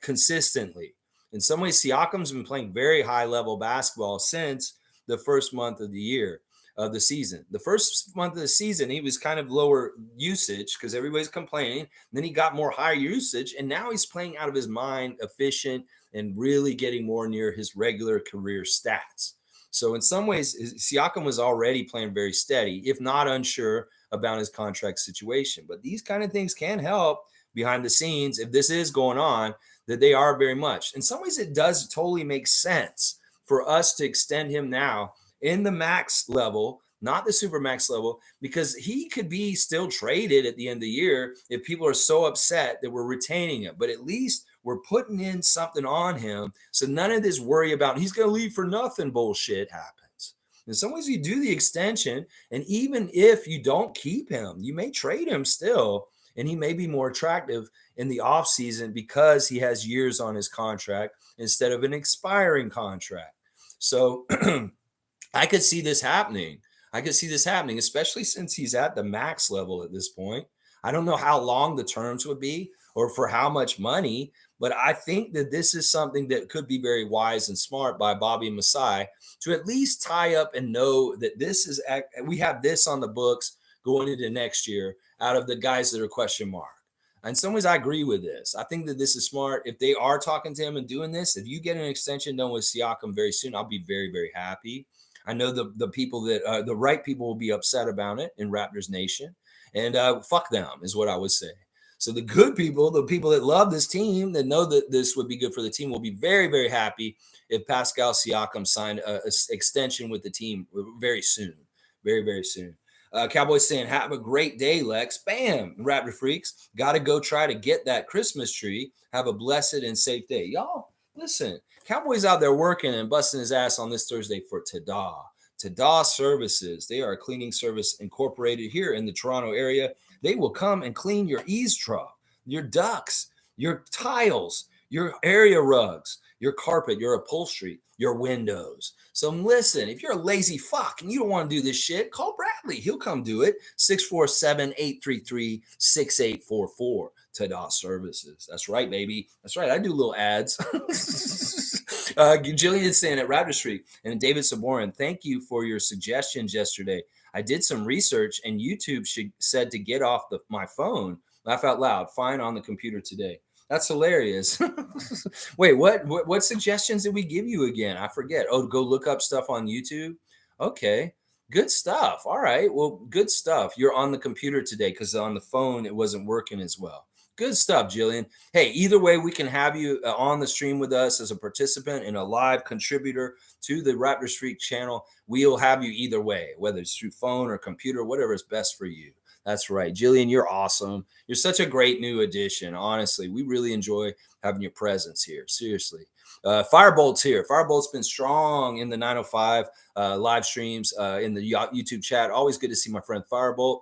consistently. In some ways, Siakam's been playing very high level basketball since the first month of the year. Of the season. The first month of the season, he was kind of lower usage because everybody's complaining. And then he got more higher usage, and now he's playing out of his mind, efficient, and really getting more near his regular career stats. So in some ways, Siakam was already playing very steady, if not unsure about his contract situation. But these kind of things can help behind the scenes if this is going on, that they are very much. In some ways, it does totally make sense for us to extend him now in the max level, not the super max level, because he could be still traded at the end of the year if people are so upset that we're retaining him. But at least we're putting in something on him. So none of this worry about he's going to leave for nothing bullshit happens. In some ways, you do the extension. And even if you don't keep him, you may trade him still. And he may be more attractive in the offseason because he has years on his contract instead of an expiring contract. So I could see this happening. Especially since he's at the max level at this point. I don't know how long the terms would be or for how much money, but I think that this is something that could be very wise and smart by Bobby Masai to at least tie up and know that we have this on the books going into next year out of the guys that are question mark. In some ways, I agree with this. I think that this is smart. If they are talking to him and doing this, if you get an extension done with Siakam very soon, I'll be very happy. I know the people that the right people will be upset about it in Raptors Nation, and fuck them is what I would say. So the good people, the people that love this team, that know that this would be good for the team, will be very happy if Pascal Siakam signed a extension with the team very soon, very soon. Cowboys saying, have a great day, Lex. Bam, Raptor Freaks. Got to go try to get that Christmas tree. Have a blessed and safe day. Y'all, listen. Cowboys out there working and busting his ass on this Thursday for Tada. Tada Services. They are a cleaning service incorporated here in the Toronto area. They will come and clean your eaves trough, your ducts, your tiles, your area rugs, your carpet, your upholstery, your windows. So listen, if you're a lazy fuck and you don't want to do this shit, call Bradley. He'll come do it. 647-833-6844. Tada Services. That's right, baby. That's right. I do little ads. Jillian saying at Raptor Street and David Saborin, thank you for your suggestions yesterday. I did some research and YouTube said to get off my phone. Laugh out loud. Fine on the computer today. That's hilarious. Wait, what suggestions did we give you again? I forget. Oh, go look up stuff on YouTube. Okay, good stuff. All right, well, good stuff. You're on the computer today because on the phone it wasn't working as well. Good stuff, Jillian. Hey, either way, we can have you on the stream with us as a participant and a live contributor to the Raptor Street channel. We'll have you either way, whether it's through phone or computer, whatever is best for you. That's right. Jillian, you're awesome. You're such a great new addition. Honestly, we really enjoy having your presence here. Seriously. Firebolt's here. Firebolt's been strong in the 905 live streams in the YouTube chat. Always good to see my friend Firebolt.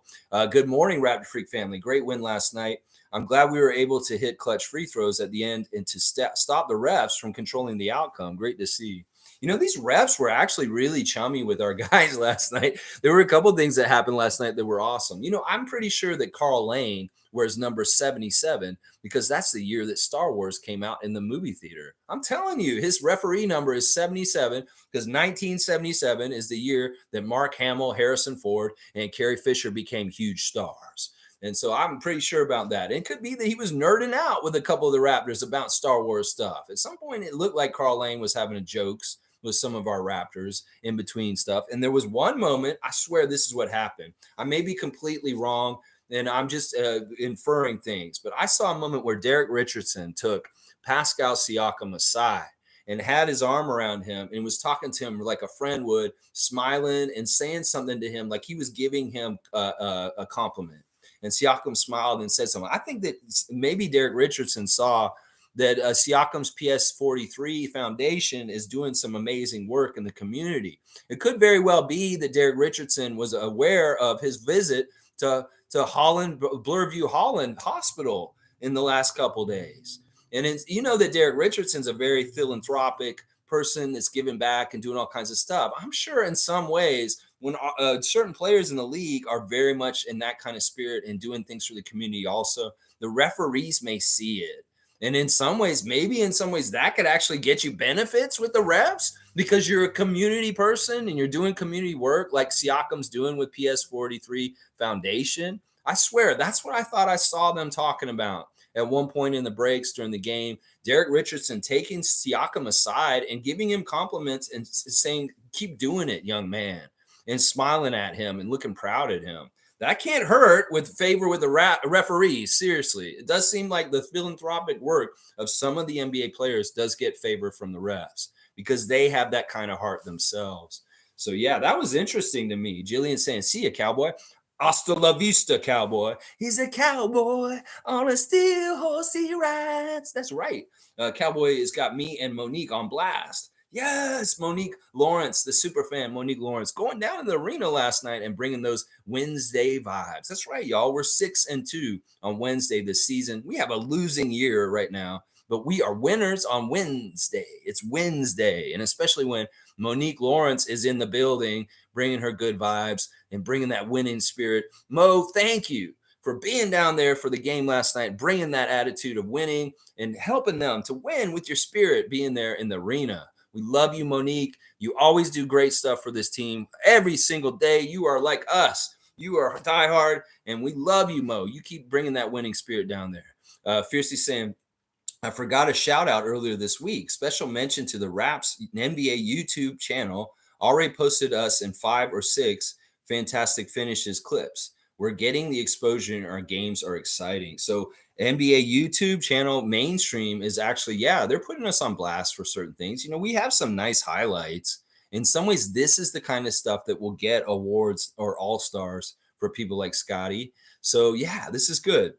Good morning, Raptor Freak family. Great win last night. I'm glad we were able to hit clutch free throws at the end and to stop the refs from controlling the outcome. Great to see. These refs were actually really chummy with our guys last night. There were a couple of things that happened last night that were awesome. I'm pretty sure that Carl Lane wears number 77 because that's the year that Star Wars came out in the movie theater. I'm telling you, his referee number is 77 because 1977 is the year that Mark Hamill, Harrison Ford, and Carrie Fisher became huge stars. And so I'm pretty sure about that. It could be that he was nerding out with a couple of the Raptors about Star Wars stuff. At some point, it looked like Carl Lane was having jokes with some of our Raptors in between stuff. And there was one moment, I swear this is what happened. I may be completely wrong, and I'm just inferring things, but I saw a moment where Derek Richardson took Pascal Siakam aside and had his arm around him and was talking to him like a friend would, smiling and saying something to him like he was giving him a compliment. And Siakam smiled and said something. I think that maybe Derek Richardson saw that Siakam's PS43 Foundation is doing some amazing work in the community. It could very well be that Derek Richardson was aware of his visit to Holland, Blurview Holland Hospital in the last couple days. And it's, that Derek Richardson's a very philanthropic person that's giving back and doing all kinds of stuff. I'm sure in some ways, when certain players in the league are very much in that kind of spirit and doing things for the community also, the referees may see it. And in some ways, that could actually get you benefits with the refs because you're a community person and you're doing community work like Siakam's doing with PS43 Foundation. I swear, that's what I thought I saw them talking about at one point in the breaks during the game. Derek Richardson taking Siakam aside and giving him compliments and saying, keep doing it, young man, and smiling at him and looking proud at him. That can't hurt with favor with the referees. Seriously, it does seem like the philanthropic work of some of the NBA players does get favor from the refs because they have that kind of heart themselves. So, yeah, that was interesting to me. Jillian saying, see ya, cowboy. Hasta la vista, cowboy. He's a cowboy on a steel horse he rides. That's right. Cowboy has got me and Monique on blast. Yes, Monique Lawrence, the super fan, Monique Lawrence, going down in the arena last night and bringing those Wednesday vibes. That's right, y'all. We're 6-2 on Wednesday this season. We have a losing year right now, but we are winners on Wednesday. It's Wednesday, and especially when Monique Lawrence is in the building, bringing her good vibes and bringing that winning spirit. Mo, thank you for being down there for the game last night, bringing that attitude of winning and helping them to win with your spirit, being there in the arena. We love you, Monique. You always do great stuff for this team every single day. You are like us. You are diehard, and we love you, Mo. You keep bringing that winning spirit down there. Fiercely saying, I forgot a shout out earlier this week. Special mention to the Raps NBA YouTube channel. Already posted us in 5 or 6 fantastic finishes clips. We're getting the exposure and our games are exciting. So NBA YouTube channel mainstream is actually, they're putting us on blast for certain things. We have some nice highlights. In some ways, this is the kind of stuff that will get awards or all-stars for people like Scotty. So this is good.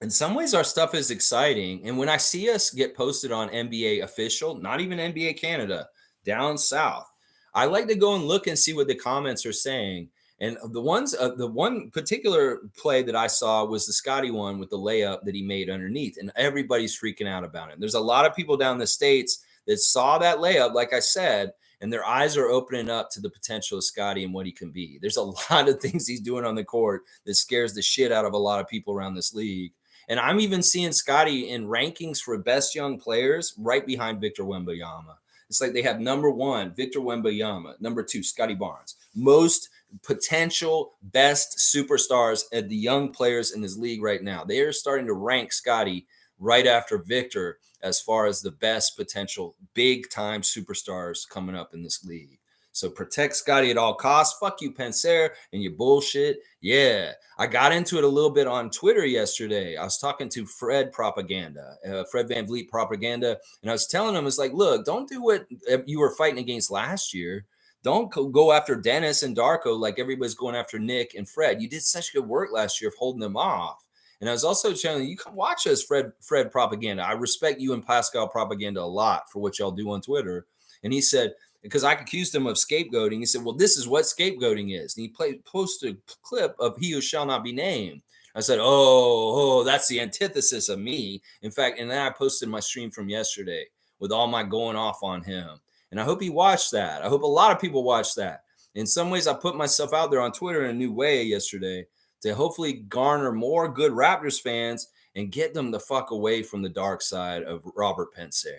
In some ways, our stuff is exciting. And when I see us get posted on NBA official, not even NBA Canada, down south, I like to go and look and see what the comments are saying. And the one particular play that I saw was the Scotty one with the layup that he made underneath, and everybody's freaking out about it. There's a lot of people down in the States that saw that layup, like I said, and their eyes are opening up to the potential of Scotty and what he can be. There's a lot of things he's doing on the court that scares the shit out of a lot of people around this league. And I'm even seeing Scotty in rankings for best young players right behind Victor Wembanyama. It's like they have number 1, Victor Wembanyama, number 2, Scotty Barnes. Most potential best superstars at the young players in this league right now. They are starting to rank Scotty right after Victor as far as the best potential big time superstars coming up in this league. So protect Scotty at all costs. Fuck you, Panzer, and your bullshit. Yeah, I got into it a little bit on Twitter yesterday. I was talking to Fred Van Vliet Propaganda, and I was telling him, it's like, look, don't do what you were fighting against last year. Don't go after Dennis and Darko like everybody's going after Nick and Fred. You did such good work last year of holding them off. And I was also telling you, come watch us, Fred Propaganda. I respect you and Pascal Propaganda a lot for what y'all do on Twitter. And he said, because I accused him of scapegoating, he said, well, this is what scapegoating is. And he posted a clip of He Who Shall Not Be Named. I said, that's the antithesis of me. In fact, and then I posted my stream from yesterday with all my going off on him. And I hope he watched that. I hope a lot of people watched that. In some ways, I put myself out there on Twitter in a new way yesterday to hopefully garner more good Raptors fans and get them the fuck away from the dark side of Robert Pensair.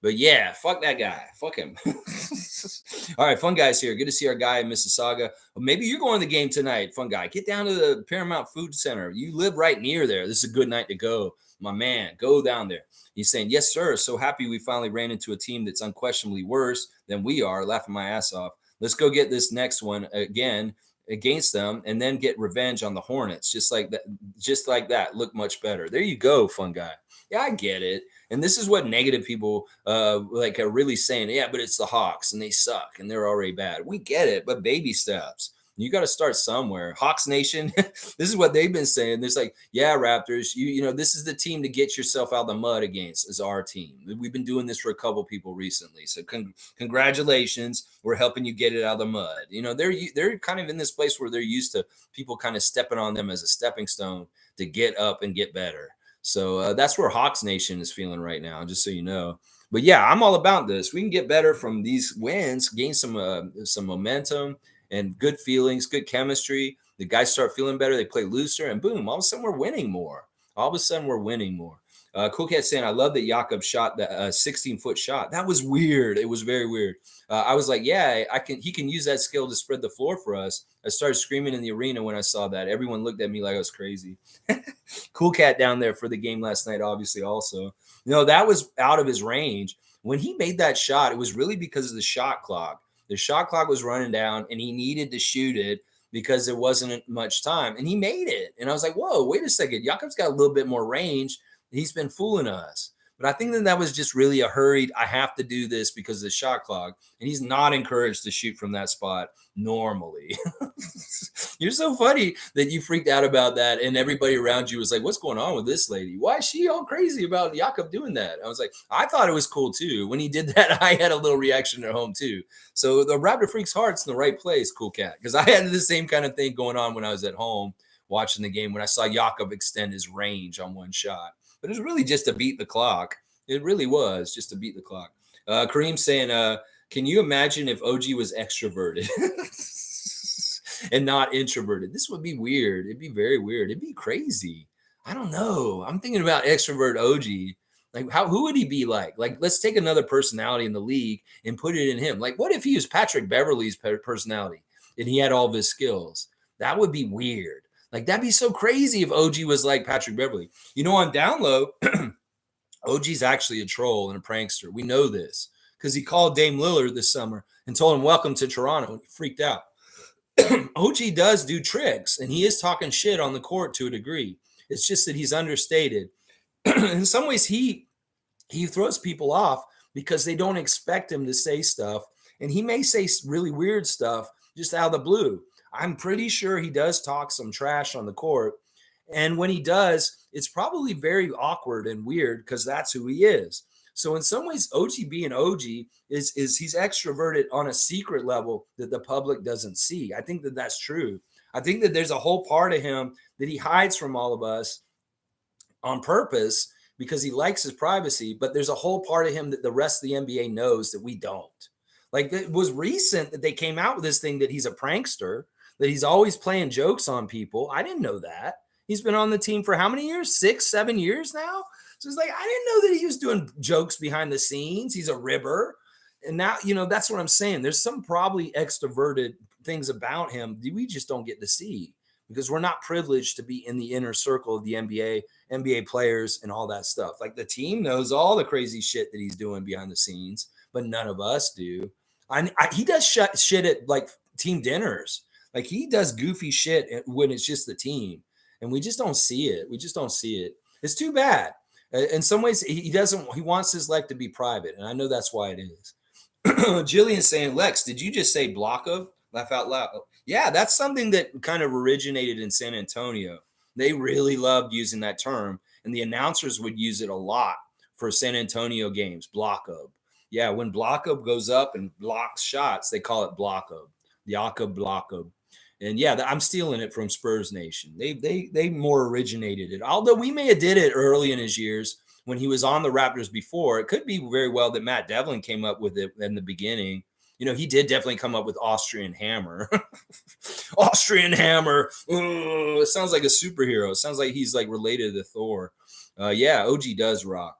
But yeah, fuck that guy. Fuck him. All right, fun guys here. Good to see our guy in Mississauga. Well, maybe you're going to the game tonight, fun guy. Get down to the Paramount Food Center. You live right near there. This is a good night to go. My man, go down there. He's saying, yes, sir. So happy we finally ran into a team that's unquestionably worse than we are. Laughing my ass off. Let's go get this next one again against them and then get revenge on the Hornets. Just like that. Look much better. There you go, fun guy. Yeah, I get it. And this is what negative people are really saying. Yeah, but it's the Hawks and they suck and they're already bad. We get it, but baby steps. You got to start somewhere. Hawks Nation, this is what they've been saying. There's like, yeah, Raptors, you know, this is the team to get yourself out of the mud against is our team. We've been doing this for a couple people recently. So congratulations. We're helping you get it out of the mud. You know, they're kind of in this place where they're used to people kind of stepping on them as a stepping stone to get up and get better. So that's where Hawks Nation is feeling right now, just so you know. But yeah, I'm all about this. We can get better from these wins, gain some momentum and good feelings, good chemistry. The guys start feeling better. They play looser, and boom, all of a sudden we're winning more. All of a sudden we're winning more. Cool Cat saying, I love that Jakob shot the 16-foot shot. That was weird. It was very weird. I was like, yeah, he can use that skill to spread the floor for us. I started screaming in the arena when I saw that. Everyone looked at me like I was crazy. Cool Cat down there for the game last night, obviously, also. That was out of his range. When he made that shot, it was really because of the shot clock. The shot clock was running down, and he needed to shoot it because there wasn't much time. And he made it. And I was like, whoa, wait a second. Jakob's got a little bit more range. He's been fooling us. But I think that was just really a hurried, I have to do this because of the shot clock. And he's not encouraged to shoot from that spot normally. You're so funny that you freaked out about that. And everybody around you was like, what's going on with this lady? Why is she all crazy about Jakob doing that? I was like, I thought it was cool too. When he did that, I had a little reaction at home too. So the Raptor Freak's heart's in the right place, Cool Cat. Because I had the same kind of thing going on when I was at home watching the game when I saw Jakob extend his range on one shot. But it was really just to beat the clock. It really was just to beat the clock. Kareem saying, can you imagine if OG was extroverted and not introverted? This would be weird. It'd be very weird. It'd be crazy. I don't know. I'm thinking about extrovert OG. Like, who would he be like? Like, let's take another personality in the league and put it in him. Like, what if he was Patrick Beverley's personality and he had all of his skills? That would be weird. Like, that'd be so crazy if OG was like Patrick Beverley. On download, OG's actually a troll and a prankster. We know this because he called Dame Lillard this summer and told him, welcome to Toronto. And he freaked out. OG does do tricks, and he is talking shit on the court to a degree. It's just that he's understated. In some ways, he throws people off because they don't expect him to say stuff. And he may say really weird stuff just out of the blue. I'm pretty sure he does talk some trash on the court. And when he does, it's probably very awkward and weird because that's who he is. So in some ways, OG being OG is he's extroverted on a secret level that the public doesn't see. I think that that's true. I think that there's a whole part of him that he hides from all of us on purpose because he likes his privacy, but there's a whole part of him that the rest of the NBA knows that we don't. Like, it was recent that they came out with this thing that he's a prankster, that he's always playing jokes on people. I didn't know that. He's been on the team for how many years? 6, 7 years now? So it's like, I didn't know that he was doing jokes behind the scenes. He's a ribber. And now, that's what I'm saying. There's some probably extroverted things about him that we just don't get to see because we're not privileged to be in the inner circle of the NBA players and all that stuff. Like, the team knows all the crazy shit that he's doing behind the scenes, but none of us do. He does shit at like team dinners. Like, he does goofy shit when it's just the team. And we just don't see it. We just don't see it. It's too bad. In some ways, he wants his life to be private. And I know that's why it is. Jillian's saying, Lex, did you just say block of? Laugh out loud. Yeah, that's something that kind of originated in San Antonio. They really loved using that term, and the announcers would use it a lot for San Antonio games. Block up. Yeah, when block up goes up and blocks shots, they call it block up. Jakob block up. And yeah, I'm stealing it from Spurs Nation. They more originated it. Although we may have did it early in his years when he was on the Raptors before. It could be very well that Matt Devlin came up with it in the beginning. He did definitely come up with Austrian Hammer. Austrian Hammer. Ooh, it sounds like a superhero. It sounds like he's like related to Thor. Yeah, OG does rock.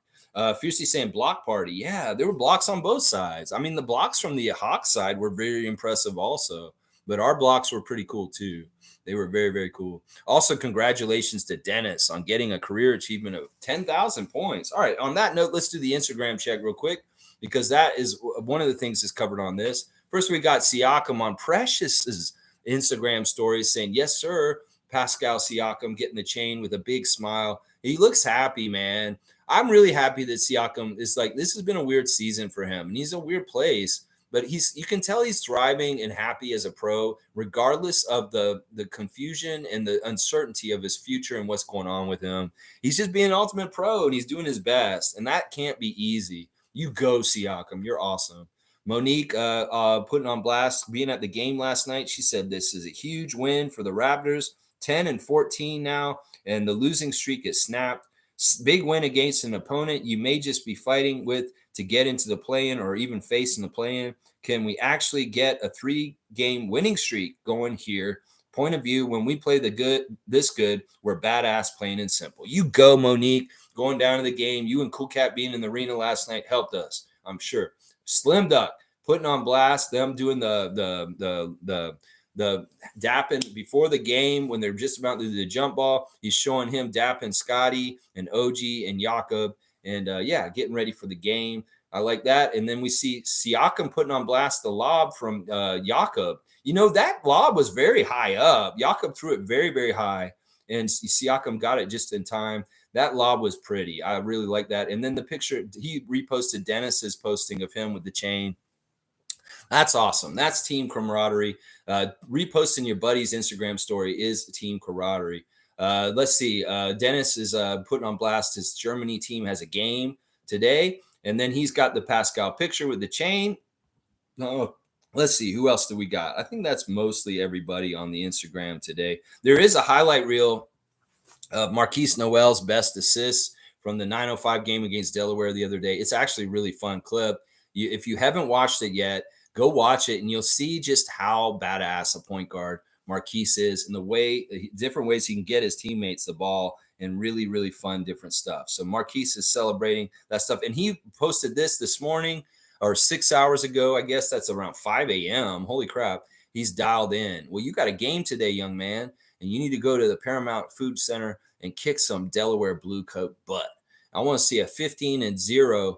Fiercely saying block party. Yeah, there were blocks on both sides. I mean, the blocks from the Hawks side were very impressive also, but our blocks were pretty cool too. They were very, very cool. Also, congratulations to Dennis on getting a career achievement of 10,000 points. All right, on that note, let's do the Instagram check real quick, because that is one of the things that's covered on this. First, we got Siakam on Precious's Instagram story saying, yes, sir, Pascal Siakam getting the chain with a big smile. He looks happy, man. I'm really happy that Siakam is like, this has been a weird season for him, and he's a weird place, but you can tell he's thriving and happy as a pro, regardless of the confusion and the uncertainty of his future and what's going on with him. He's just being an ultimate pro, and he's doing his best, and that can't be easy. You go, Siakam. You're awesome. Monique putting on blast, being at the game last night. She said this is a huge win for the Raptors, 10-14 now, and the losing streak is snapped. Big win against an opponent you may just be fighting with to get into the play-in or even face in the play-in. Can we actually get a 3-game winning streak going here? Point of view, when we play this good, we're badass, plain and simple. You go, Monique. Going down to the game, you and Cool Cat being in the arena last night helped us, I'm sure. Slim Duck putting on blast, them doing the dapping before the game when they're just about to do the jump ball. He's showing him dapping Scotty and OG and Jakob, and getting ready for the game. I like that. And then we see Siakam putting on blast the lob from Jakob. That lob was very high up. Jakob threw it very, very high, and Siakam got it just in time. That lob was pretty. I really like that. And then the picture, he reposted Dennis's posting of him with the chain. That's awesome. That's team camaraderie. Reposting your buddy's Instagram story is team camaraderie. Let's see. Dennis is putting on blast his Germany team has a game today. And then he's got the Pascal picture with the chain. Let's see. Who else do we got? I think that's mostly everybody on the Instagram today. There is a highlight reel of Marquise Noel's best assists from the 905 game against Delaware the other day. It's actually a really fun clip. If you haven't watched it yet, go watch it, and you'll see just how badass a point guard Marquise is, and the different ways he can get his teammates the ball, and really, really fun different stuff. So Marquise is celebrating that stuff, and he posted this morning or 6 hours ago. I guess that's around 5 a.m. Holy crap. He's dialed in. Well, you got a game today, young man, and you need to go to the Paramount Food Center and kick some Delaware Blue Coat butt. I want to see a 15-0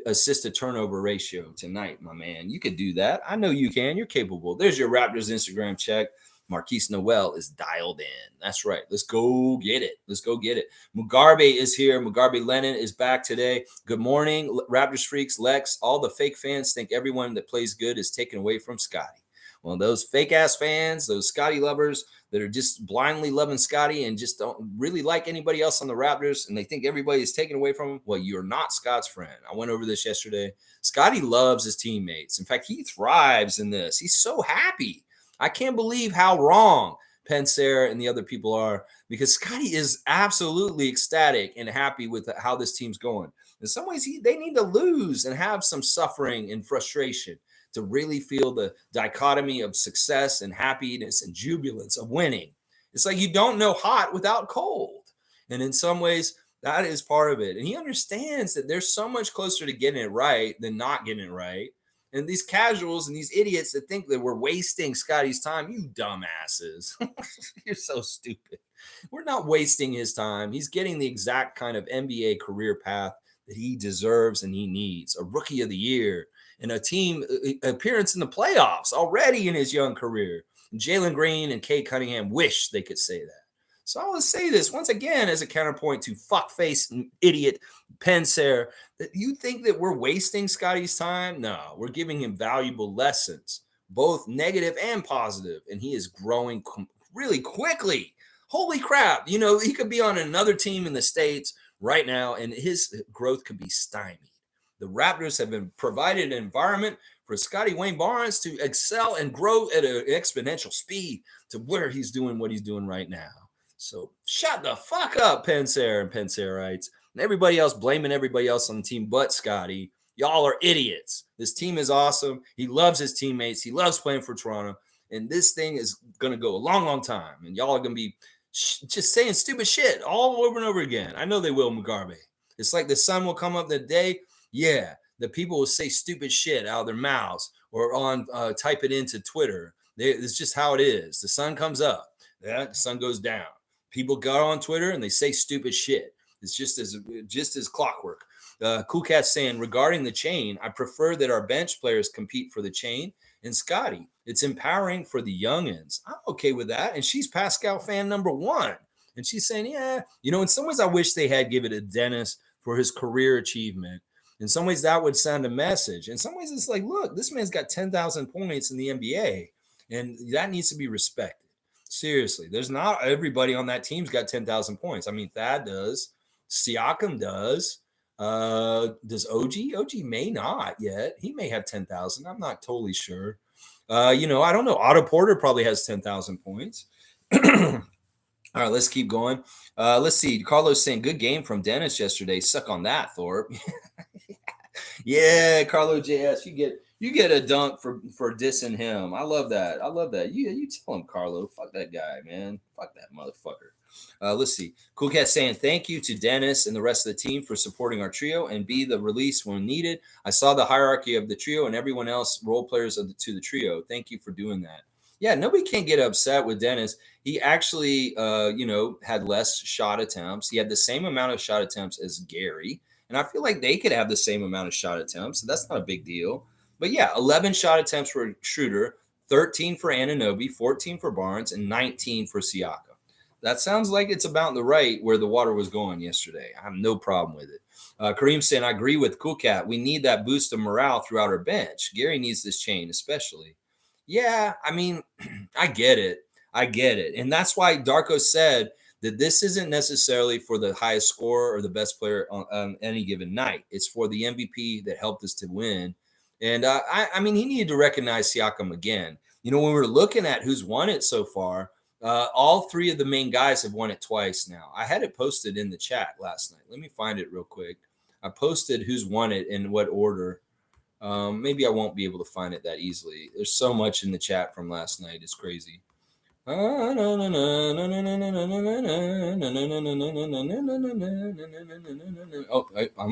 assist to turnover ratio tonight, my man. You could do that. I know you can. You're capable. There's your Raptors Instagram check. Marquise Noel is dialed in. That's right. Let's go get it. Let's go get it. Mugabe is here. Mugabe Lennon is back today. Good morning, Raptors freaks, Lex. All the fake fans think everyone that plays good is taken away from Scotty. Well, those fake-ass fans, those Scotty lovers that are just blindly loving Scotty and just don't really like anybody else on the Raptors, and they think everybody is taken away from him, well, you're not Scott's friend. I went over this yesterday. Scotty loves his teammates. In fact, he thrives in this. He's so happy. I can't believe how wrong Pencer and the other people are, because Scotty is absolutely ecstatic and happy with how this team's going. In some ways, they need to lose and have some suffering and frustration to really feel the dichotomy of success and happiness and jubilance of winning. It's like you don't know hot without cold. And in some ways, that is part of it. And he understands that they're so much closer to getting it right than not getting it right. And these casuals and these idiots that think that we're wasting Scotty's time, you dumbasses. You're so stupid. We're not wasting his time. He's getting the exact kind of NBA career path that he deserves and he needs. A rookie of the year and a team appearance in the playoffs already in his young career. Jalen Green and Kay Cunningham wish they could say that. So I will say this once again as a counterpoint to fuckface idiot Pencer, that you think that we're wasting Scotty's time? No, we're giving him valuable lessons, both negative and positive, and he is growing really quickly. Holy crap. You know, he could be on another team in the States right now, and his growth could be stymied. The Raptors have been provided an environment for Scotty Wayne Barnes to excel and grow at an exponential speed to where he's doing what he's doing right now. So shut the fuck up, Panzer and Panzerites. And everybody else blaming everybody else on the team but Scotty. Y'all are idiots. This team is awesome. He loves his teammates. He loves playing for Toronto. And this thing is going to go a long, long time. And y'all are going to be just saying stupid shit all over and over again. I know they will, Mugabe. It's like the sun will come up the day. Yeah, the people will say stupid shit out of their mouths or on type it into Twitter. It's just how it is. The sun comes up. Yeah, the sun goes down. People go on Twitter and they say stupid shit. It's just as clockwork. Cool Cat saying, regarding the chain, I prefer that our bench players compete for the chain. And Scotty, it's empowering for the youngins. I'm okay with that. And she's Pascal fan number 1. And she's saying, yeah, in some ways, I wish they had given it to Dennis for his career achievement. In some ways, that would send a message. In some ways, it's like, look, this man's got 10,000 points in the NBA, and that needs to be respected. Seriously, there's not everybody on that team's got 10,000 points. I mean, Thad does. Siakam does. Does OG? OG may not yet. He may have 10,000. I'm not totally sure. I don't know. Otto Porter probably has 10,000 points. All right, let's keep going. Let's see. Carlos saying, good game from Dennis yesterday. Suck on that, Thorpe. Yeah, Carlo JS, you get a dunk for dissing him. I love that. You tell him, Carlo. Fuck that guy, man. Fuck that motherfucker. Let's see. Cool Cat saying, thank you to Dennis and the rest of the team for supporting our trio and be the release when needed. I saw the hierarchy of the trio and everyone else role players to the trio. Thank you for doing that. Yeah, nobody can get upset with Dennis. He actually, had less shot attempts. He had the same amount of shot attempts as Gary. And I feel like they could have the same amount of shot attempts. So that's not a big deal. But yeah, 11 shot attempts for Schroeder, 13 for Anunoby, 14 for Barnes, and 19 for Siakam. That sounds like it's about the right where the water was going yesterday. I have no problem with it. Kareem saying, I agree with Cool Cat. We need that boost of morale throughout our bench. Gary needs this chain especially. Yeah, I mean, I get it. And that's why Darko said that this isn't necessarily for the highest scorer or the best player on any given night. It's for the MVP that helped us to win. And I mean, he needed to recognize Siakam again. When we're looking at who's won it so far, all 3 of the main guys have won it twice now. I had it posted in the chat last night. Let me find it real quick. I posted who's won it in what order. Maybe I won't be able to find it that easily. There's so much in the chat from last night. It's crazy. Oh, I'm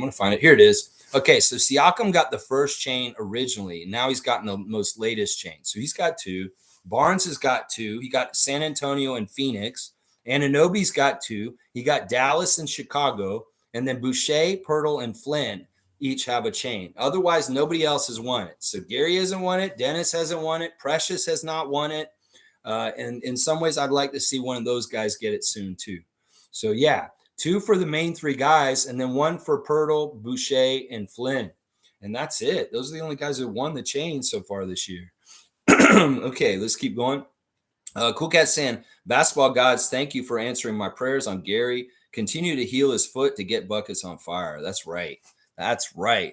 going to find it. Here it is. Okay, so Siakam got the first chain originally. Now he's gotten the most latest chain. So he's got 2. Barnes has got 2. He got San Antonio and Phoenix. Anunoby's got 2. He got Dallas and Chicago. And then Boucher, Pirtle, and Flynn each have a chain. Otherwise, nobody else has won it. So Gary hasn't won it. Dennis hasn't won it. Precious has not won it. And in some ways, I'd like to see one of those guys get it soon, too. So, yeah, 2 for the main 3 guys, and then 1 for Pirtle, Boucher, and Flynn. And that's it. Those are the only guys who won the chain so far this year. Okay, let's keep going. Cool Cat saying, basketball gods, thank you for answering my prayers on Gary. Continue to heal his foot to get buckets on fire. That's right.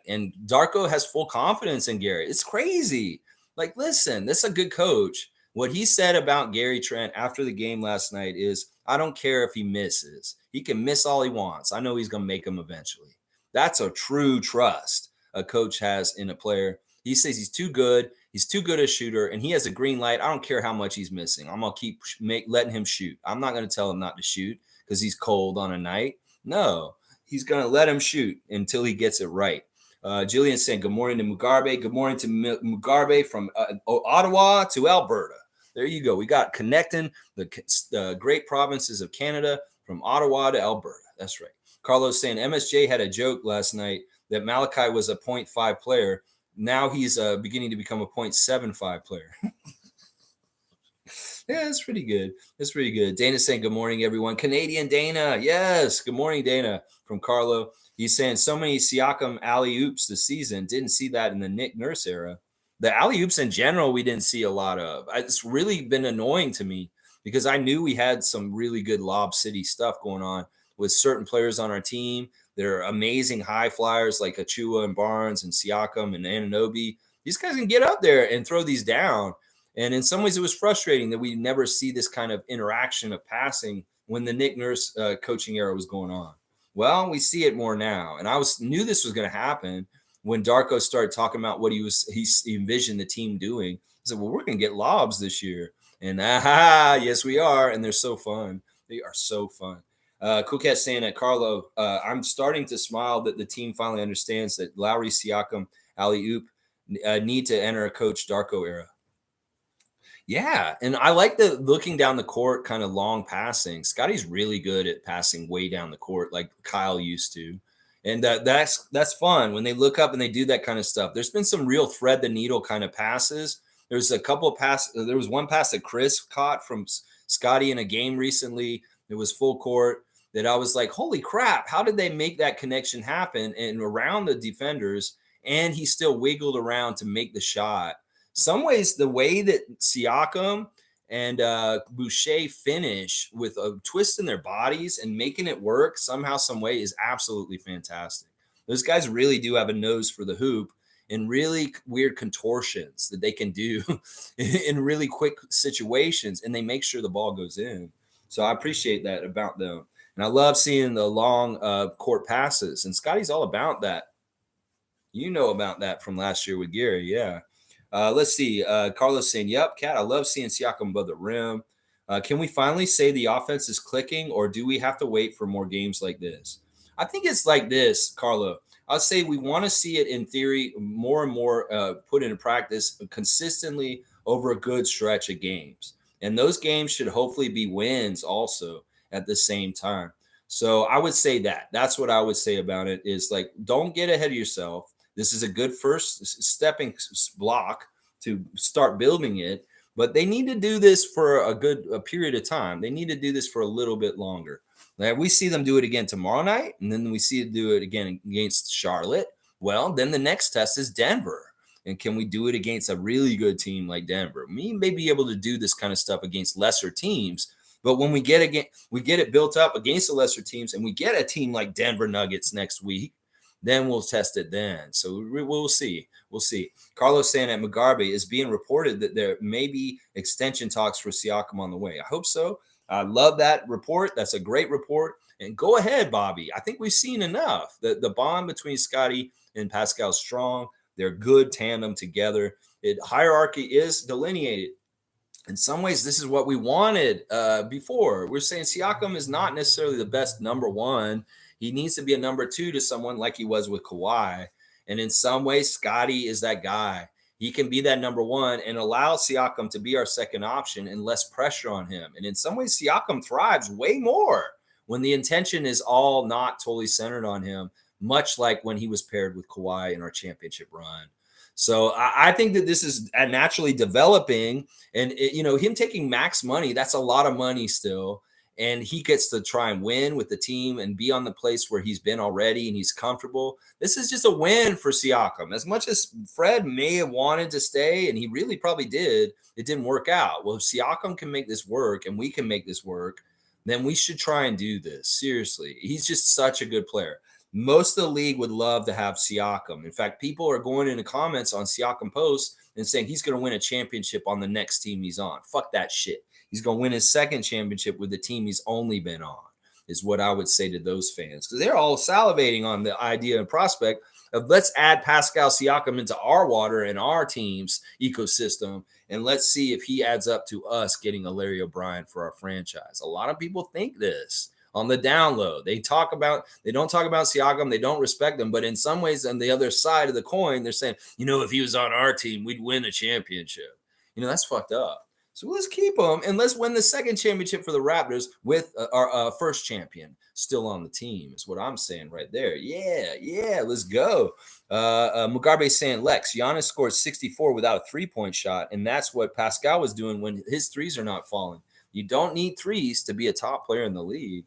And Darko has full confidence in Gary. It's crazy. Like, listen, this is a good coach. What he said about Gary Trent after the game last night is, I don't care if he misses. He can miss all he wants. I know he's going to make them eventually. That's a true trust a coach has in a player. He says he's too good. He's too good a shooter, and he has a green light. I don't care how much he's missing. I'm going to keep letting him shoot. I'm not going to tell him not to shoot because he's cold on a night. No, he's going to let him shoot until he gets it right. Jillian saying, good morning to Mugabe. Good morning to Mugabe from Ottawa to Alberta. There you go. We got connecting the great provinces of Canada from Ottawa to Alberta. That's right. Carlos saying MSJ had a joke last night that Malachi was a 0.5 player. Now he's beginning to become a 0.75 player. Yeah, that's pretty good. Dana saying, good morning, everyone. Canadian Dana. Yes. Good morning, Dana, from Carlo. He's saying so many Siakam alley-oops this season. Didn't see that in the Nick Nurse era. The alley-oops in general, we didn't see a lot of. It's really been annoying to me. because I knew we had some really good Lob City stuff going on with certain players on our team. They're amazing high flyers like Achua and Barnes and Siakam and Anunoby. These guys can get up there and throw these down. And in some ways, it was frustrating that we never see this kind of interaction of passing when the Nick Nurse coaching era was going on. Well, we see it more now, and I knew this was going to happen when Darko started talking about what he envisioned the team doing. He said, "Well, we're going to get lobs this year," and yes, we are, and they're so fun. They are so fun. Cool Cat saying that Carlo, I'm starting to smile that the team finally understands that Lowry, Siakam, alley oop need to enter a Coach Darko era. Yeah, and I like the looking down the court kind of long passing. Scotty's really good at passing way down the court like Kyle used to. And that's fun when they look up and they do that kind of stuff. There's been some real thread the needle kind of passes. There's a couple of passes. There was one pass that Chris caught from Scotty in a game recently. It was full court that I was like, holy crap, how did they make that connection happen and around the defenders? And he still wiggled around to make the shot. Some ways, the way that Siakam and Boucher finish with a twist in their bodies and making it work somehow, some way is absolutely fantastic. Those guys really do have a nose for the hoop and really weird contortions that they can do in really quick situations, and they make sure the ball goes in. So I appreciate that about them. And I love seeing the long court passes, and Scotty's all about that. You know about that from last year with Gary, yeah. Let's see. Carlos saying, "Yep, Cat. I love seeing Siakam above the rim. Can we finally say the offense is clicking, or do we have to wait for more games like this?" I think it's like this, Carlo. I'll say we want to see it in theory more and more put into practice consistently over a good stretch of games, and those games should hopefully be wins also at the same time. So I would say that's what I would say about it is like, don't get ahead of yourself. This is a good first stepping block to start building it, but they need to do this for a period of time. They need to do this for a little bit longer. Like we see them do it again tomorrow night, and then we see it do it again against Charlotte. Well, then the next test is Denver. And can we do it against a really good team like Denver? We may be able to do this kind of stuff against lesser teams, but when we get it built up against the lesser teams, and we get a team like Denver Nuggets next week, then we'll test it then. So we'll see. We'll see. Carlos saying at Mugabe is being reported that there may be extension talks for Siakam on the way. I hope so. I love that report. That's a great report. And go ahead, Bobby. I think we've seen enough. The bond between Scotty and Pascal is strong. They're good tandem together. Hierarchy is delineated. In some ways, this is what we wanted before. We're saying Siakam is not necessarily the best number one. He needs to be a number two to someone like he was with Kawhi. And in some ways, Scotty is that guy. He can be that number one and allow Siakam to be our second option and less pressure on him. And in some ways, Siakam thrives way more when the intention is all not totally centered on him, much like when he was paired with Kawhi in our championship run. So I think that this is naturally developing, and him taking max money, that's a lot of money still. And he gets to try and win with the team and be on the place where he's been already and he's comfortable. This is just a win for Siakam. As much as Fred may have wanted to stay, and he really probably did, it didn't work out. Well, if Siakam can make this work and we can make this work, then we should try and do this. Seriously. He's just such a good player. Most of the league would love to have Siakam. In fact, people are going into comments on Siakam posts and saying he's going to win a championship on the next team he's on. Fuck that shit. He's going to win his second championship with the team he's only been on, is what I would say to those fans. Because they're all salivating on the idea and prospect of let's add Pascal Siakam into our water and our team's ecosystem, and let's see if he adds up to us getting a Larry O'Brien for our franchise. A lot of people think this on the down low. They don't talk about Siakam. They don't respect him. But in some ways, on the other side of the coin, they're saying, if he was on our team, we'd win a championship. That's fucked up. So let's keep him, and let's win the second championship for the Raptors with our first champion still on the team, is what I'm saying right there. Yeah, let's go. Mugabe saying, Lex, Giannis scored 64 without a three-point shot, and that's what Pascal was doing when his threes are not falling. You don't need threes to be a top player in the league.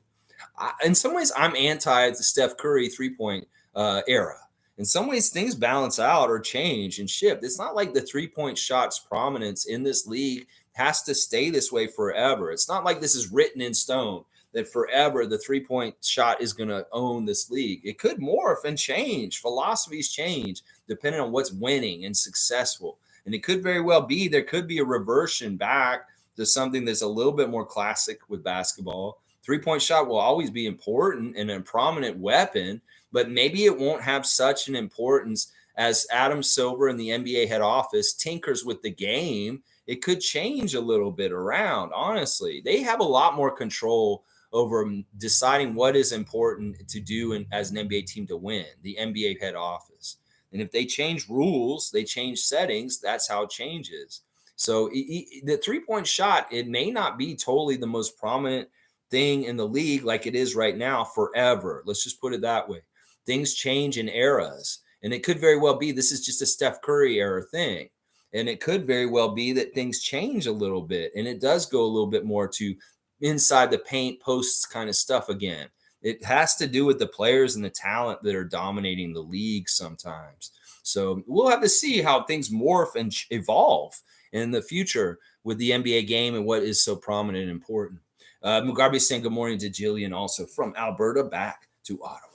In some ways, I'm anti the Steph Curry three-point era. In some ways, things balance out or change and shift. It's not like the 3-point shot's prominence in this league has to stay this way forever. It's not like this is written in stone that forever the 3-point shot is going to own this league. It could morph and change. Philosophies change depending on what's winning and successful. And it could very well be there could be a reversion back to something that's a little bit more classic with basketball. 3-point shot will always be important and a prominent weapon, but maybe it won't have such an importance as Adam Silver in the NBA head office tinkers with the game. It could change a little bit around. Honestly, they have a lot more control over deciding what is important to do as an NBA team to win, the NBA head office. And if they change rules, they change settings, that's how it changes. So the 3-point shot, it may not be totally the most prominent thing in the league like it is right now forever. Let's just put it that way. Things change in eras. And it could very well be this is just a Steph Curry era thing. And it could very well be that things change a little bit. And it does go a little bit more to inside the paint posts kind of stuff again. It has to do with the players and the talent that are dominating the league sometimes. So we'll have to see how things morph and evolve in the future with the NBA game and what is so prominent and important. Mugabe saying good morning to Jillian also from Alberta back to Ottawa.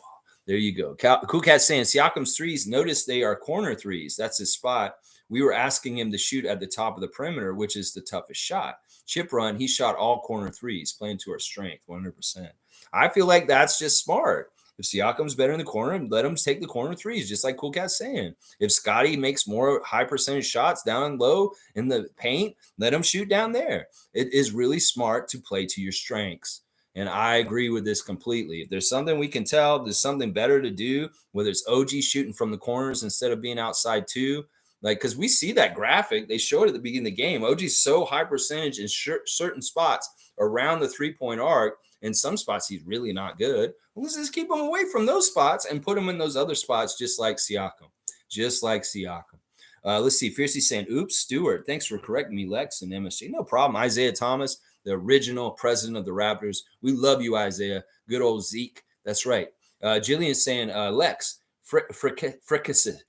There you go. Cool Cat saying Siakam's threes, notice they are corner threes. That's his spot. We were asking him to shoot at the top of the perimeter, which is the toughest shot. Chip run, he shot all corner threes, playing to our strength, 100%. I feel like that's just smart. If Siakam's better in the corner, let him take the corner threes, just like Cool Cat's saying. If Scotty makes more high percentage shots down low in the paint, let him shoot down there. It is really smart to play to your strengths. And I agree with this completely. If there's something we can tell, there's something better to do, whether it's OG shooting from the corners instead of being outside too. Like, because we see that graphic, they showed at the beginning of the game. OG's so high percentage in certain spots around the 3-point arc. In some spots, he's really not good. Let's just keep him away from those spots and put him in those other spots, just like Siakam. Just like Siakam. Let's see. Fiercely saying, oops, Stewart. Thanks for correcting me, Lex and MSG. No problem. Isaiah Thomas, the original president of the Raptors. We love you, Isaiah. Good old Zeke. That's right. Jillian saying, Lex, fricassis.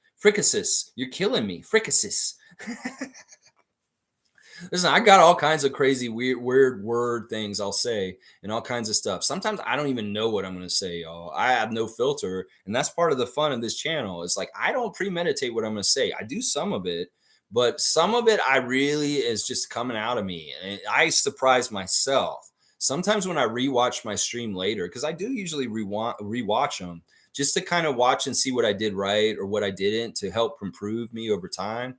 You're killing me. Fricassis. Listen, I got all kinds of crazy, weird word things I'll say and all kinds of stuff. Sometimes I don't even know what I'm going to say, y'all. I have no filter. And that's part of the fun of this channel. It's like, I don't premeditate what I'm going to say. I do some of it, but some of it I really is just coming out of me. And I surprise myself. Sometimes when I rewatch my stream later, because I do usually rewatch them just to kind of watch and see what I did right or what I didn't to help improve me over time.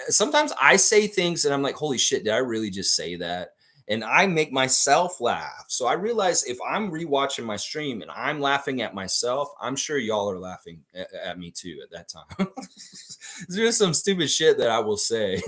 Sometimes I say things and I'm like, holy shit, did I really just say that? And I make myself laugh. So I realize if I'm rewatching my stream and I'm laughing at myself, I'm sure y'all are laughing at me too at that time. There's some stupid shit that I will say.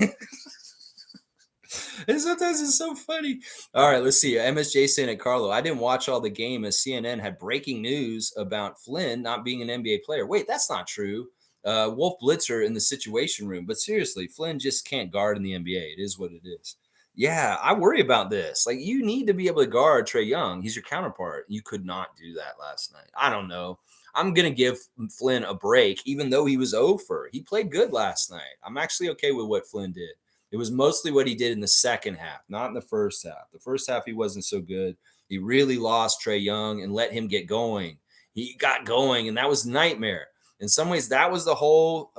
And sometimes it's so funny. All right, let's see. MSJ saying at Carlo, I didn't watch all the game as CNN had breaking news about Flynn not being an NBA player. Wait, that's not true. Wolf Blitzer in the situation room. But seriously, Flynn just can't guard in the NBA. It is what it is. Yeah, I worry about this. Like, you need to be able to guard Trae Young. He's your counterpart. You could not do that last night. I don't know. I'm going to give Flynn a break, even though he was over. He played good last night. I'm actually okay with what Flynn did. It was mostly what he did in the second half, not in the first half. The first half, he wasn't so good. He really lost Trae Young and let him get going. He got going, and that was nightmare. In some ways, that was the whole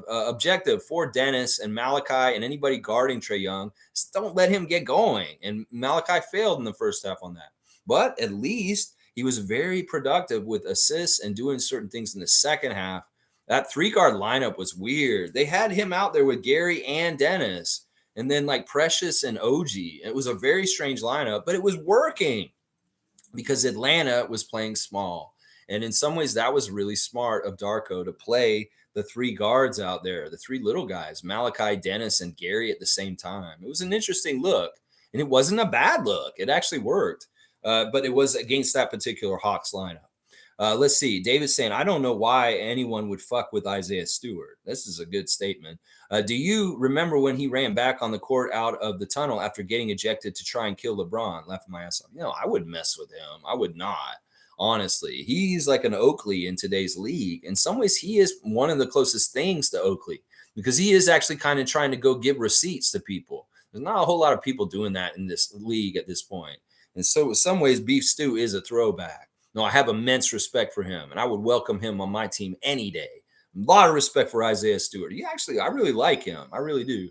objective for Dennis and Malachi and anybody guarding Trae Young. Just don't let him get going. And Malachi failed in the first half on that. But at least he was very productive with assists and doing certain things in the second half. That 3-guard lineup was weird. They had him out there with Gary and Dennis, and then like Precious and OG. It was a very strange lineup, but it was working because Atlanta was playing small. And in some ways, that was really smart of Darko to play the 3 guards out there, the 3 little guys, Malachi, Dennis, and Gary at the same time. It was an interesting look, and it wasn't a bad look. It actually worked, but it was against that particular Hawks lineup. Let's see. David's saying, I don't know why anyone would fuck with Isaiah Stewart. This is a good statement. Do you remember when he ran back on the court out of the tunnel after getting ejected to try and kill LeBron? Laughing my ass off. I wouldn't mess with him. I would not. Honestly, he's like an Oakley in today's league. In some ways, he is one of the closest things to Oakley because he is actually kind of trying to go give receipts to people. There's not a whole lot of people doing that in this league at this point. And so, in some ways, Beef Stew is a throwback. No, I have immense respect for him, and I would welcome him on my team any day. A lot of respect for Isaiah Stewart. I really like him. I really do.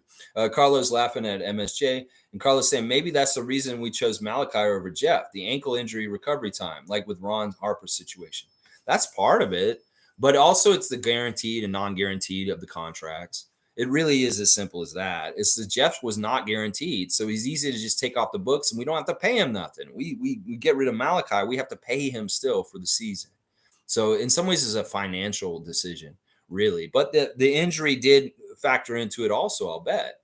Carlos laughing at MSJ, and Carlos saying maybe that's the reason we chose Malachi over Jeff, the ankle injury recovery time, like with Ron Harper's situation. That's part of it, but also it's the guaranteed and non-guaranteed of the contracts. It really is as simple as that. It's the Jeff was not guaranteed, so he's easy to just take off the books, and we don't have to pay him nothing. We get rid of Malachi, we have to pay him still for the season. So in some ways, it's a financial decision, really. But the injury did factor into it also, I'll bet.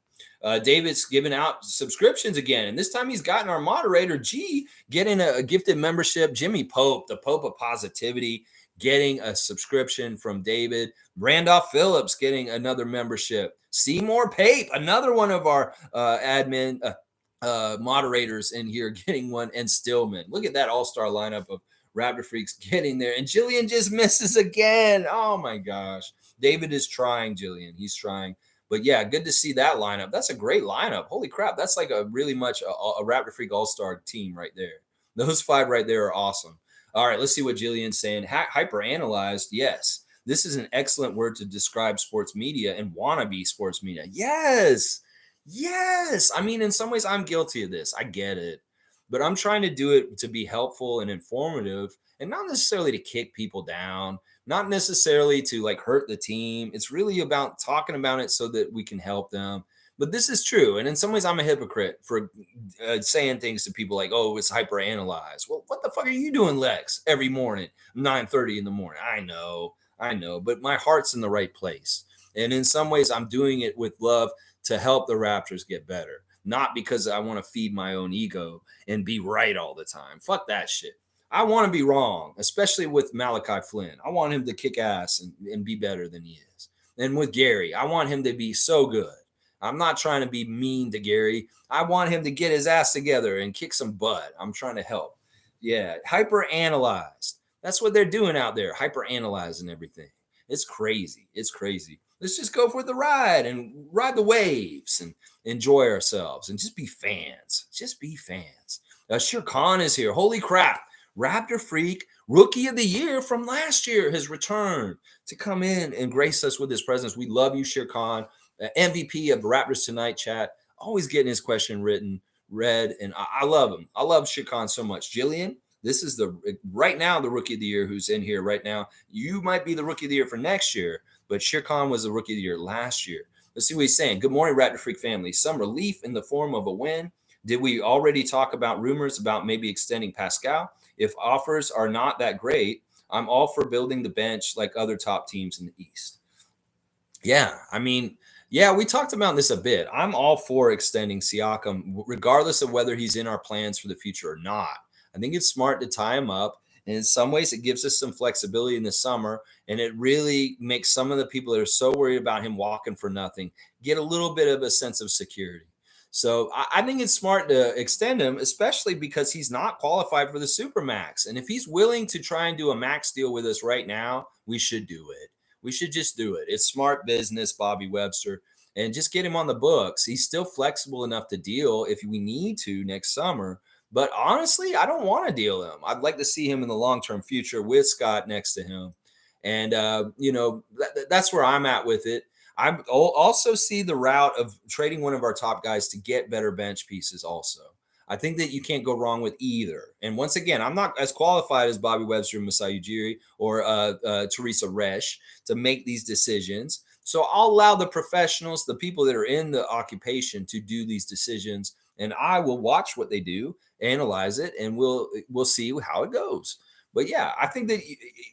David's giving out subscriptions again, and this time he's gotten our moderator G getting a gifted membership. Jimmy Pope, the Pope of Positivity, getting a subscription from David. Randolph Phillips getting another membership. Seymour Pape, another one of our admin moderators in here, getting one. And Stillman, look at that all-star lineup of Raptor Freaks getting there. And Jillian just misses again. Oh my gosh. David is trying, Jillian. He's trying. But yeah, good to see that lineup. That's a great lineup. Holy crap. That's like a really much a Raptor Freak all-star team right there. Those 5 right there are awesome. All right, let's see what Jillian's saying. Hyper-analyzed, yes. This is an excellent word to describe sports media and wannabe sports media. Yes. Yes. I mean, in some ways, I'm guilty of this. I get it. But I'm trying to do it to be helpful and informative and not necessarily to kick people down, not necessarily to like hurt the team. It's really about talking about it so that we can help them. But this is true. And in some ways, I'm a hypocrite for saying things to people like, oh, it's hyper analyzed. Well, what the fuck are you doing, Lex, every morning, 9:30 in the morning? I know. But my heart's in the right place. And in some ways, I'm doing it with love to help the Raptors get better, not because I want to feed my own ego and be right all the time. Fuck that shit. I want to be wrong, especially with Malachi Flynn. I want him to kick ass and be better than he is. And with Gary, I want him to be so good. I'm not trying to be mean to Gary. I want him to get his ass together and kick some butt. I'm trying to help. Yeah, hyper-analyzed. That's what they're doing out there, hyper-analyzing everything. It's crazy. It's crazy. Let's just go for the ride and ride the waves and enjoy ourselves and just be fans. Just be fans. Shir Khan is here. Holy crap. Raptor Freak, Rookie of the Year from last year, has returned to come in and grace us with his presence. We love you, Shir Khan. MVP of Raptors Tonight chat, always getting his question read, and I love him. I love Shir Khan so much. Jillian, this is right now the Rookie of the Year who's in here right now. You might be the Rookie of the Year for next year, but Shir Khan was the Rookie of the Year last year. Let's see what he's saying. Good morning, Raptor Freak family. Some relief in the form of a win. Did we already talk about rumors about maybe extending Pascal? If offers are not that great, I'm all for building the bench like other top teams in the East. Yeah, I mean, yeah, we talked about this a bit. I'm all for extending Siakam, regardless of whether he's in our plans for the future or not. I think it's smart to tie him up. And in some ways, it gives us some flexibility in the summer. And it really makes some of the people that are so worried about him walking for nothing get a little bit of a sense of security. So I think it's smart to extend him, especially because he's not qualified for the Supermax. And if he's willing to try and do a max deal with us right now, we should do it. We should just do it. It's smart business, Bobby Webster, and just get him on the books. He's still flexible enough to deal if we need to next summer. But honestly, I don't want to deal him. I'd like to see him in the long-term future with Scott next to him. And, that's where I'm at with it. I also see the route of trading one of our top guys to get better bench pieces also. I think that you can't go wrong with either. And once again, I'm not as qualified as Bobby Webster, Masai Ujiri, or Teresa Resch to make these decisions. So I'll allow the professionals, the people that are in the occupation, to do these decisions, and I will watch what they do, analyze it, and we'll see how it goes. But yeah, I think that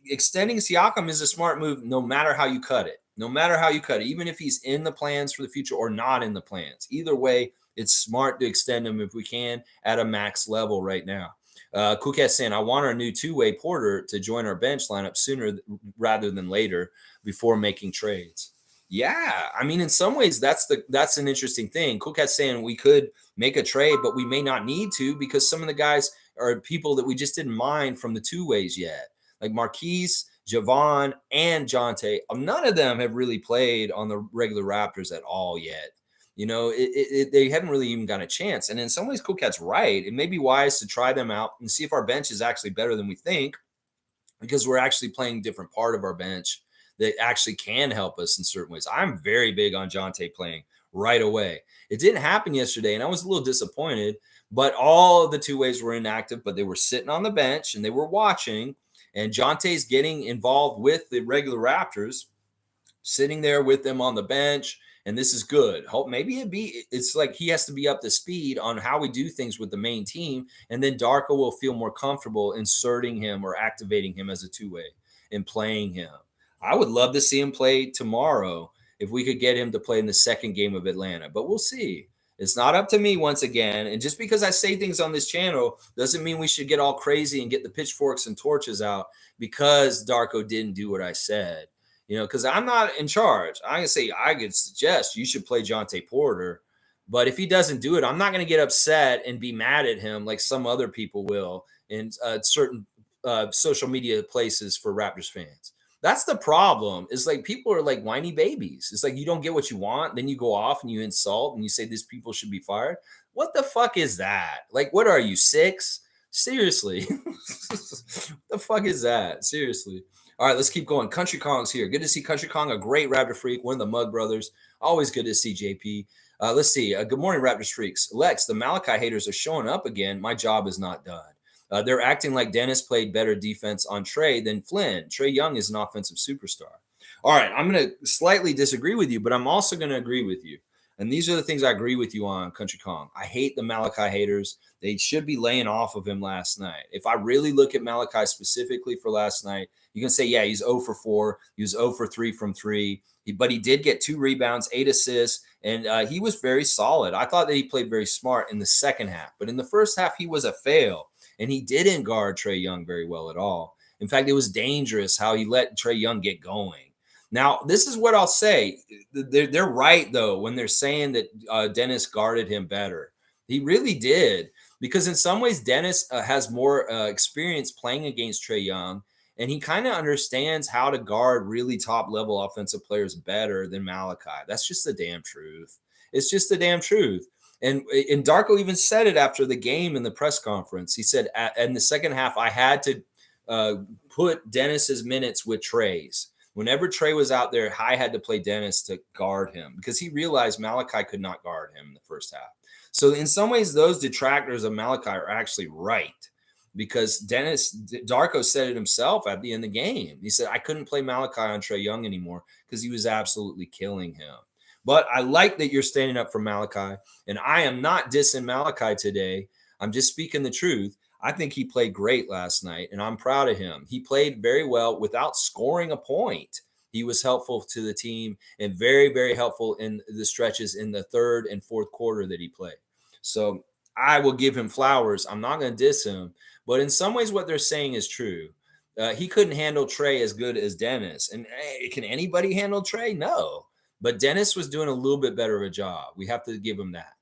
extending Siakam is a smart move, no matter how you cut it. No matter how you cut it, even if he's in the plans for the future or not in the plans. Either way, it's smart to extend him if we can at a max level right now. Kuket saying, I want our new two-way Porter to join our bench lineup sooner rather than later before making trades. Yeah, I mean, in some ways, that's an interesting thing. Kuket saying we could make a trade, but we may not need to because some of the guys are people that we just didn't mind from the two ways yet, like Marquise, Javon, and Jonte. None of them have really played on the regular Raptors at all yet. They haven't really even got a chance. And in some ways, Cool Cat's right. It may be wise to try them out and see if our bench is actually better than we think, because we're actually playing a different part of our bench that actually can help us in certain ways. I'm very big on Jonte playing right away. It didn't happen yesterday, and I was a little disappointed, but all of the two ways were inactive, but they were sitting on the bench and they were watching, and Jonte's getting involved with the regular Raptors, sitting there with them on the bench, and this is good. Hope maybe it's like he has to be up to speed on how we do things with the main team, and then Darko will feel more comfortable inserting him or activating him as a two-way and playing him. I would love to see him play tomorrow if we could get him to play in the second game of Atlanta, but we'll see. It's not up to me once again. And just because I say things on this channel doesn't mean we should get all crazy and get the pitchforks and torches out because Darko didn't do what I said. Because I'm not in charge. I could suggest you should play Jonte Porter, but if he doesn't do it, I'm not going to get upset and be mad at him like some other people will in certain social media places for Raptors fans. That's the problem. Is like people are like whiny babies. It's like you don't get what you want, then you go off and you insult and you say these people should be fired. What the fuck is that? Like, what are you, 6? Seriously. What the fuck is that? Seriously. All right, let's keep going. Country Kong's here. Good to see Country Kong, a great Raptor freak, one of the Mug brothers. Always good to see JP. Let's see. Good morning, Raptors freaks. Lex, the Malachi haters are showing up again. My job is not done. They're acting like Dennis played better defense on Trey than Flynn. Trey Young is an offensive superstar. All right, I'm going to slightly disagree with you, but I'm also going to agree with you. And these are the things I agree with you on, Country Kong. I hate the Malachi haters. They should be laying off of him last night. If I really look at Malachi specifically for last night, you can say, yeah, he's 0 for 4. He was 0 for 3 from 3. But he did get 2 rebounds, 8 assists, and he was very solid. I thought that he played very smart in the second half. But in the first half, he was a fail. And he didn't guard Trey Young very well at all. In fact, it was dangerous how he let Trey Young get going. Now, this is what I'll say. They're right, though, when they're saying that Dennis guarded him better. He really did. Because in some ways, Dennis has more experience playing against Trey Young. And he kind of understands how to guard really top-level offensive players better than Malachi. That's just the damn truth. It's just the damn truth. And Darko even said it after the game in the press conference. He said, in the second half, I had to put Dennis's minutes with Trey's. Whenever Trey was out there, I had to play Dennis to guard him because he realized Malachi could not guard him in the first half. So in some ways, those detractors of Malachi are actually right because Darko said it himself at the end of the game. He said, I couldn't play Malachi on Trey Young anymore because he was absolutely killing him. But I like that you're standing up for Malachi, and I am not dissing Malachi today. I'm just speaking the truth. I think he played great last night, and I'm proud of him. He played very well without scoring a point. He was helpful to the team and very, very helpful in the stretches in the third and fourth quarter that he played. So I will give him flowers. I'm not going to diss him, but in some ways what they're saying is true. He couldn't handle Trey as good as Dennis. And hey, can anybody handle Trey? No. But Dennis was doing a little bit better of a job. We have to give him that.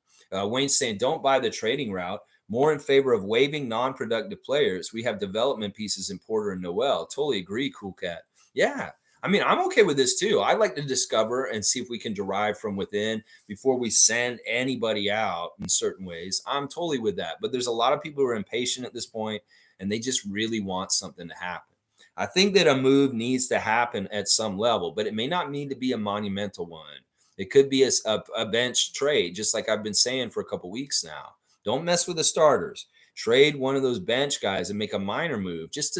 Wayne's saying, don't buy the trading route. More in favor of waiving non-productive players. We have development pieces in Porter and Noel. Totally agree, Cool Cat. Yeah. I mean, I'm okay with this too. I like to discover and see if we can derive from within before we send anybody out in certain ways. I'm totally with that. But there's a lot of people who are impatient at this point, and they just really want something to happen. I think that a move needs to happen at some level, but it may not need to be a monumental one. It could be a bench trade, just like I've been saying for a couple weeks now. Don't mess with the starters. Trade one of those bench guys and make a minor move just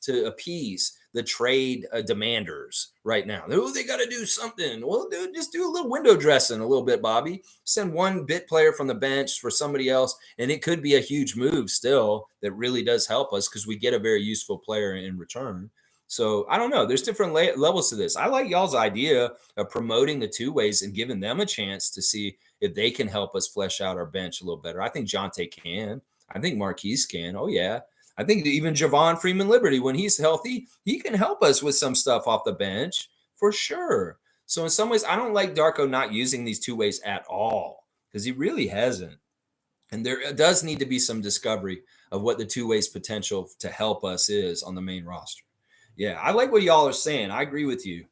to appease the trade demanders right now. Oh, they got to do something. Well, dude, just do a little window dressing a little bit, Bobby. Send one bit player from the bench for somebody else, and it could be a huge move still that really does help us because we get a very useful player in return. So I don't know. There's different levels to this. I like y'all's idea of promoting the two ways and giving them a chance to see if they can help us flesh out our bench a little better. I think Jonte can. I think Marquise can. Oh, yeah. I think even Javon Freeman Liberty, when he's healthy, he can help us with some stuff off the bench for sure. So in some ways, I don't like Darko not using these two ways at all because he really hasn't. And there does need to be some discovery of what the two ways potential to help us is on the main roster. Yeah, I like what y'all are saying. I agree with you.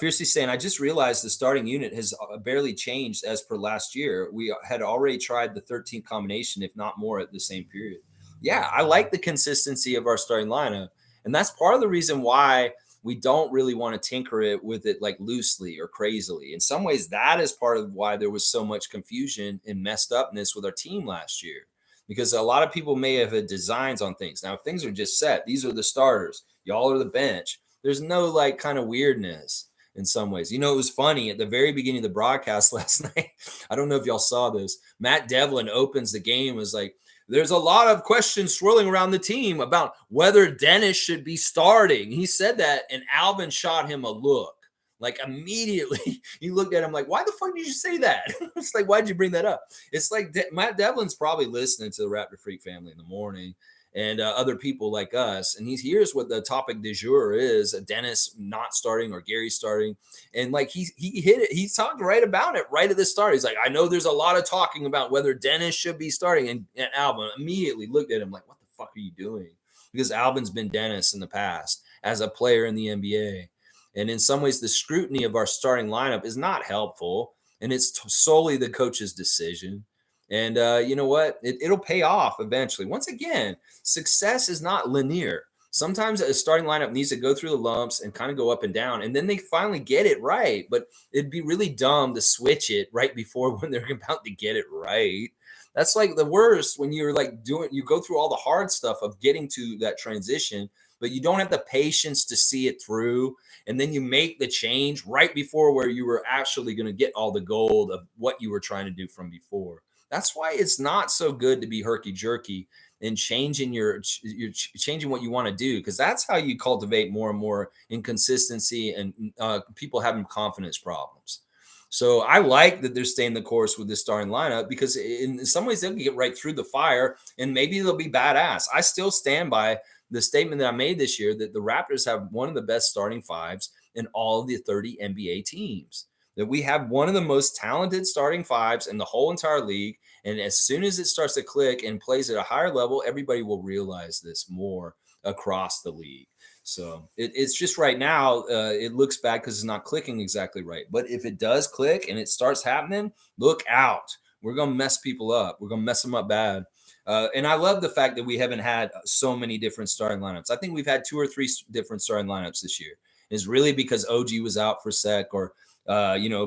Fiercely saying, I just realized the starting unit has barely changed as per last year. We had already tried the 13th combination, if not more, at the same period. Yeah, I like the consistency of our starting lineup. And that's part of the reason why we don't really want to tinker it with it like loosely or crazily. In some ways, that is part of why there was so much confusion and messed upness with our team last year. Because a lot of people may have had designs on things. Now, if things are just set, these are the starters, y'all are the bench. There's no like kind of weirdness in some ways. You know, it was funny at the very beginning of the broadcast last night. I don't know if y'all saw this. Matt Devlin opens the game, was like, there's a lot of questions swirling around the team about whether Dennis should be starting. He said that, and Alvin shot him a look. Like immediately, he looked at him like, "Why the fuck did you say that?" It's like, "Why'd you bring that up?" It's like Matt Devlin's probably listening to the Raptor Freak family in the morning, and other people like us, and he hears what the topic du jour is: Dennis not starting or Gary starting, and like he hit it. He talked right about it right at the start. He's like, "I know there's a lot of talking about whether Dennis should be starting," and Alvin immediately looked at him like, "What the fuck are you doing?" Because Alvin's been Dennis in the past as a player in the NBA. And in some ways, the scrutiny of our starting lineup is not helpful. And it's solely the coach's decision. And you know what? It'll pay off eventually. Once again, success is not linear. Sometimes a starting lineup needs to go through the lumps and kind of go up and down, and then they finally get it right. But it'd be really dumb to switch it right before when they're about to get it right. That's like the worst when you're like doing, you go through all the hard stuff of getting to that transition, but you don't have the patience to see it through. And then you make the change right before where you were actually going to get all the gold of what you were trying to do from before. That's why it's not so good to be herky jerky and changing your changing what you want to do, because that's how you cultivate more and more inconsistency and people having confidence problems. So I like that they're staying the course with this starting lineup, because in some ways they'll get right through the fire and maybe they'll be badass. I still stand by the statement that I made this year that the Raptors have one of the best starting fives in all of the 30 NBA teams. That we have one of the most talented starting fives in the whole entire league. And as soon as it starts to click and plays at a higher level, everybody will realize this more across the league. So it's just right now, it looks bad because it's not clicking exactly right. But if it does click and it starts happening, look out. We're going to mess people up. We're going to mess them up bad. And I love the fact that we haven't had so many different starting lineups. I think we've had 2 or 3 different starting lineups this year. It's really because OG was out for a sec, or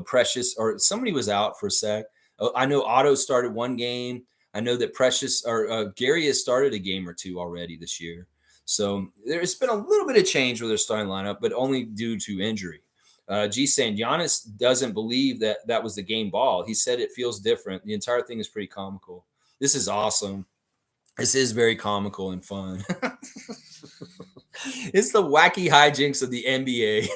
Precious, or somebody was out for a sec. I know Otto started one game. I know that Precious or Gary has started a game or two already this year. So there's been a little bit of change with their starting lineup, but only due to injury. G saying Giannis doesn't believe that that was the game ball. He said it feels different. The entire thing is pretty comical. This is awesome. This is very comical and fun. It's the wacky hijinks of the NBA.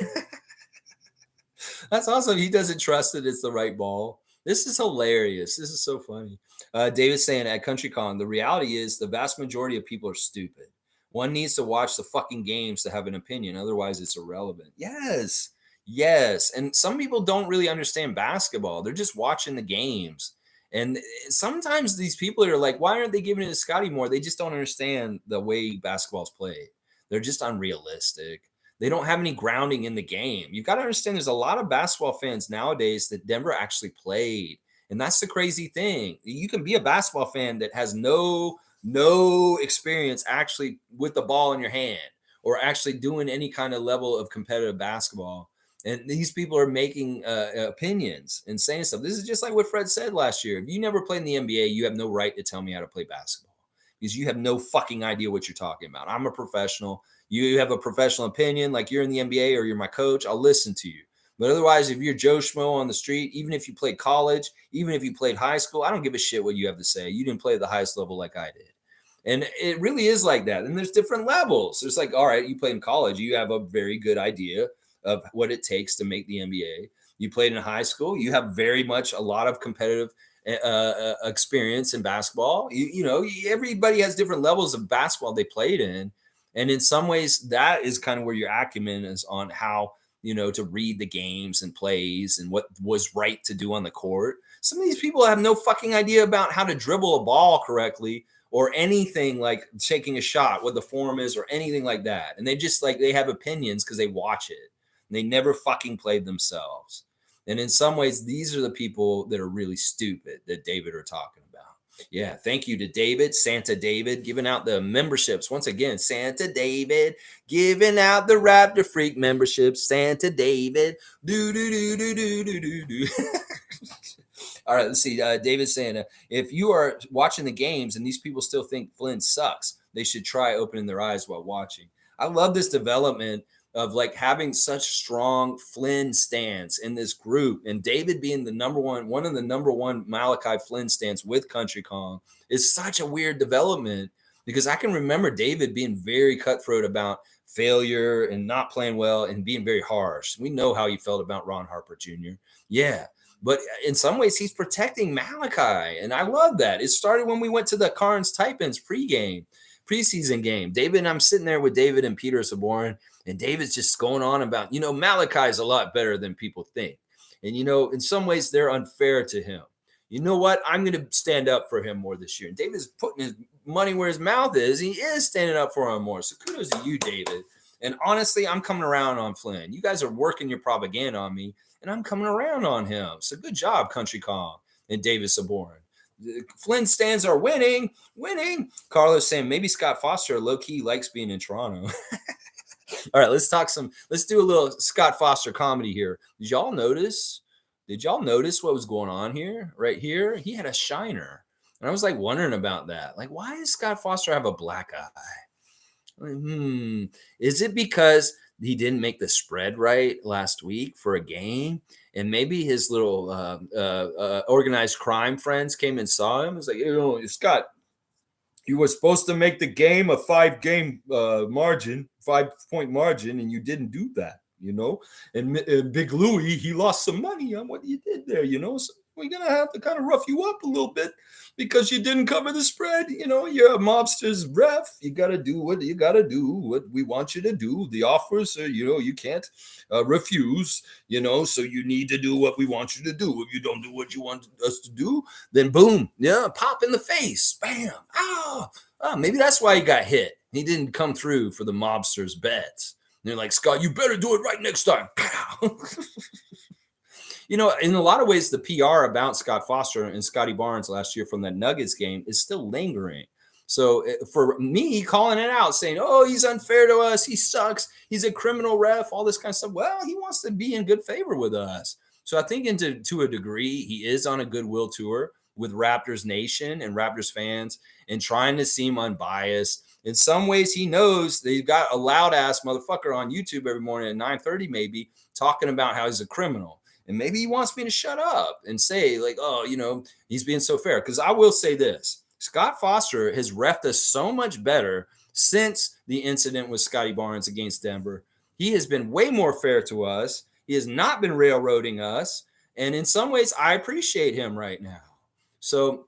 That's awesome. He doesn't trust that it's the right ball. This is hilarious. This is so funny. David's saying at CountryCon, the reality is the vast majority of people are stupid. One needs to watch the fucking games to have an opinion. Otherwise, it's irrelevant. Yes. Yes. And some people don't really understand basketball. They're just watching the games. And sometimes these people are like, why aren't they giving it to Scotty more? They just don't understand the way basketball's played. They're just unrealistic. They don't have any grounding in the game. You've got to understand there's a lot of basketball fans nowadays that Denver actually played. And that's the crazy thing. You can be a basketball fan that has no experience actually with the ball in your hand or actually doing any kind of level of competitive basketball. And these people are making opinions and saying stuff. This is just like what Fred said last year. If you never played in the NBA, you have no right to tell me how to play basketball because you have no fucking idea what you're talking about. I'm a professional. You have a professional opinion, like you're in the NBA or you're my coach. I'll listen to you. But otherwise, if you're Joe Schmo on the street, even if you played college, even if you played high school, I don't give a shit what you have to say. You didn't play at the highest level like I did. And it really is like that. And there's different levels. It's like, all right, you played in college. You have a very good idea of what it takes to make the NBA. You played in high school. You have very much a lot of competitive experience in basketball. Everybody has different levels of basketball they played in. And in some ways, that is kind of where your acumen is on how, to read the games and plays and what was right to do on the court. Some of these people have no fucking idea about how to dribble a ball correctly or anything like taking a shot, what the form is, or anything like that. And they just like they have opinions because they watch it. And they never fucking played themselves. And in some ways, these are the people that are really stupid that David are talking about. Yeah, thank you to David, Santa David, giving out the memberships. Once again, Santa David giving out the Raptor Freak memberships. Santa David. Do, do, do, do, do, do, do, do. All right, let's see. David's saying, if you are watching the games and these people still think Flynn sucks, they should try opening their eyes while watching. I love this development of like having such strong Flynn stance in this group, and David being the one of the number one Malachi Flynn stance with Country Kong is such a weird development because I can remember David being very cutthroat about failure and not playing well and being very harsh. We know how he felt about Ron Harper Jr. Yeah. But in some ways, he's protecting Malachi. And I love that. It started when we went to the Carnes Typins preseason game. David and I'm sitting there with David and Peter Saborin, and David's just going on about, Malachi is a lot better than people think. And, in some ways, they're unfair to him. You know what? I'm going to stand up for him more this year. And David's putting his money where his mouth is. He is standing up for him more. So kudos to you, David. And honestly, I'm coming around on Flynn. You guys are working your propaganda on me, and I'm coming around on him. So good job, Country Kong and David Saborin. Flynn stands are winning. Carlos saying maybe Scott Foster low-key likes being in Toronto. All right, let's do a little Scott Foster comedy here. Did y'all notice what was going on here? Right here, he had a shiner. And I was like wondering about that. Like, why does Scott Foster have a black eye? Is it because he didn't make the spread right last week for a game? And maybe his little organized crime friends came and saw him. It's like, Scott, you were supposed to make the game a 5-point margin, and you didn't do that, And Big Louie, he lost some money on what you did there, So we're going to have to kind of rough you up a little bit because you didn't cover the spread. You're a mobster's ref. You got to do what you got to do, what we want you to do. The offers are, you can't refuse, so you need to do what we want you to do. If you don't do what you want us to do, then boom, pop in the face. Bam. Maybe that's why he got hit. He didn't come through for the mobster's bets. And they're like, Scott, you better do it right next time. In a lot of ways, the PR about Scott Foster and Scotty Barnes last year from that Nuggets game is still lingering. So for me, calling it out, saying, oh, he's unfair to us, he sucks, he's a criminal ref, all this kind of stuff. Well, he wants to be in good favor with us. So I think to a degree, he is on a goodwill tour with Raptors Nation and Raptors fans and trying to seem unbiased. In some ways, he knows that you've got a loud-ass motherfucker on YouTube every morning at 9:30 maybe talking about how he's a criminal. And maybe he wants me to shut up and say, like, oh, he's being so fair. Because I will say this. Scott Foster has reffed us so much better since the incident with Scotty Barnes against Denver. He has been way more fair to us. He has not been railroading us. And in some ways, I appreciate him right now. So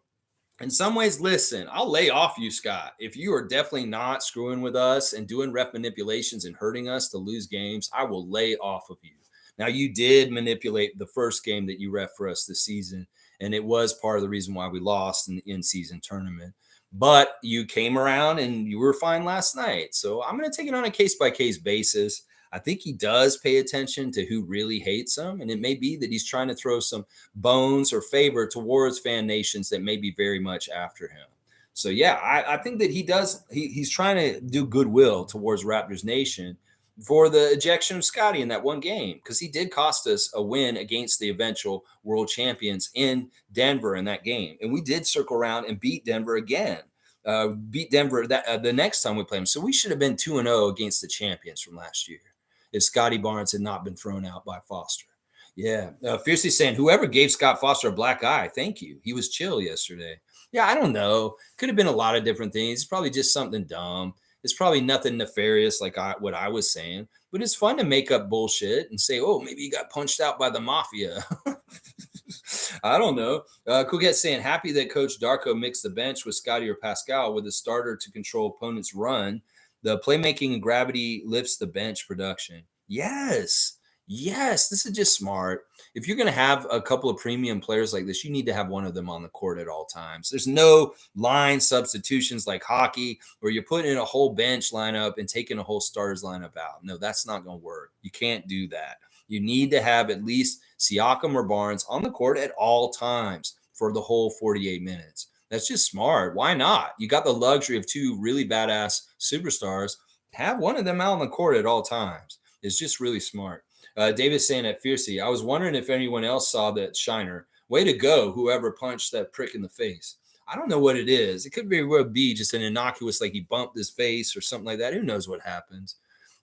in some ways, listen, I'll lay off you, Scott. If you are definitely not screwing with us and doing ref manipulations and hurting us to lose games, I will lay off of you. Now, you did manipulate the first game that you ref for us this season, and it was part of the reason why we lost in the in-season tournament. But you came around and you were fine last night. So I'm going to take it on a case-by-case basis. I think he does pay attention to who really hates him, and it may be that he's trying to throw some bones or favor towards fan nations that may be very much after him. So, yeah, I think that he does. He's trying to do goodwill towards Raptors Nation for the ejection of Scotty in that one game, because he did cost us a win against the eventual world champions in Denver in that game. And we did circle around and beat Denver again, beat Denver the next time we played them. So we should have been 2-0 against the champions from last year if Scotty Barnes had not been thrown out by Foster. Yeah. Fiercely saying, whoever gave Scott Foster a black eye, thank you. He was chill yesterday. Yeah, I don't know. Could have been a lot of different things. Probably just something dumb. It's probably nothing nefarious like what I was saying, but it's fun to make up bullshit and say, oh, maybe he got punched out by the mafia. I don't know. Coquette saying, happy that Coach Darko mixed the bench with Scotty or Pascal with a starter to control opponents' run. The playmaking and gravity lifts the bench production. Yes. Yes, this is just smart. If you're going to have a couple of premium players like this, you need to have one of them on the court at all times. There's no line substitutions like hockey where you're putting in a whole bench lineup and taking a whole starters lineup out. No, that's not going to work. You can't do that. You need to have at least Siakam or Barnes on the court at all times for the whole 48 minutes. That's just smart. Why not? You got the luxury of two really badass superstars. Have one of them out on the court at all times. It's just really smart. David's saying at Fiercey, I was wondering if anyone else saw that shiner. Way to go, whoever punched that prick in the face. I don't know what it is. It could very well be just an innocuous, like he bumped his face or something like that. Who knows what happens?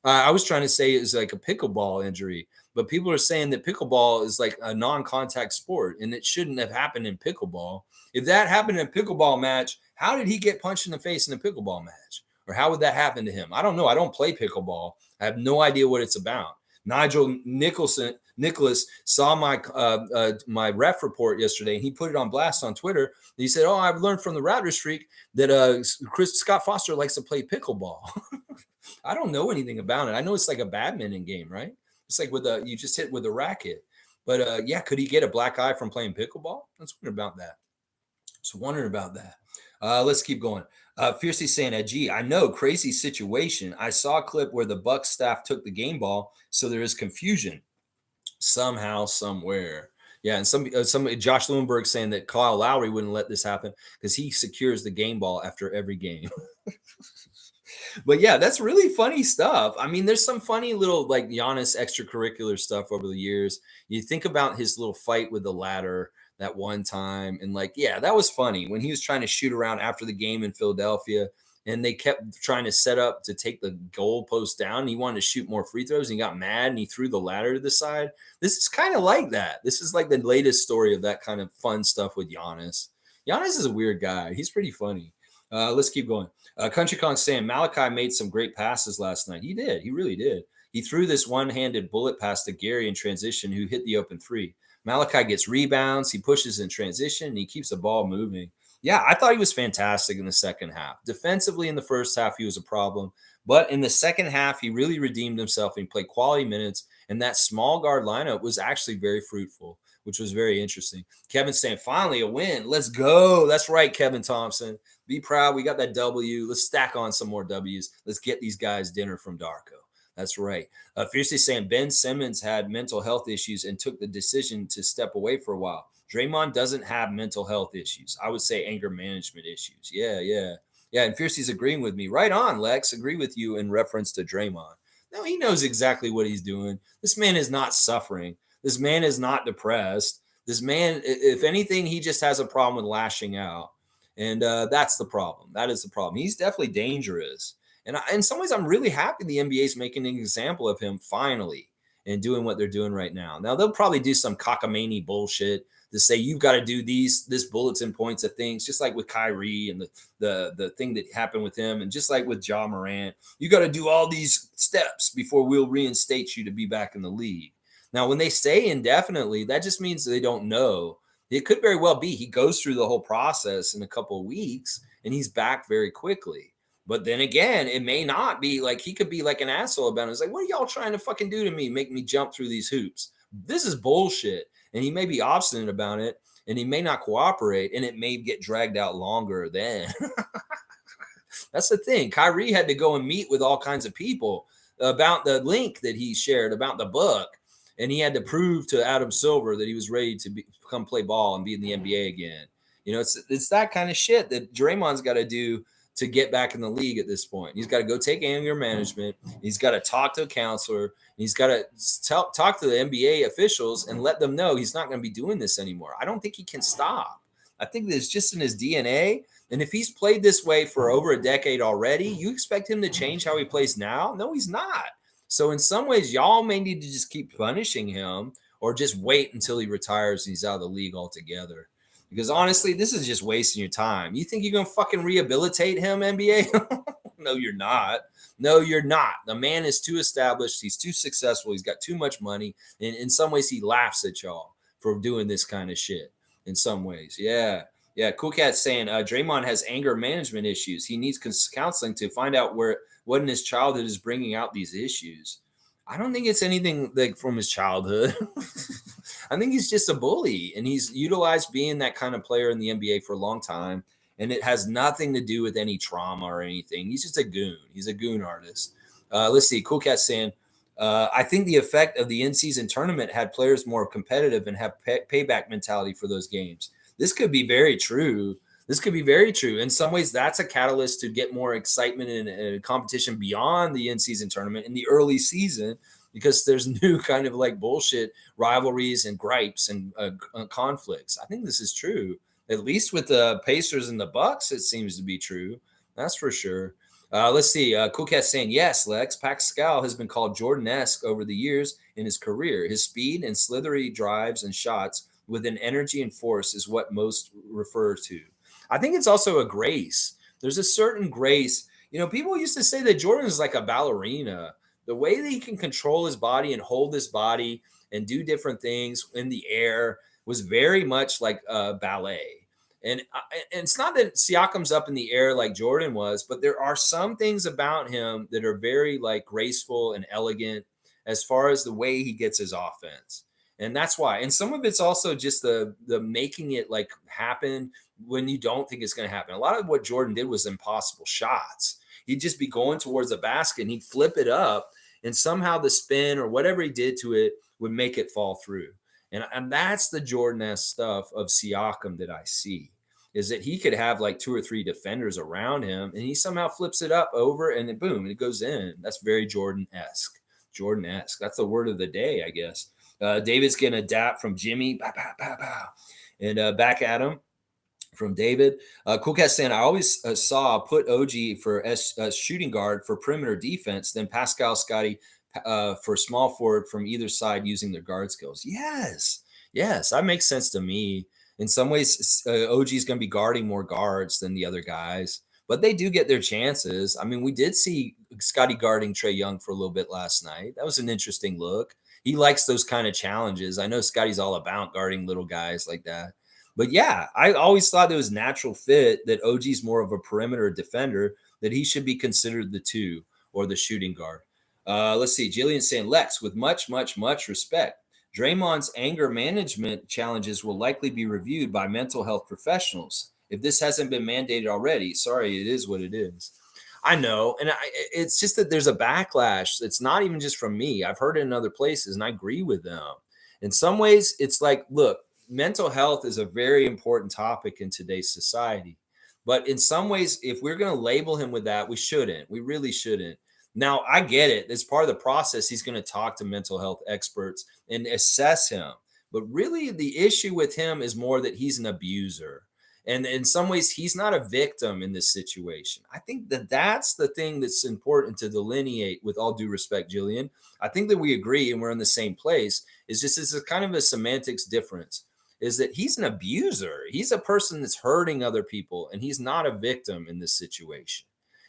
I was trying to say it was like a pickleball injury, but people are saying that pickleball is like a non-contact sport and it shouldn't have happened in pickleball. If that happened in a pickleball match, how did he get punched in the face in a pickleball match? Or how would that happen to him? I don't know. I don't play pickleball. I have no idea what it's about. Nigel Nicholas saw my ref report yesterday, and he put it on blast on Twitter. He said, "Oh, I've learned from the Raptor streak that Scott Foster likes to play pickleball." I don't know anything about it. I know it's like a badminton game, right? It's like you just hit with a racket. But yeah, could he get a black eye from playing pickleball? Let's wonder about that. So wondering about that. Let's keep going. Fiercely saying, gee, I know, crazy situation. I saw a clip where the Bucks staff took the game ball, so there is confusion somehow, somewhere. Yeah, and some Josh Lewenberg saying that Kyle Lowry wouldn't let this happen because he secures the game ball after every game. But yeah, that's really funny stuff. I mean, there's some funny little like Giannis extracurricular stuff over the years. You think about his little fight with the ladder that one time, and like, yeah, that was funny when he was trying to shoot around after the game in Philadelphia, and they kept trying to set up to take the goalpost down. And he wanted to shoot more free throws, and he got mad and he threw the ladder to the side. This is kind of like that. This is like the latest story of that kind of fun stuff with Giannis. Giannis is a weird guy. He's pretty funny. Let's keep going. Country Kong saying Malachi made some great passes last night. He did. He really did. He threw this one-handed bullet pass to Gary in transition, who hit the open three. Malachi gets rebounds. He pushes in transition, and he keeps the ball moving. Yeah, I thought he was fantastic in the second half. Defensively in the first half, he was a problem. But in the second half, he really redeemed himself and played quality minutes. And that small guard lineup was actually very fruitful, which was very interesting. Kevin saying, finally a win. Let's go. That's right, Kevin Thompson. Be proud. We got that W. Let's stack on some more W's. Let's get these guys dinner from Darko. That's right. Fiercely saying Ben Simmons had mental health issues and took the decision to step away for a while. Draymond doesn't have mental health issues. I would say anger management issues. Yeah. And Fiercely's agreeing with me. Right on, Lex. Agree with you in reference to Draymond. No, he knows exactly what he's doing. This man is not suffering. This man is not depressed. This man, if anything, he just has a problem with lashing out. And that's the problem. That is the problem. He's definitely dangerous. And in some ways, I'm really happy the NBA is making an example of him finally and doing what they're doing right now. Now, they'll probably do some cockamamie bullshit to say you've got to do this bulletin points of things, just like with Kyrie and the thing that happened with him, and just like with Ja Morant. You got to do all these steps before we'll reinstate you to be back in the league. Now, when they say indefinitely, that just means they don't know. It could very well be he goes through the whole process in a couple of weeks and he's back very quickly. But then again, it may not be like he could be like an asshole about it. It's like, what are y'all trying to fucking do to me? Make me jump through these hoops. This is bullshit. And he may be obstinate about it and he may not cooperate and it may get dragged out longer then. That's the thing. Kyrie had to go and meet with all kinds of people about the link that he shared about the book. And he had to prove to Adam Silver that he was ready to come play ball and be in the NBA again. You know, it's that kind of shit that Draymond's got to do to get back in the league at this point. He's got to go take anger management. He's got to talk to a counselor. He's got to talk to the NBA officials and let them know he's not going to be doing this anymore. I don't think he can stop. I think that it's just in his DNA. And if he's played this way for over a decade already, you expect him to change how he plays now? No, he's not. So in some ways, y'all may need to just keep punishing him or just wait until he retires and he's out of the league altogether. Because honestly, this is just wasting your time. You think you're going to fucking rehabilitate him, NBA? No, you're not. No, you're not. The man is too established. He's too successful. He's got too much money. And in some ways, he laughs at y'all for doing this kind of shit. In some ways. Yeah. Cool Cat's saying Draymond has anger management issues. He needs counseling to find out what in his childhood is bringing out these issues. I don't think it's anything like from his childhood. I think he's just a bully, and he's utilized being that kind of player in the NBA for a long time. And it has nothing to do with any trauma or anything. He's just a goon. He's a goon artist. Let's see. Cool Cat saying, I think the effect of the in-season tournament had players more competitive and have payback mentality for those games. This could be very true. This could be very true. In some ways, that's a catalyst to get more excitement and competition beyond the in-season tournament in the early season, because there's new kind of like bullshit rivalries and gripes and conflicts. I think this is true. At least with the Pacers and the Bucks, it seems to be true. That's for sure. Let's see. Cool Cat saying, yes, Lex, Pascal has been called Jordan-esque over the years in his career. His speed and slithery drives and shots with an energy and force is what most refer to. I think it's also a grace. There's a certain grace. You know, people used to say that Jordan is like a ballerina. The way that he can control his body and hold his body and do different things in the air was very much like ballet. And it's not that Siakam's up in the air like Jordan was, but there are some things about him that are very like graceful and elegant as far as the way he gets his offense. And that's why. And some of it's also just the making it like happen when you don't think it's going to happen. A lot of what Jordan did was impossible shots. He'd just be going towards the basket and he'd flip it up, and somehow the spin or whatever he did to it would make it fall through. And that's the Jordan-esque stuff of Siakam that I see, is that he could have like two or three defenders around him and he somehow flips it up over and then boom, it goes in. That's very Jordan-esque. Jordan-esque. That's the word of the day, I guess. David's getting a dap from Jimmy. Bow, bow, bow, bow. And back at him from David. Cool Cat saying, I always saw put OG for shooting guard for perimeter defense, then Pascal Scotty for small forward from either side using their guard skills. Yes. Yes. That makes sense to me. In some ways, OG is going to be guarding more guards than the other guys, but they do get their chances. I mean, we did see Scotty guarding Trae Young for a little bit last night. That was an interesting look. He likes those kind of challenges. I know Scotty's all about guarding little guys like that. But yeah, I always thought it was natural fit that OG's more of a perimeter defender, that he should be considered the two or the shooting guard. Let's see. Jillian saying, Lex, with much, much, much respect, Draymond's anger management challenges will likely be reviewed by mental health professionals. If this hasn't been mandated already, sorry, it is what it is. I know. And it's just that there's a backlash. It's not even just from me. I've heard it in other places and I agree with them. In some ways, it's like, look, mental health is a very important topic in today's society. But in some ways, if we're going to label him with that, we shouldn't. We really shouldn't. Now, I get it. As part of the process, he's going to talk to mental health experts and assess him. But really, the issue with him is more that he's an abuser. And in some ways, he's not a victim in this situation. I think that that's the thing that's important to delineate, with all due respect, Jillian. I think that we agree and we're in the same place. It's just it's a kind of a semantics difference, is that he's an abuser. He's a person that's hurting other people, and he's not a victim in this situation.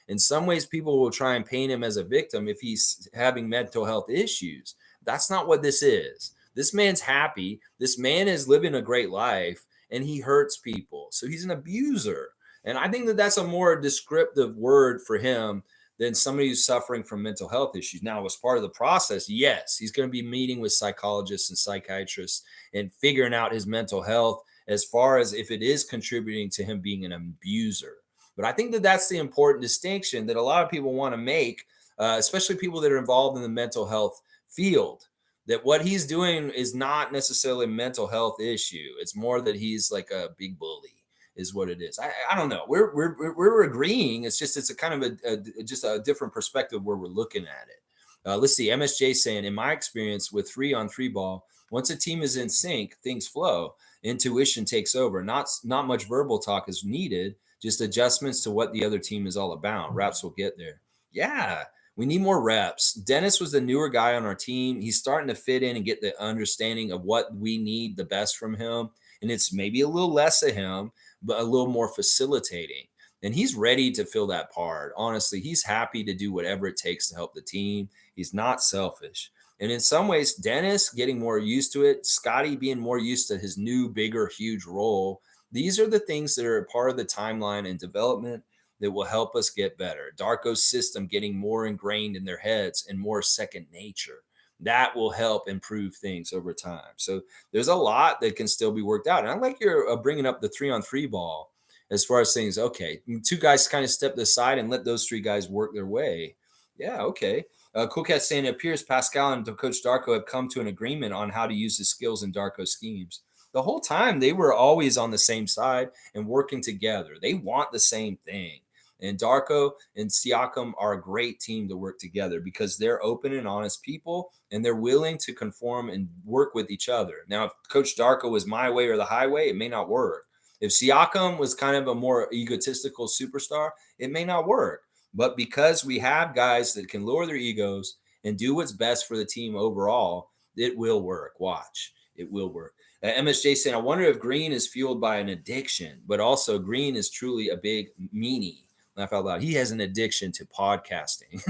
In some ways, people will try and paint him as a victim if he's having mental health issues. That's not what this is. This man's happy. This man is living a great life, and he hurts people. So he's an abuser. And I think that that's a more descriptive word for him than somebody who's suffering from mental health issues. Now, as part of the process, yes, he's going to be meeting with psychologists and psychiatrists and figuring out his mental health as far as if it is contributing to him being an abuser. But I think that that's the important distinction that a lot of people want to make, especially people that are involved in the mental health field, that what he's doing is not necessarily a mental health issue. It's more that he's like a big bully is what it is. I don't know. We're agreeing. It's just, it's a kind of just a different perspective where we're looking at it. Let's see. MSJ saying, in my experience with 3-on-3 ball, once a team is in sync, things flow. Intuition takes over. Not much verbal talk is needed. Just adjustments to what the other team is all about. Reps will get there. Yeah, we need more reps. Dennis was the newer guy on our team. He's starting to fit in and get the understanding of what we need the best from him. And it's maybe a little less of him, but a little more facilitating. And he's ready to fill that part. Honestly, he's happy to do whatever it takes to help the team. He's not selfish. And in some ways, Dennis getting more used to it, Scotty being more used to his new, bigger, huge role. These are the things that are a part of the timeline and development that will help us get better. Darko's system getting more ingrained in their heads and more second nature. That will help improve things over time. So there's a lot that can still be worked out. And I like your bringing up the 3-on-3 ball as far as things. Okay, two guys kind of step to the side and let those three guys work their way. Yeah, okay. Cool Cat saying it appears Pascal and Coach Darko have come to an agreement on how to use the skills in Darko schemes. The whole time they were always on the same side and working together. They want the same thing. And Darko and Siakam are a great team to work together because they're open and honest people and they're willing to conform and work with each other. Now, if Coach Darko was my way or the highway, it may not work. If Siakam was kind of a more egotistical superstar, it may not work. But because we have guys that can lower their egos and do what's best for the team overall, it will work. Watch, it will work. MSJ saying, I wonder if Green is fueled by an addiction, but also Green is truly a big meanie. Laugh out loud. He has an addiction to podcasting.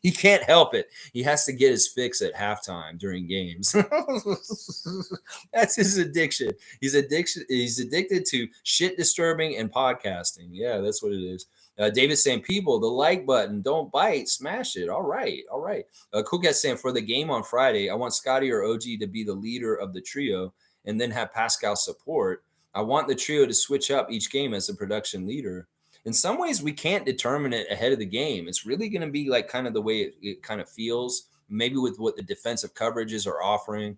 He can't help it. He has to get his fix at halftime during games. That's his addiction. He's addicted to shit disturbing and podcasting. Yeah, that's what it is. David saying, people, the like button, don't bite, smash it. All right, all right. Cool Cat saying, for the game on Friday, I want Scotty or OG to be the leader of the trio and then have Pascal support. I want the trio to switch up each game as a production leader. In some ways, we can't determine it ahead of the game. It's really going to be like kind of the way it kind of feels, maybe with what the defensive coverages are offering.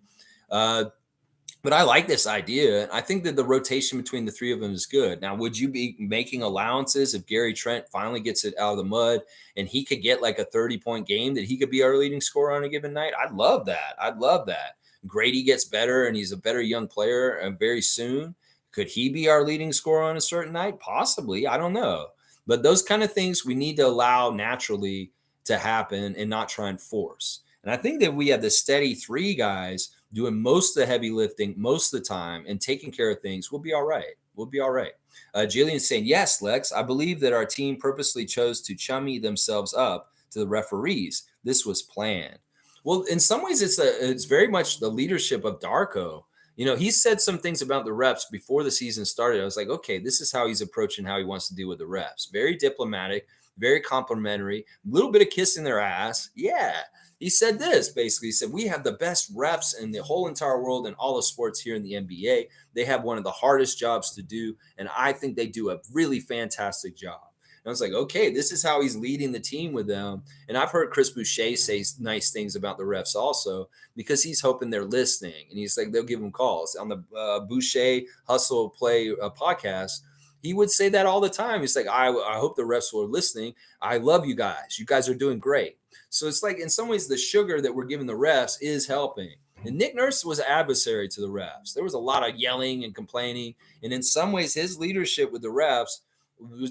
But I like this idea. I think that the rotation between the three of them is good. Now, would you be making allowances if Gary Trent finally gets it out of the mud and he could get like a 30-point game that he could be our leading scorer on a given night? I'd love that. I'd love that. Grady gets better and he's a better young player very soon. Could he be our leading scorer on a certain night? Possibly. I don't know. But those kind of things we need to allow naturally to happen and not try and force. And I think that we have the steady three guys doing most of the heavy lifting most of the time and taking care of things. We'll be all right. We'll be all right. Jillian's saying, yes, Lex, I believe that our team purposely chose to chummy themselves up to the referees. This was planned. Well, in some ways, it's very much the leadership of Darko. You know, he said some things about the refs before the season started. I was like, okay, this is how he's approaching how he wants to deal with the refs. Very diplomatic, very complimentary, a little bit of kissing their ass. Yeah. He said this basically. He said, we have the best refs in the whole entire world and all the sports here in the NBA. They have one of the hardest jobs to do. And I think they do a really fantastic job. And I was like, okay, this is how he's leading the team with them. And I've heard Chris Boucher say nice things about the refs also because he's hoping they're listening. And he's like, they'll give him calls. On the Boucher Hustle Play podcast, he would say that all the time. He's like, I hope the refs were listening. I love you guys. You guys are doing great. So it's like in some ways the sugar that we're giving the refs is helping. And Nick Nurse was adversary to the refs. There was a lot of yelling and complaining. And in some ways, his leadership with the refs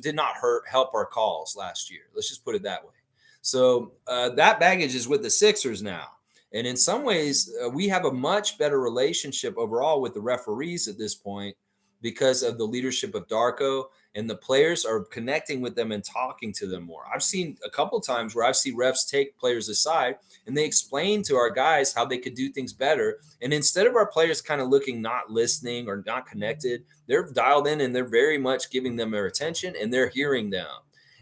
did not help our calls last year. Let's just put it that way. So that baggage is with the Sixers now. And in some ways, we have a much better relationship overall with the referees at this point because of the leadership of Darko, and the players are connecting with them and talking to them more. I've seen a couple of times where I've seen refs take players aside and they explain to our guys how they could do things better. And instead of our players kind of looking not listening or not connected, they're dialed in and they're very much giving them their attention and they're hearing them.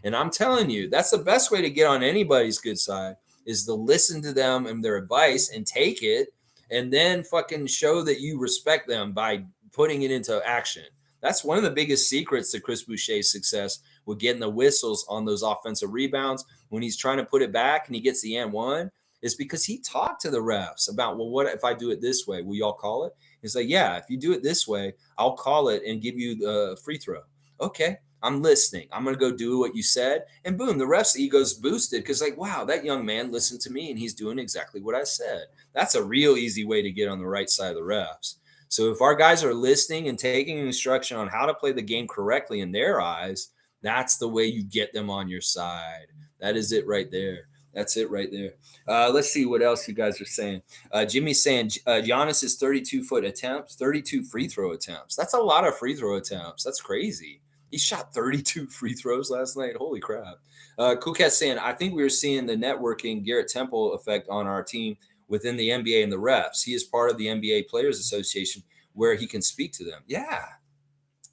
And I'm telling you, that's the best way to get on anybody's good side is to listen to them and their advice and take it and then fucking show that you respect them by putting it into action. That's one of the biggest secrets to Chris Boucher's success with getting the whistles on those offensive rebounds when he's trying to put it back and he gets the and one is because he talked to the refs about, well, what if I do it this way? Will y'all call it? He's like, yeah, if you do it this way, I'll call it and give you the free throw. Okay, I'm listening. I'm going to go do what you said. And boom, the ref's ego's boosted because like, wow, that young man listened to me and he's doing exactly what I said. That's a real easy way to get on the right side of the refs. So if our guys are listening and taking instruction on how to play the game correctly in their eyes, that's the way you get them on your side. That is it right there. That's it right there. Let's see what else you guys are saying. Jimmy's saying Giannis's 32-foot attempts, 32 free throw attempts. That's a lot of free throw attempts. That's crazy. He shot 32 free throws last night. Holy crap. Cool Cat's saying, I think we were seeing the networking Garrett Temple effect on our team within the NBA and the refs. He is part of the NBA Players Association where he can speak to them. Yeah,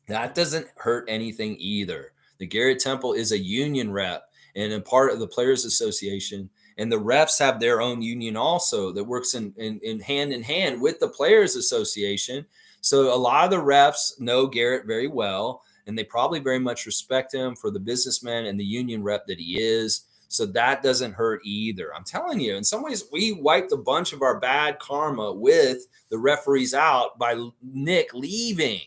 that doesn't hurt anything either. The Garrett Temple is a union rep and a part of the Players Association. And the refs have their own union also that works in hand with the Players Association. So a lot of the refs know Garrett very well, and they probably very much respect him for the businessman and the union rep that he is. So that doesn't hurt either. I'm telling you, in some ways, we wiped a bunch of our bad karma with the referees out by Nick leaving.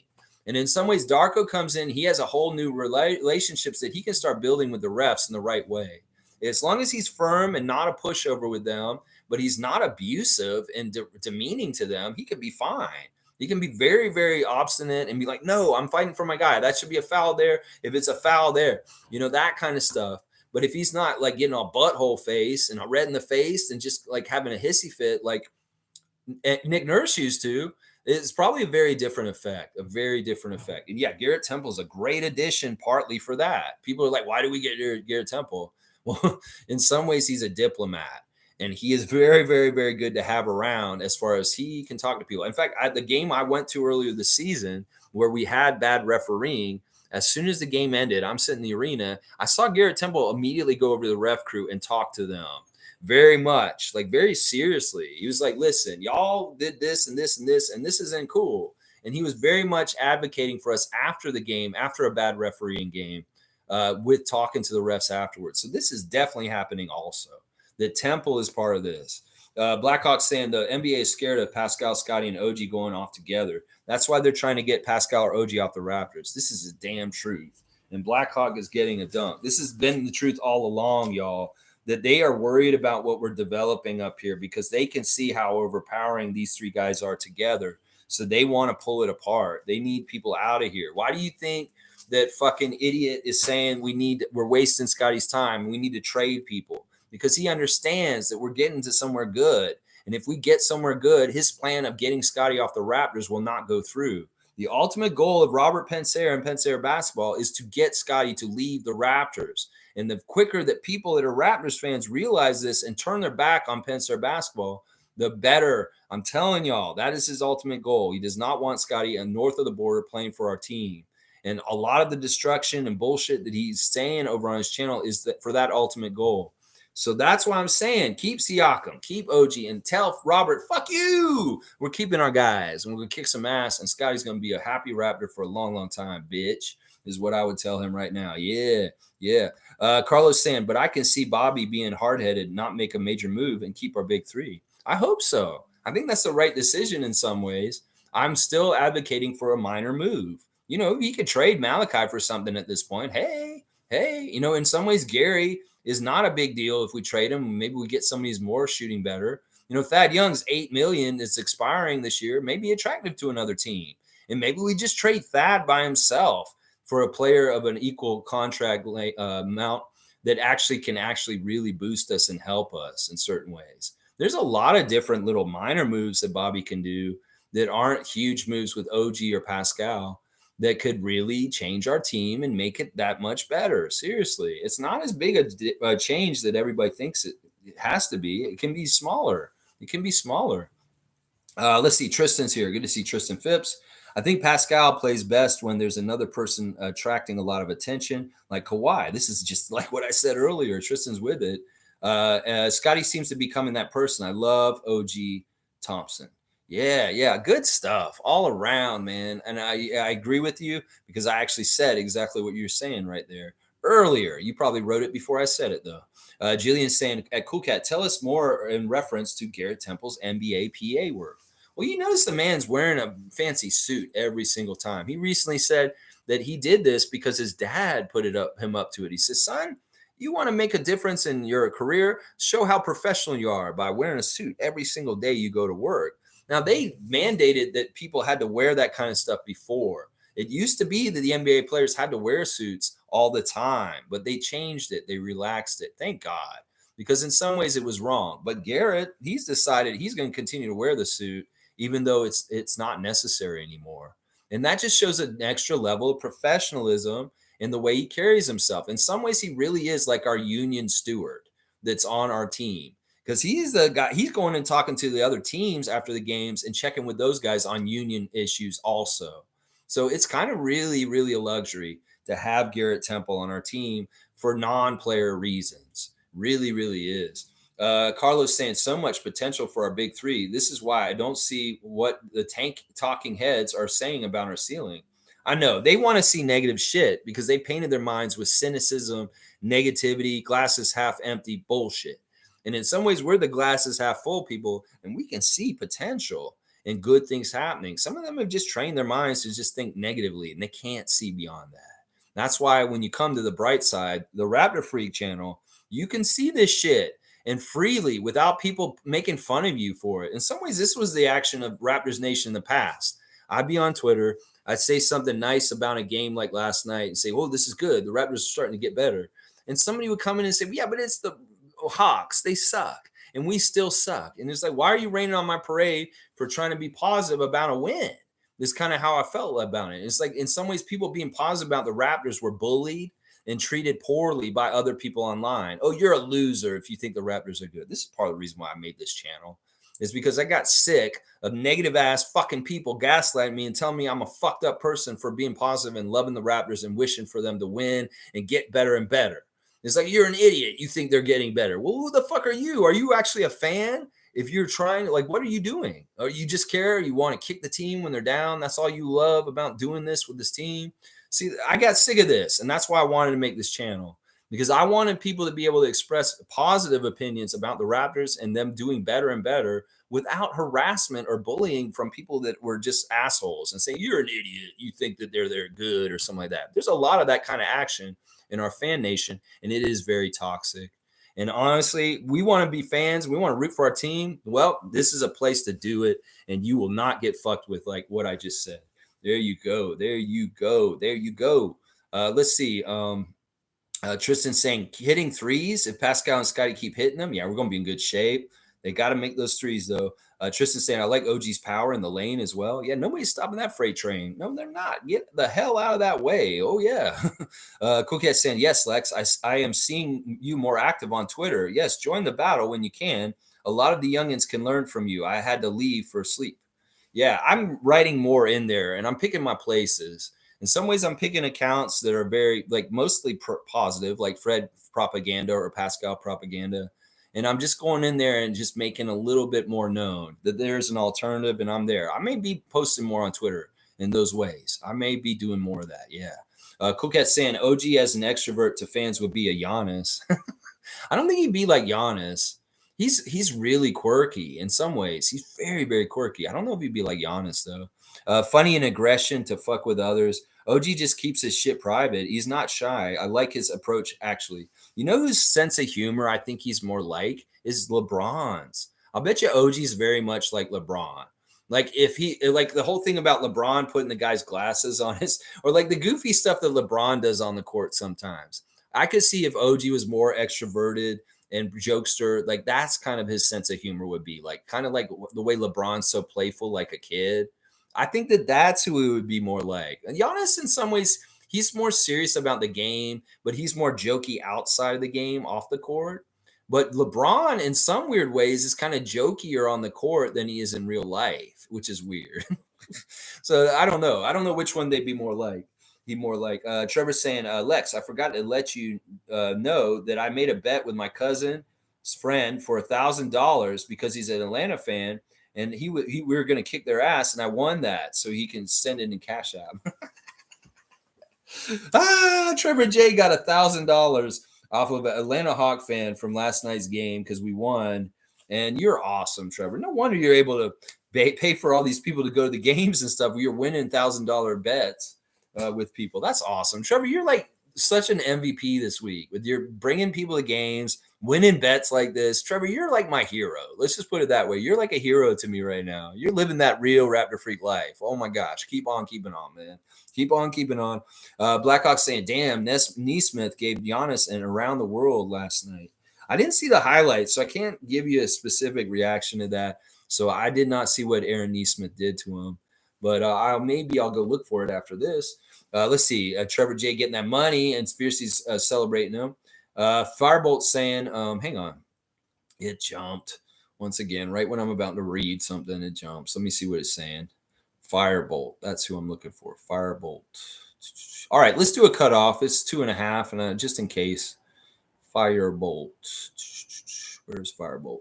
And in some ways, Darko comes in, he has a whole new relationships that he can start building with the refs in the right way. As long as he's firm and not a pushover with them, but he's not abusive and demeaning to them, he could be fine. He can be very, very obstinate and be like, no, I'm fighting for my guy. That should be a foul there. If it's a foul there, that kind of stuff. But if he's not like getting a butthole face and a red in the face and just like having a hissy fit like Nick Nurse used to, it's probably a very different effect, And yeah, Garrett Temple is a great addition partly for that. People are like, why do we get Garrett Temple? Well, in some ways, he's a diplomat. And he is very, very, very good to have around as far as he can talk to people. In fact, the game I went to earlier this season where we had bad refereeing, as soon as the game ended, I'm sitting in the arena. I saw Garrett Temple immediately go over to the ref crew and talk to them very much, like very seriously. He was like, listen, y'all did this and this and this, and this isn't cool. And he was very much advocating for us after the game, after a bad refereeing game, with talking to the refs afterwards. So this is definitely happening also. The Temple is part of this. Blackhawks saying the NBA is scared of Pascal, Scotty, and OG going off together. That's why they're trying to get Pascal or OG off the Raptors. This is the damn truth. And Blackhawk is getting a dunk. This has been the truth all along, y'all, that they are worried about what we're developing up here because they can see how overpowering these three guys are together. So they want to pull it apart. They need people out of here. Why do you think that fucking idiot is saying we're wasting Scotty's time? We need to trade people because he understands that we're getting to somewhere good. And if we get somewhere good, his plan of getting Scotty off the Raptors will not go through. The ultimate goal of Robert Pensair and Pensair basketball is to get Scotty to leave the Raptors. And the quicker that people that are Raptors fans realize this and turn their back on Pensair basketball, the better. I'm telling y'all, that is his ultimate goal. He does not want Scotty north of the border playing for our team. And a lot of the destruction and bullshit that he's saying over on his channel is that for that ultimate goal. So that's why I'm saying keep Siakam, keep OG, and tell Robert, fuck you. We're keeping our guys, and we're going to kick some ass, and Scotty's going to be a happy Raptor for a long, long time, bitch, is what I would tell him right now. Yeah. Carlos saying, but I can see Bobby being hard-headed, not make a major move, and keep our big three. I hope so. I think that's the right decision in some ways. I'm still advocating for a minor move. He could trade Malachi for something at this point. Hey, in some ways, Gary is not a big deal if we trade him. Maybe we get somebody who's more shooting better. Thad Young's $8 million is expiring this year, may be attractive to another team. And maybe we just trade Thad by himself for a player of an equal contract amount that can really boost us and help us in certain ways. There's a lot of different little minor moves that Bobby can do that aren't huge moves with OG or Pascal that could really change our team and make it that much better. Seriously, it's not as big a change that everybody thinks it has to be. It can be smaller. Let's see. Tristan's here. Good to see Tristan Phipps. I think Pascal plays best when there's another person attracting a lot of attention, like Kawhi. This is just like what I said earlier. Tristan's with it. Scotty seems to be becoming that person. I love OG Thompson. Yeah, good stuff all around, man. And I agree with you because I actually said exactly what you're saying right there earlier. You probably wrote it before I said it, though. Jillian's saying, at Cool Cat, tell us more in reference to Garrett Temple's NBA PA work. Well, you notice the man's wearing a fancy suit every single time. He recently said that he did this because his dad put him up to it. He says, son, you want to make a difference in your career? Show how professional you are by wearing a suit every single day you go to work. Now, they mandated that people had to wear that kind of stuff before. It used to be that the NBA players had to wear suits all the time, but they changed it. They relaxed it. Thank God, because in some ways it was wrong. But Garrett, he's decided he's going to continue to wear the suit, even though it's not necessary anymore. And that just shows an extra level of professionalism in the way he carries himself. In some ways, he really is like our union steward that's on our team. Because he's the guy, he's going and talking to the other teams after the games and checking with those guys on union issues also. So it's kind of really, really a luxury to have Garrett Temple on our team for non-player reasons. Really, really is. Carlos saying so much potential for our big three. This is why I don't see what the tank talking heads are saying about our ceiling. I know they want to see negative shit because they painted their minds with cynicism, negativity, glasses half empty bullshit. And in some ways, we're the glasses half full people, and we can see potential and good things happening. Some of them have just trained their minds to just think negatively, and they can't see beyond that. That's why when you come to the bright side, the Raptor Freak channel, you can see this shit and freely without people making fun of you for it. In some ways, this was the action of Raptors Nation in the past. I'd be on Twitter. I'd say something nice about a game like last night and say, "Oh, this is good. The Raptors are starting to get better." And somebody would come in and say, "Yeah, but it's the Hawks. They suck. And we still suck." And it's like, why are you raining on my parade for trying to be positive about a win? This kind of how I felt about it. It's like in some ways, people being positive about the Raptors were bullied and treated poorly by other people online. Oh, you're a loser if you think the Raptors are good. This is part of the reason why I made this channel, is because I got sick of negative ass fucking people gaslighting me and telling me I'm a fucked up person for being positive and loving the Raptors and wishing for them to win and get better and better. It's like, you're an idiot. You think they're getting better. Well, who the fuck are you? Are you actually a fan? If you're trying, like, what are you doing? Or you just care? You want to kick the team when they're down? That's all you love about doing this with this team? See, I got sick of this, and that's why I wanted to make this channel, because I wanted people to be able to express positive opinions about the Raptors and them doing better and better without harassment or bullying from people that were just assholes and say, "You're an idiot. You think that they're good," or something like that. There's a lot of that kind of action in our fan nation, and it is very toxic. And honestly, we want to be fans. We want to root for our team. Well, this is a place to do it, and you will not get fucked with like what I just said. There you go. There you go. There you go. Let's see. Tristan saying hitting threes. If Pascal and Scotty keep hitting them, yeah, we're going to be in good shape. They got to make those threes, though. Tristan saying, I like OG's power in the lane as well. Yeah, nobody's stopping that freight train. No, they're not. Get the hell out of that way. Oh, yeah. Cool Cat saying, yes, Lex, I am seeing you more active on Twitter. Yes, join the battle when you can. A lot of the youngins can learn from you. I had to leave for sleep. Yeah, I'm writing more in there, and I'm picking my places. In some ways, I'm picking accounts that are very, like, mostly positive, like Fred Propaganda or Pascal Propaganda. And I'm just going in there and just making a little bit more known that there's an alternative, and I'm there. I may be posting more on Twitter in those ways. I may be doing more of that. Yeah. Cool Cat saying OG as an extrovert to fans would be a Giannis. I don't think he'd be like Giannis. He's really quirky in some ways. He's very, very quirky. I don't know if he'd be like Giannis, though. Funny and aggression to fuck with others. OG just keeps his shit private. He's not shy. I like his approach, actually. You know whose sense of humor I think he's more like is LeBron's. I'll bet you OG's very much like LeBron. Like if he, like the whole thing about LeBron putting the guy's glasses on his, or like the goofy stuff that LeBron does on the court sometimes. I could see if OG was more extroverted and jokester, like that's kind of his sense of humor would be like, kind of like the way LeBron's so playful, like a kid. I think that that's who it would be more like. And Giannis, in some ways, he's more serious about the game, but he's more jokey outside of the game, off the court. But LeBron, in some weird ways, is kind of jokier on the court than he is in real life, which is weird. So I don't know. I don't know which one they'd be more like. He more like Trevor's saying, Lex, I forgot to let you know that I made a bet with my cousin's friend for $1,000 because he's an Atlanta fan, and we were going to kick their ass, and I won that, so he can send it in Cash App. Trevor J got $1,000 off of an Atlanta Hawk fan from last night's game because we won, and you're awesome, Trevor. No wonder you're able to pay for all these people to go to the games and stuff. You're winning $1,000 bets with people. That's awesome, Trevor. You're like such an MVP this week with your bringing people to games, winning bets like this. Trevor, you're like my hero. Let's just put it that way. You're like a hero to me right now. You're living that real Raptor Freak life. Oh my gosh. Keep on keeping on, man. Keep on keeping on. Blackhawk saying, damn, Neesmith gave Giannis an around the world last night. I didn't see the highlights, so I can't give you a specific reaction to that. So I did not see what Aaron Neesmith did to him. But maybe I'll go look for it after this. Let's see. Trevor J getting that money, and Fiercey's celebrating him. Firebolt saying, hang on. It jumped once again. Right when I'm about to read something, it jumps. Let me see what it's saying. Firebolt. That's who I'm looking for. Firebolt. All right, let's do a cutoff. It's 2.5, and just in case. Firebolt. Where's Firebolt?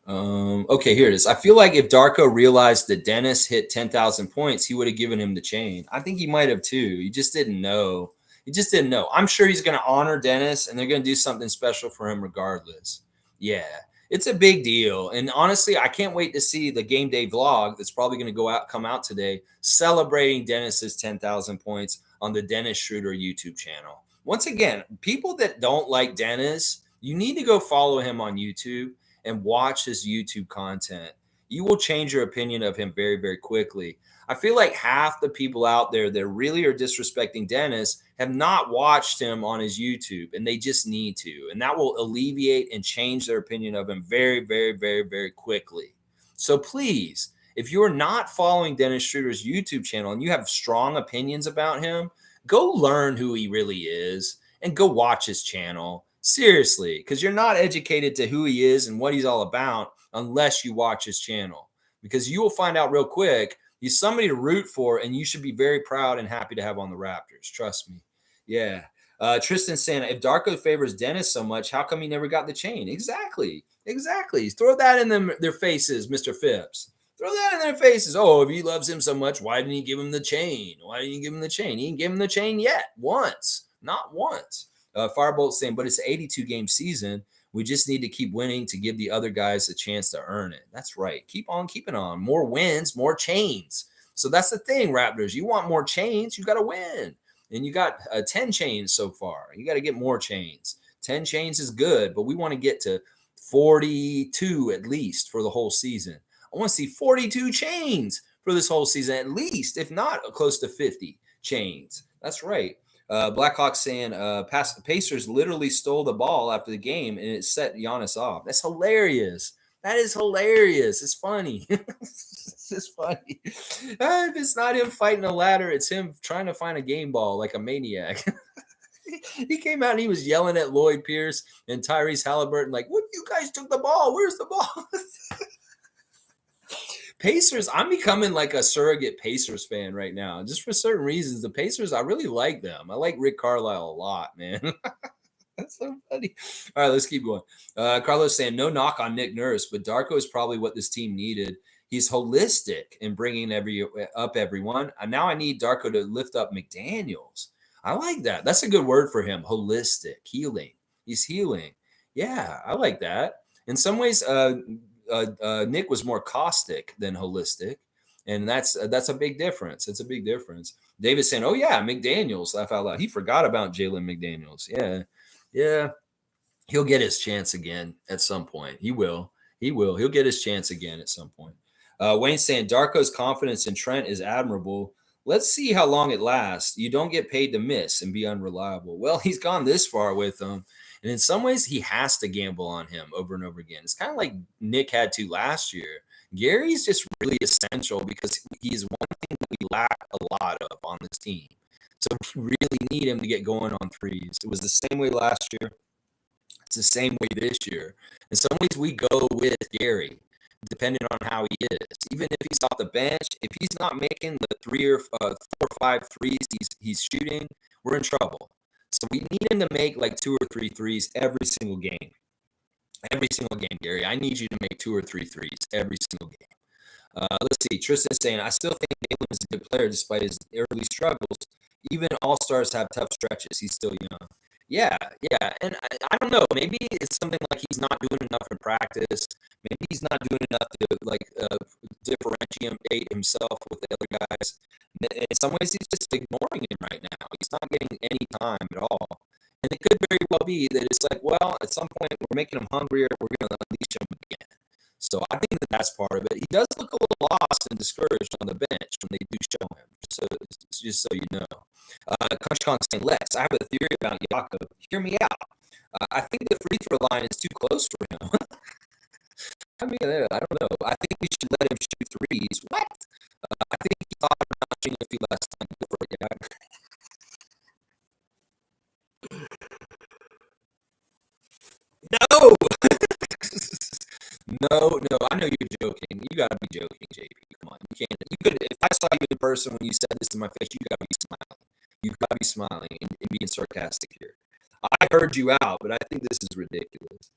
Okay, here it is. I feel like if Darko realized that Dennis hit 10,000 points, he would have given him the chain. I think he might have too. He just didn't know. He just didn't know. I'm sure he's going to honor Dennis and they're going to do something special for him regardless. Yeah, it's a big deal. And honestly, I can't wait to see the game day vlog that's probably going to come out today celebrating Dennis's 10,000 points on the Dennis Schroeder YouTube channel. Once again, people that don't like Dennis, you need to go follow him on YouTube and watch his YouTube content. You will change your opinion of him very, very quickly. I feel like half the people out there that really are disrespecting Dennis have not watched him on his YouTube, and they just need to. And that will alleviate and change their opinion of him very, very, very, very quickly. So please, if you're not following Dennis Schroeder's YouTube channel and you have strong opinions about him, go learn who he really is and go watch his channel. Seriously, because you're not educated to who he is and what he's all about unless you watch his channel. Because you will find out real quick he's somebody to root for, and you should be very proud and happy to have on the Raptors. Trust me. Yeah. Tristan saying, if Darko favors Dennis so much, how come he never got the chain? Exactly. Throw that in their faces, Mr. Phipps. Throw that in their faces. Oh, if he loves him so much, why didn't he give him the chain? He didn't give him the chain yet. Once. Not once. Firebolt saying, but it's an 82 game season. We just need to keep winning to give the other guys a chance to earn it. That's right. Keep on keeping on. More wins, more chains. So that's the thing, Raptors. You want more chains, you got to win. And you got 10 chains so far. You got to get more chains. 10 chains is good, but we want to get to 42 at least for the whole season. I want to see 42 chains for this whole season, at least, if not close to 50 chains. That's right. Blackhawk saying Pacers literally stole the ball after the game and it set Giannis off. That's hilarious. That is hilarious. It's funny. It's just funny. If it's not him fighting a ladder, it's him trying to find a game ball like a maniac. He came out and he was yelling at Lloyd Pierce and Tyrese Halliburton like, "What? You guys took the ball. Where's the ball?" Pacers, I'm becoming like a surrogate Pacers fan right now. Just for certain reasons. The Pacers, I really like them. I like Rick Carlisle a lot, man. That's so funny. All right, let's keep going. Carlos saying, no knock on Nick Nurse, but Darko is probably what this team needed. He's holistic in bringing up everyone. And now I need Darko to lift up McDaniels. I like that. That's a good word for him. Holistic, healing. He's healing. Yeah, I like that. In some ways, Nick was more caustic than holistic, and that's a big difference. It's a big difference. David saying, "Oh yeah, McDaniels." Laugh out loud. He forgot about Jalen McDaniels. Yeah. He'll get his chance again at some point. He will. He'll get his chance again at some point. Wayne saying, "Darko's confidence in Trent is admirable. Let's see how long it lasts. You don't get paid to miss and be unreliable." Well, he's gone this far with them. And in some ways, he has to gamble on him over and over again. It's kind of like Nick had to last year. Gary's just really essential because he's one thing that we lack a lot of on this team. So we really need him to get going on threes. It was the same way last year. It's the same way this year. In some ways, we go with Gary, depending on how he is. Even if he's off the bench, if he's not making the 4 or 5 threes he's shooting, we're in trouble. So we need him to make like 2 or 3 threes every single game. Every single game, Gary. I need you to make 2 or 3 threes every single game. Let's see. Tristan saying, I still think Jalen is a good player despite his early struggles. Even all-stars have tough stretches. He's still young. Yeah. And I don't know. Maybe it's something like he's not doing enough in practice. Maybe he's not doing enough to differentiate himself with the other guys. In some ways, he's just ignoring him right now. He's not getting any time at all. And it could very well be that it's like, well, at some point, we're making him hungrier. We're going to unleash him again. So I think that's part of it. He does look a little lost and discouraged on the bench when they do show him. So just so you know. Crunch Kong saying, Lex, I have a theory about Jakob. Hear me out. I think the free throw line is too close for him. I mean, I don't know. I think we should let him shoot threes. What? I think he thought about shooting a few last time. Good for a guy. No! No. I know you're joking. You gotta be joking, JP. Come on. You can't. You could. If I saw you in person when you said this to my face, you gotta be smiling. You gotta be smiling. And being sarcastic here. I heard you out, but I think this is ridiculous.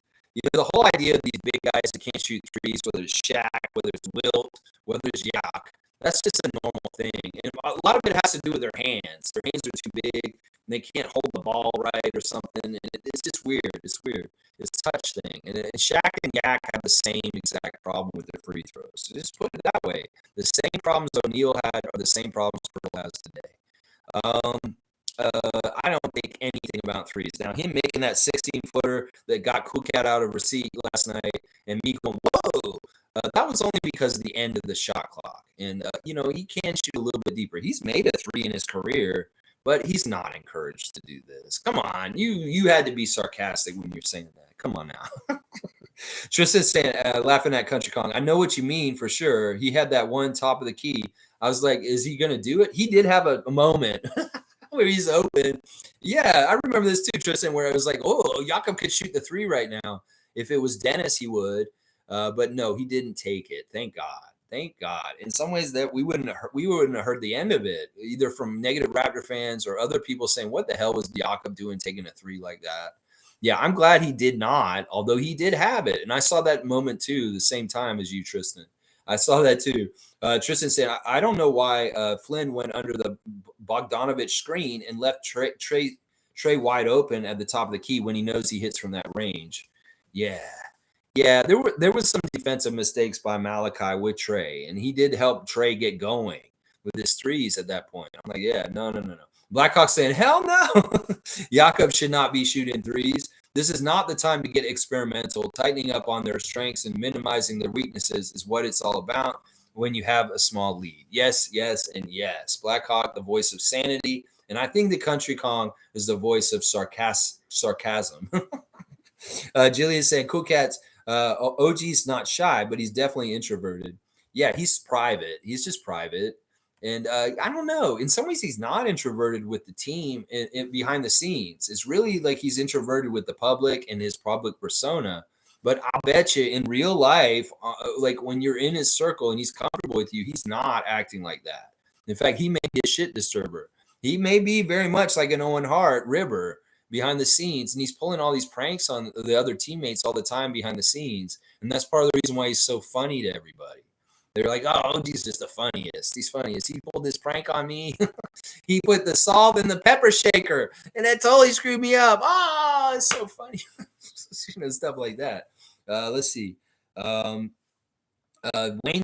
The whole idea of these big guys that can't shoot threes, whether it's Shaq, whether it's Wilt, whether it's Yak, that's just a normal thing. And a lot of it has to do with their hands. Their hands are too big, and they can't hold the ball right or something. And it's just weird. It's weird. It's a touch thing. And Shaq and Yak have the same exact problem with their free throws. So just put it that way. The same problems O'Neal had are the same problems Pearl has today. I don't think anything about threes. Now, him making that 16-footer that got Kukat out of receipt last night and me going, whoa, that was only because of the end of the shot clock. And, he can shoot a little bit deeper. He's made a three in his career, but he's not encouraged to do this. Come on. You had to be sarcastic when you're saying that. Come on now. Tristan saying, laughing at Country Kong. I know what you mean for sure. He had that one top of the key. I was like, is he going to do it? He did have a moment where he's open. Yeah, I remember this too, Tristan, where I was like, oh, Jakob could shoot the three right now. If it was Dennis, he would. But no, he didn't take it. Thank God. Thank God. In some ways that we wouldn't have heard the end of it, either from negative Raptor fans or other people saying, what the hell was Jakob doing taking a three like that? Yeah, I'm glad he did not, although he did have it. And I saw that moment too, the same time as you, Tristan. I saw that too. Tristan said, I don't know why Flynn went under the Bogdanovich screen and left Trey wide open at the top of the key when he knows he hits from that range. Yeah. There was some defensive mistakes by Malachi with Trey, and he did help Trey get going with his threes at that point. I'm like, yeah, no. Blackhawk saying, hell no. Jakob should not be shooting threes. This is not the time to get experimental. Tightening up on their strengths and minimizing their weaknesses is what it's all about when you have a small lead. Yes, and yes. Blackhawk, the voice of sanity. And I think the Country Kong is the voice of sarcasm. Jillian saying, Cool Cats, OG's not shy, but he's definitely introverted. Yeah, he's private. He's just private. And I don't know. In some ways, he's not introverted with the team behind the scenes. It's really like he's introverted with the public and his public persona. But I'll bet you in real life, like when you're in his circle and he's comfortable with you, he's not acting like that. In fact, he may be a shit disturber. He may be very much like an Owen Hart Ribber behind the scenes, and he's pulling all these pranks on the other teammates all the time behind the scenes. And that's part of the reason why he's so funny to everybody. They're like, oh, he's just the funniest. He's funniest. He pulled this prank on me. He put the salt in the pepper shaker, and that totally screwed me up. Oh, it's so funny. Stuff like that. Let's see. Wayne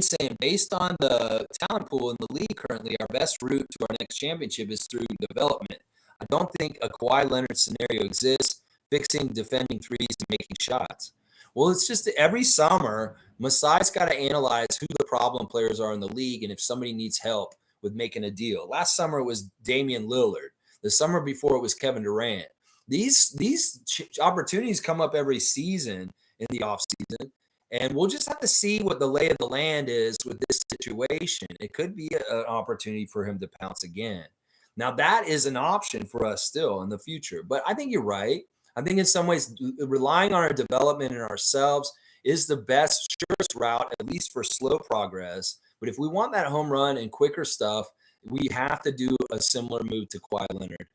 saying, based on the talent pool in the league currently, our best route to our next championship is through development. I don't think a Kawhi Leonard scenario exists, fixing, defending threes, and making shots. Well, it's just every summer, Masai's got to analyze who the problem players are in the league and if somebody needs help with making a deal. Last summer, it was Damian Lillard. The summer before, it was Kevin Durant. These opportunities come up every season in the offseason, and we'll just have to see what the lay of the land is with this situation. It could be an opportunity for him to pounce again. Now, that is an option for us still in the future. But I think you're right. I think in some ways, relying on our development and ourselves is the best, surest route, at least for slow progress. But if we want that home run and quicker stuff, we have to do a similar move to Kawhi Leonard.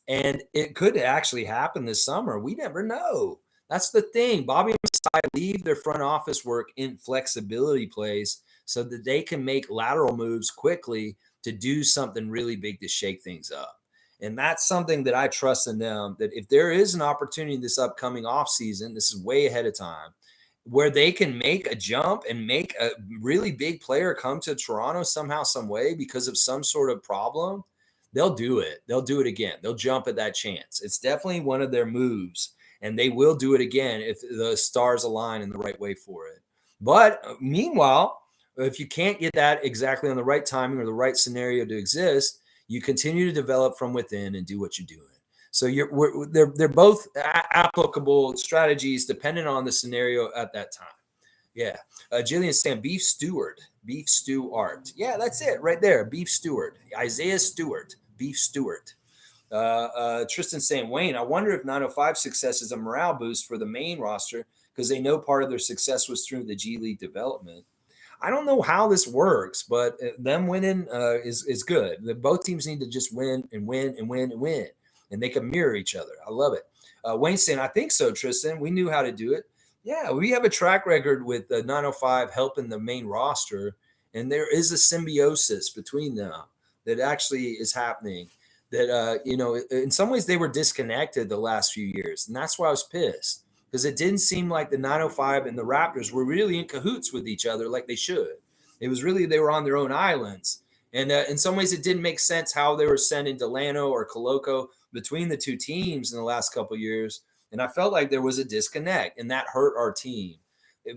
And it could actually happen this summer. We never know. That's the thing. Bobby and Masai leave their front office work in flexibility plays so that they can make lateral moves quickly to do something really big to shake things up. And that's something that I trust in them, that if there is an opportunity this upcoming offseason, this is way ahead of time, where they can make a jump and make a really big player come to Toronto somehow, some way because of some sort of problem, they'll do it. They'll do it again. They'll jump at that chance. It's definitely one of their moves, and they will do it again if the stars align in the right way for it. But meanwhile, if you can't get that exactly on the right timing or the right scenario to exist, you continue to develop from within and do what you're doing. So they're both applicable strategies depending on the scenario at that time. Yeah. Jillian saying beef steward, beef stew art. Yeah, that's it right there. Beef steward, Isaiah Stewart, beef steward. Tristan saying, Wayne, I wonder if 905 success is a morale boost for the main roster because they know part of their success was through the G League development. I don't know how this works, but them winning is good. Both teams need to just win and win and win and win. and they can mirror each other. I love it. Wayne saying, I think so, Tristan. We knew how to do it. Yeah, we have a track record with the 905 helping the main roster, and there is a symbiosis between them that actually is happening. That in some ways they were disconnected the last few years, and that's why I was pissed because it didn't seem like the 905 and the Raptors were really in cahoots with each other like they should. It was really they were on their own islands, and in some ways it didn't make sense how they were sending Delano or Coloco between the two teams in the last couple of years. And I felt like there was a disconnect, and that hurt our team. If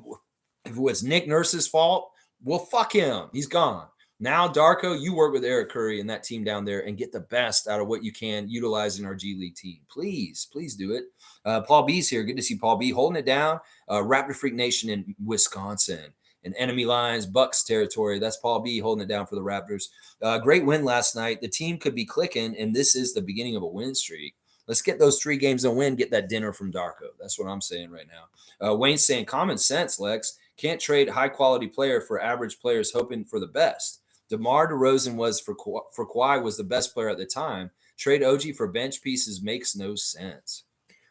it was Nick Nurse's fault, well, fuck him. He's gone. Now, Darko, you work with Eric Curry and that team down there and get the best out of what you can utilizing our G League team. Please, please do it. Paul B's here. Good to see Paul B holding it down. Raptor Freak Nation in Wisconsin. And enemy lines, Bucks territory. That's Paul B holding it down for the Raptors. Great win last night. The team could be clicking, and this is the beginning of a win streak. Let's get those 3 games and win. Get that dinner from Darko. That's what I'm saying right now. Wayne's saying common sense, Lex. Can't trade high-quality player for average players hoping for the best. DeMar DeRozan was for Kawhi was the best player at the time. Trade OG for bench pieces makes no sense.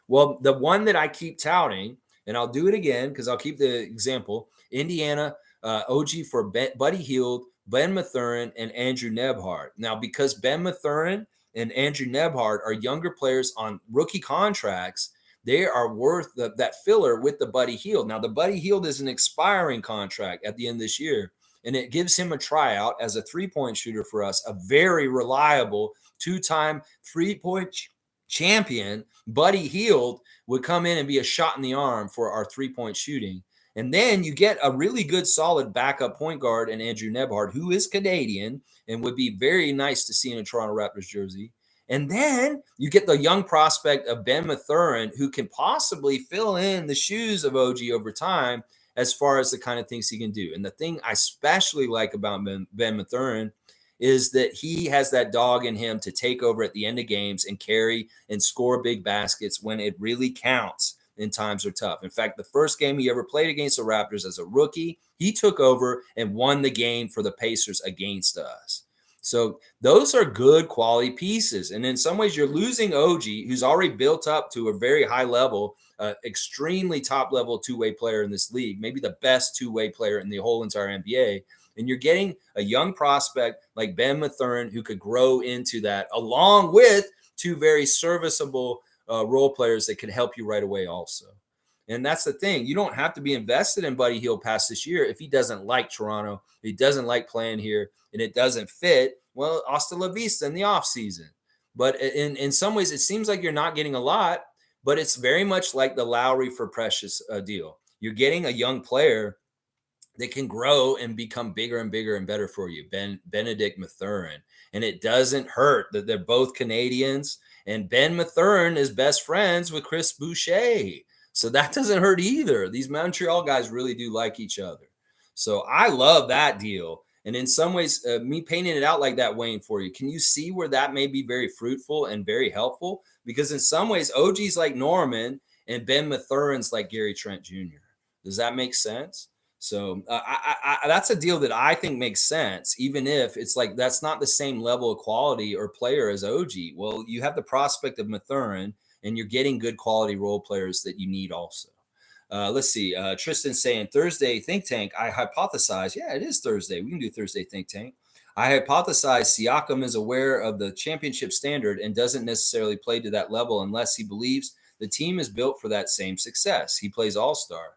Well, the one that I keep touting, and I'll do it again because I'll keep the example, Indiana, OG for Buddy Hield, Ben Mathurin, and Andrew Nebhard. Now, because Ben Mathurin and Andrew Nebhard are younger players on rookie contracts, they are worth that filler with the Buddy Hield. Now, the Buddy Hield is an expiring contract at the end of this year, and it gives him a tryout as a three-point shooter for us, a very reliable 2-time three-point champion. Buddy Hield would come in and be a shot in the arm for our three-point shooting. And then you get a really good, solid backup point guard in Andrew Nebhard, who is Canadian and would be very nice to see in a Toronto Raptors jersey. And then you get the young prospect of Ben Mathurin, who can possibly fill in the shoes of OG over time as far as the kind of things he can do. And the thing I especially like about Ben Mathurin is that he has that dog in him to take over at the end of games and carry and score big baskets when it really counts. And times are tough. In fact, the first game he ever played against the Raptors as a rookie, he took over and won the game for the Pacers against us. So those are good quality pieces. And in some ways, you're losing OG, who's already built up to a very high level, extremely top level two-way player in this league, maybe the best two-way player in the whole entire NBA. And you're getting a young prospect like Ben Mathurin who could grow into that, along with 2 very serviceable role players that can help you right away also. And that's the thing. You don't have to be invested in Buddy Hield past this year if he doesn't like Toronto, he doesn't like playing here, and it doesn't fit. Well, hasta la vista in the offseason. But in some ways, it seems like you're not getting a lot, but it's very much like the Lowry for Precious deal. You're getting a young player that can grow and become bigger and bigger and better for you, Benedict Mathurin. And it doesn't hurt that they're both Canadians. And Ben Mathurin is best friends with Chris Boucher. So that doesn't hurt either. These Montreal guys really do like each other. So I love that deal. And in some ways, me painting it out like that, Wayne, for you, can you see where that may be very fruitful and very helpful? Because in some ways, OG's like Norman and Ben Mathurin's like Gary Trent Jr. Does that make sense? So that's a deal that I think makes sense, even if it's like that's not the same level of quality or player as OG. Well, you have the prospect of Mathurin, and you're getting good quality role players that you need also. Let's see. Tristan saying Thursday Think Tank. I hypothesize. Yeah, it is Thursday. We can do Thursday Think Tank. I hypothesize Siakam is aware of the championship standard and doesn't necessarily play to that level unless he believes the team is built for that same success. He plays all-star.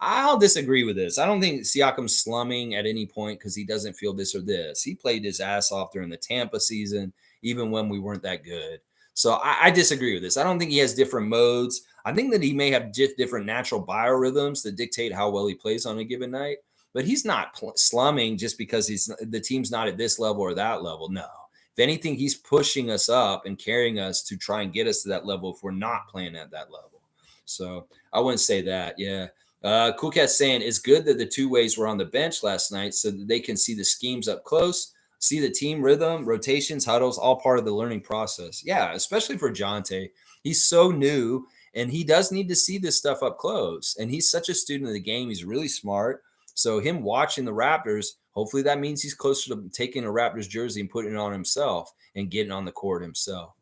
I'll disagree with this. I don't think Siakam's slumming at any point because he doesn't feel this or this. He played his ass off during the Tampa season, even when we weren't that good. So I disagree with this. I don't think he has different modes. I think that he may have different natural biorhythms that dictate how well he plays on a given night. But he's not slumming just because the team's not at this level or that level. No. If anything, he's pushing us up and carrying us to try and get us to that level if we're not playing at that level. So I wouldn't say that. Yeah. Cool Cat's saying it's good that the two ways were on the bench last night so that they can see the schemes up close, see the team rhythm, rotations, huddles, all part of the learning process. Yeah, especially for Jonte. He's so new, and he does need to see this stuff up close. And he's such a student of the game. He's really smart. So him watching the Raptors, hopefully that means he's closer to taking a Raptors jersey and putting it on himself and getting on the court himself.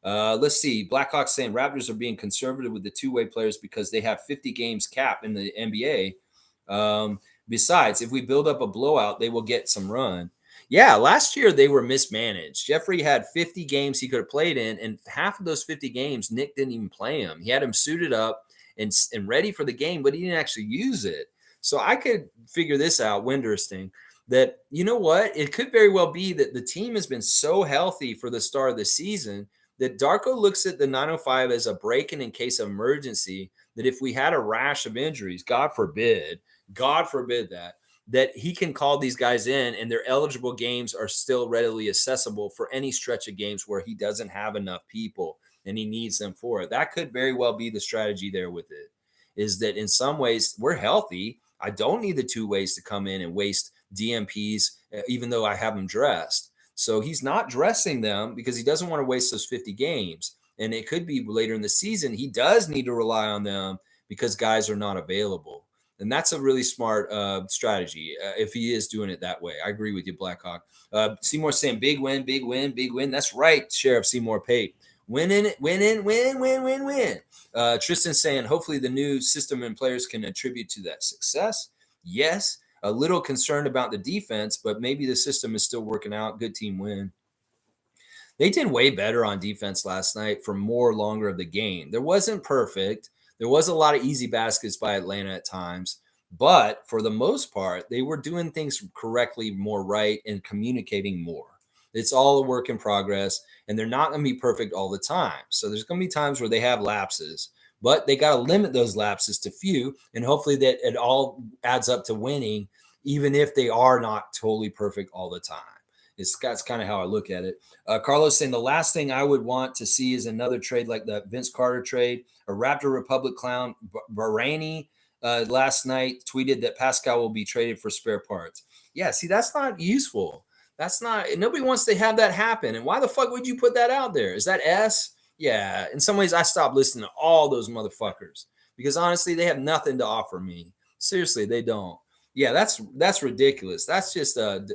Let's see. Blackhawks saying Raptors are being conservative with the two-way players because they have 50 games cap in the NBA. Besides, if we build up a blowout, they will get some run. Yeah, last year they were mismanaged. Jeffrey had 50 games he could have played in, and half of those 50 games, Nick didn't even play him. He had him suited up and ready for the game, but he didn't actually use it. So I could figure this out, Windersting, that you know what? It could very well be that the team has been so healthy for the start of the season that Darko looks at the 905 as a break-in case of emergency, that if we had a rash of injuries, God forbid that he can call these guys in and their eligible games are still readily accessible for any stretch of games where he doesn't have enough people and he needs them for it. That could very well be the strategy there with it, is that in some ways we're healthy. I don't need the two ways to come in and waste DMPs, even though I have them dressed. So he's not dressing them because he doesn't want to waste those 50 games. And it could be later in the season, he does need to rely on them because guys are not available. And that's a really smart strategy if he is doing it that way. I agree with you, Blackhawk. Seymour saying big win, big win, big win. That's right, Sheriff Seymour Pate. Winning, winning, win, win, win, win. Tristan saying hopefully the new system and players can attribute to that success. Yes. A little concerned about the defense, but maybe the system is still working out. Good team win. They did way better on defense last night for more longer of the game. There wasn't perfect. There was a lot of easy baskets by Atlanta at times, but for the most part, they were doing things correctly, more right, and communicating more. It's all a work in progress, and they're not going to be perfect all the time. So there's going to be times where they have lapses, but they got to limit those lapses to few, and hopefully that it all adds up to winning, even if they are not totally perfect all the time. That's kind of how I look at it. Carlos saying the last thing I would want to see is another trade like the Vince Carter trade. A Raptor Republic clown, Barani, last night tweeted that Pascal will be traded for spare parts. Yeah, see, that's not useful. That's not, nobody wants to have that happen. And why the fuck would you put that out there? Is that S? Yeah, in some ways, I stopped listening to all those motherfuckers because honestly, they have nothing to offer me. Seriously, they don't. Yeah, that's ridiculous. That's just a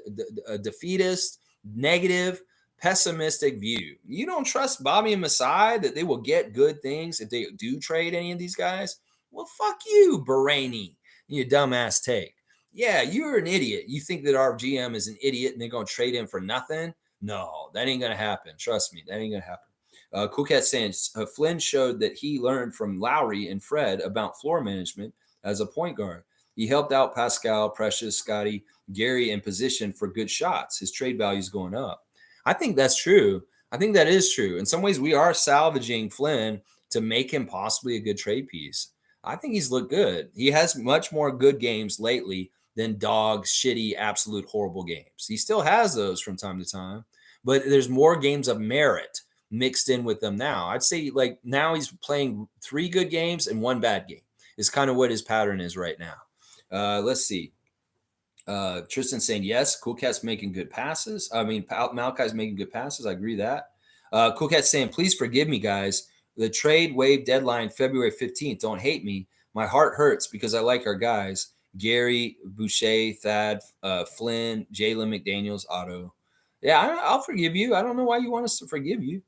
defeatist, negative, pessimistic view. You don't trust Bobby and Masai that they will get good things if they do trade any of these guys? Well, fuck you, Barani. You dumbass take. Yeah, you're an idiot. You think that our GM is an idiot and they're going to trade him for nothing? No, that ain't going to happen. Trust me, that ain't going to happen. Cool Cat saying Flynn showed that he learned from Lowry and Fred about floor management as a point guard. He helped out Pascal, Precious, Scotty, Gary in position for good shots. His trade value is going up. I think that's true. I think that is true. In some ways, we are salvaging Flynn to make him possibly a good trade piece. I think he's looked good. He has much more good games lately than dog, shitty, absolute horrible games. He still has those from time to time, but there's more games of merit mixed in with them now. I'd say like now he's playing 3 good games and 1 bad game is kind of what his pattern is right now. Let's see. Tristan saying yes. Cool Cat's making good passes. I mean, Malachi's making good passes. I agree that. Cool Cat's saying, please forgive me, guys. The trade wave deadline February 15th. Don't hate me. My heart hurts because I like our guys. Gary, Boucher, Thad, Flynn, Jalen McDaniels, Otto. Yeah, I'll forgive you. I don't know why you want us to forgive you.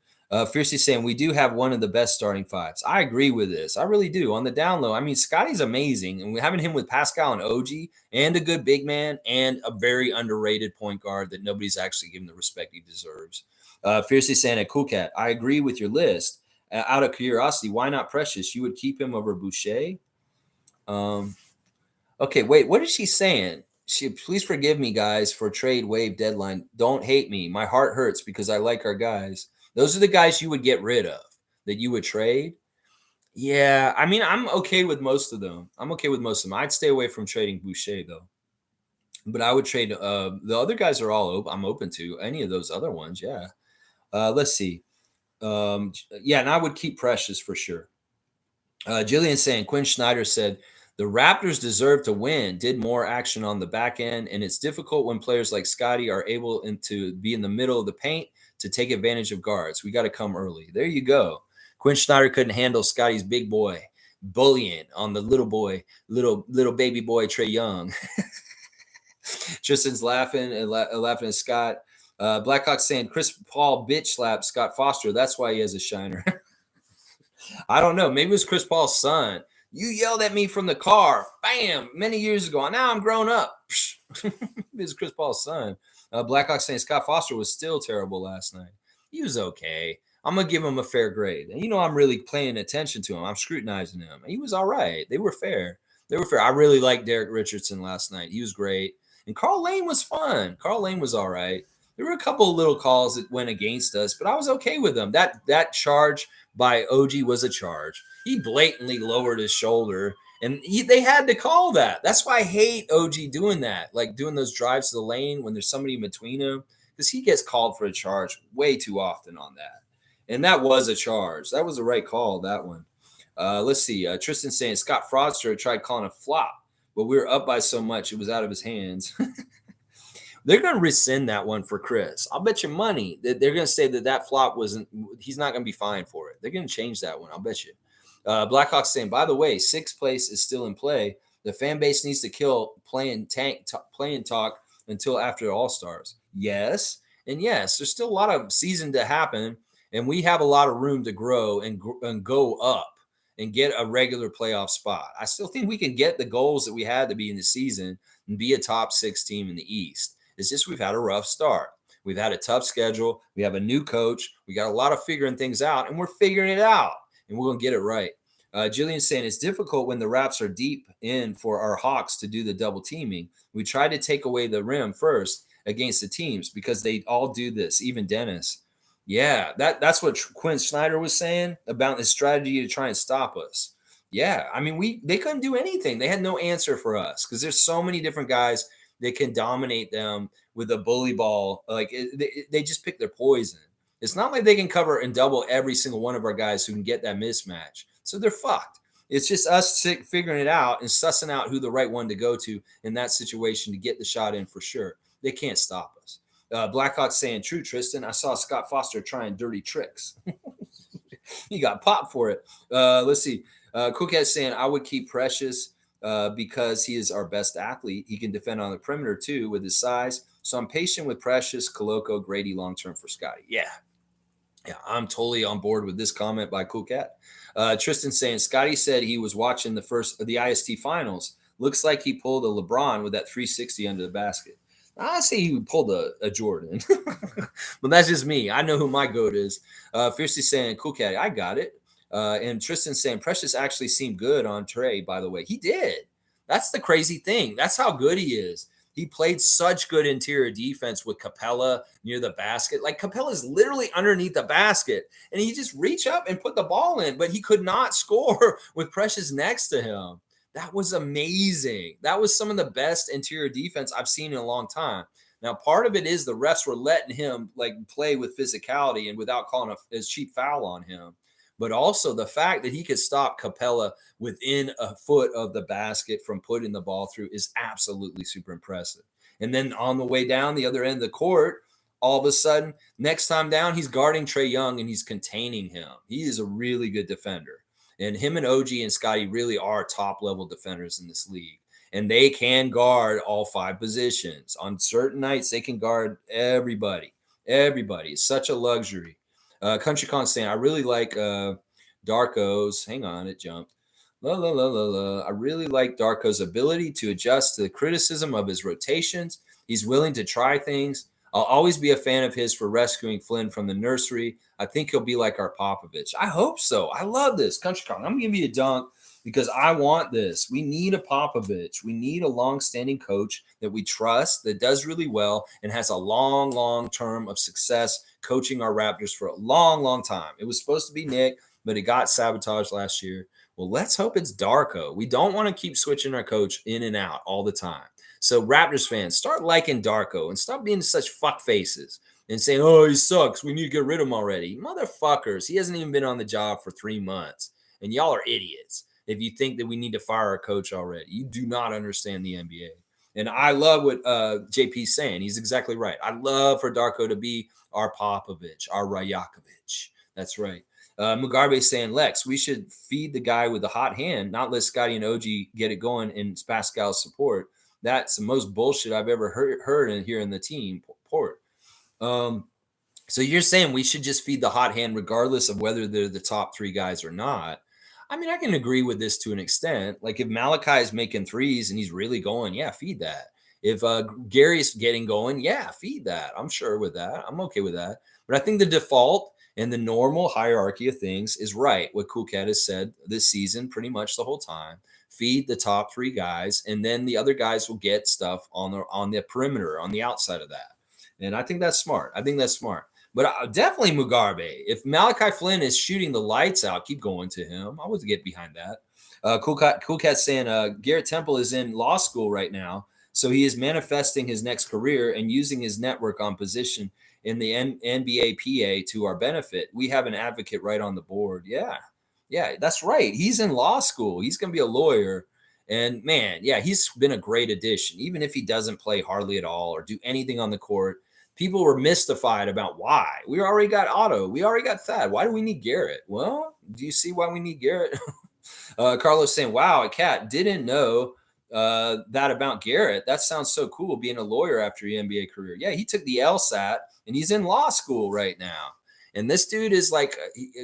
Fiercely saying we do have one of the best starting fives. I agree with this. I really do. On the down low, I mean, Scotty's amazing, and we're having him with Pascal and OG, and a good big man, and a very underrated point guard that nobody's actually given the respect he deserves. Fiercely saying at Cool Cat, I agree with your list. Out of curiosity, why not Precious? You would keep him over Boucher. Okay, wait. What is she saying? Please forgive me, guys, for trade wave deadline. Don't hate me. My heart hurts because I like our guys. Those are the guys you would get rid of, that you would trade. Yeah, I mean, I'm okay with most of them. I'd stay away from trading Boucher, though. But I would trade the other guys are all open. I'm open to any of those other ones, yeah. Let's see. Yeah, and I would keep Precious for sure. Jillian saying, Quinn Snyder said, the Raptors deserve to win, did more action on the back end, and it's difficult when players like Scotty are able to be in the middle of the paint to take advantage of guards. We got to come early. There you go. Quinn Snyder couldn't handle Scotty's big boy bullying on the little baby boy Trae Young. Tristan's laughing at Scott. Blackhawk saying Chris Paul bitch slapped Scott Foster. That's why he has a shiner. I don't know. Maybe it was Chris Paul's son. You yelled at me from the car. Bam. Many years ago. Now I'm grown up. It was Chris Paul's son. Blackhawk saying Scott Foster was still terrible last night. He was okay. I'm going to give him a fair grade. And I'm really paying attention to him. I'm scrutinizing him. He was all right. They were fair. I really liked Derek Richardson last night. He was great. And Carl Lane was fun. Carl Lane was all right. There were a couple of little calls that went against us, but I was okay with them. That charge by OG was a charge. He blatantly lowered his shoulder, and they had to call that. That's why I hate OG doing that, like doing those drives to the lane when there's somebody in between him, because he gets called for a charge way too often on that. And that was a charge. That was the right call, that one. Let's see. Tristan saying Scott Fraudster tried calling a flop, but we were up by so much it was out of his hands. They're going to rescind that one for Chris. I'll bet you money that they're going to say that flop wasn't, he's not going to be fined for it. They're going to change that one. I'll bet you. Blackhawks saying, by the way, sixth place is still in play. The fan base needs to kill playing talk until after All-Stars. Yes. And yes, there's still a lot of season to happen. And we have a lot of room to grow and go up and get a regular playoff spot. I still think we can get the goals that we had to be in the season and be a top 6 team in the East. It's just we've had a rough start. We've had a tough schedule. We have a new coach. We got a lot of figuring things out, and we're figuring it out, and we're going to get it right. Jillian's saying it's difficult when the Raps are deep in for our Hawks to do the double teaming. We try to take away the rim first against the teams because they all do this, even Dennis. Yeah, that's what Quinn Snyder was saying about his strategy to try and stop us. Yeah, I mean, they couldn't do anything. They had no answer for us because there's so many different guys that can dominate them with a bully ball. Like they just pick their poison. It's not like they can cover and double every single one of our guys who can get that mismatch. So they're fucked. It's just us figuring it out and sussing out who the right one to go to in that situation to get the shot in for sure. They can't stop us. Blackhawks saying, true, Tristan. I saw Scott Foster trying dirty tricks. He got popped for it. Let's see. Cookhead saying, I would keep Precious because he is our best athlete. He can defend on the perimeter too with his size. So I'm patient with Precious, Koloko, Grady long-term for Scotty. Yeah, I'm totally on board with this comment by Cool Cat. Tristan saying, Scotty said he was watching the IST finals. Looks like he pulled a LeBron with that 360 under the basket. I say he pulled a Jordan, but that's just me. I know who my GOAT is. Fiercely saying, Cool Cat, I got it. And Tristan saying, Precious actually seemed good on Trey, by the way. He did. That's the crazy thing. That's how good he is. He played such good interior defense with Capella near the basket. Like Capella's literally underneath the basket, and he just reached up and put the ball in, but he could not score with Precious next to him. That was amazing. That was some of the best interior defense I've seen in a long time. Now, part of it is the refs were letting him play with physicality and without calling a cheap foul on him. But also the fact that he could stop Capella within a foot of the basket from putting the ball through is absolutely super impressive. And then on the way down the other end of the court, all of a sudden, next time down, he's guarding Trey Young and he's containing him. He is a really good defender. And him and OG and Scotty really are top-level defenders in this league. And they can guard all 5 positions. On certain nights, they can guard everybody. Everybody. It's such a luxury. Country Con saying, I really like Darko's. Hang on, it jumped. I really like Darko's ability to adjust to the criticism of his rotations. He's willing to try things. I'll always be a fan of his for rescuing Flynn from the nursery. I think he'll be like our Popovich. I hope so. I love this. Country Con, I'm going to give you a dunk because I want this. We need a Popovich. We need a long-standing coach that we trust, that does really well, and has a long term of success coaching our Raptors for a long time. It was supposed to be Nick, but it got sabotaged last year. Well, let's hope it's Darko. We don't want to keep switching our coach in and out all the time. So Raptors fans, start liking Darko and stop being such fuck faces and saying, oh, he sucks. We need to get rid of him already. Motherfuckers, he hasn't even been on the job for 3 months. And y'all are idiots if you think that we need to fire our coach already. You do not understand the NBA. And I love what JP's saying. He's exactly right. I love for Darko to be our Popovich, our Rajakovic. That's right. Mugabe saying, Lex, we should feed the guy with the hot hand, not let Scotty and OG get it going in Pascal's support. That's the most bullshit I've ever heard in here in the team port. Um, so you're saying we should just feed the hot hand regardless of whether they're the top three guys or not. I mean, I can agree with this to an extent. Like if Malachi is making threes and he's really going, yeah, feed that. If Gary's getting going, yeah, feed that. I'm sure with that. I'm okay with that. But I think the default and the normal hierarchy of things is right. What Cool Cat has said this season, pretty much the whole time. Feed the top three guys, and then the other guys will get stuff on the perimeter, on the outside of that. And I think that's smart. I think that's smart. But definitely Mugabe. If Malachi Flynn is shooting the lights out, keep going to him. I would get behind that. Cool Cat saying Garrett Temple is in law school right now, so he is manifesting his next career and using his network on position in the NBA PA to our benefit. We have an advocate right on the board. Yeah, yeah, that's right. He's in law school. He's going to be a lawyer. And man, yeah, he's been a great addition. Even if he doesn't play hardly at all or do anything on the court, people were mystified about why. We already got Otto. We already got Thad. Why do we need Garrett? Well, do you see why we need Garrett? Carlos saying, wow, a cat didn't know that about Garrett. That sounds so cool being a lawyer after your NBA career. Yeah, he took the LSAT and he's in law school right now. And this dude is like,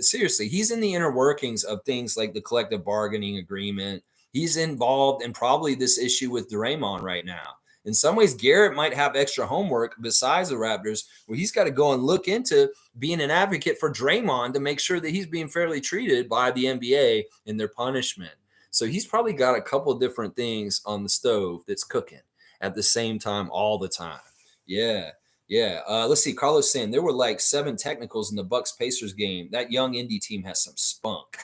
seriously, he's in the inner workings of things like the collective bargaining agreement. He's involved in probably this issue with Draymond right now. In some ways, Garrett might have extra homework besides the Raptors, where he's got to go and look into being an advocate for Draymond to make sure that he's being fairly treated by the NBA in their punishment. So he's probably got a couple of different things on the stove that's cooking at the same time all the time. Yeah. Yeah. Let's see. Carlos saying there were like 7 technicals in the Bucks Pacers game. That young Indy team has some spunk.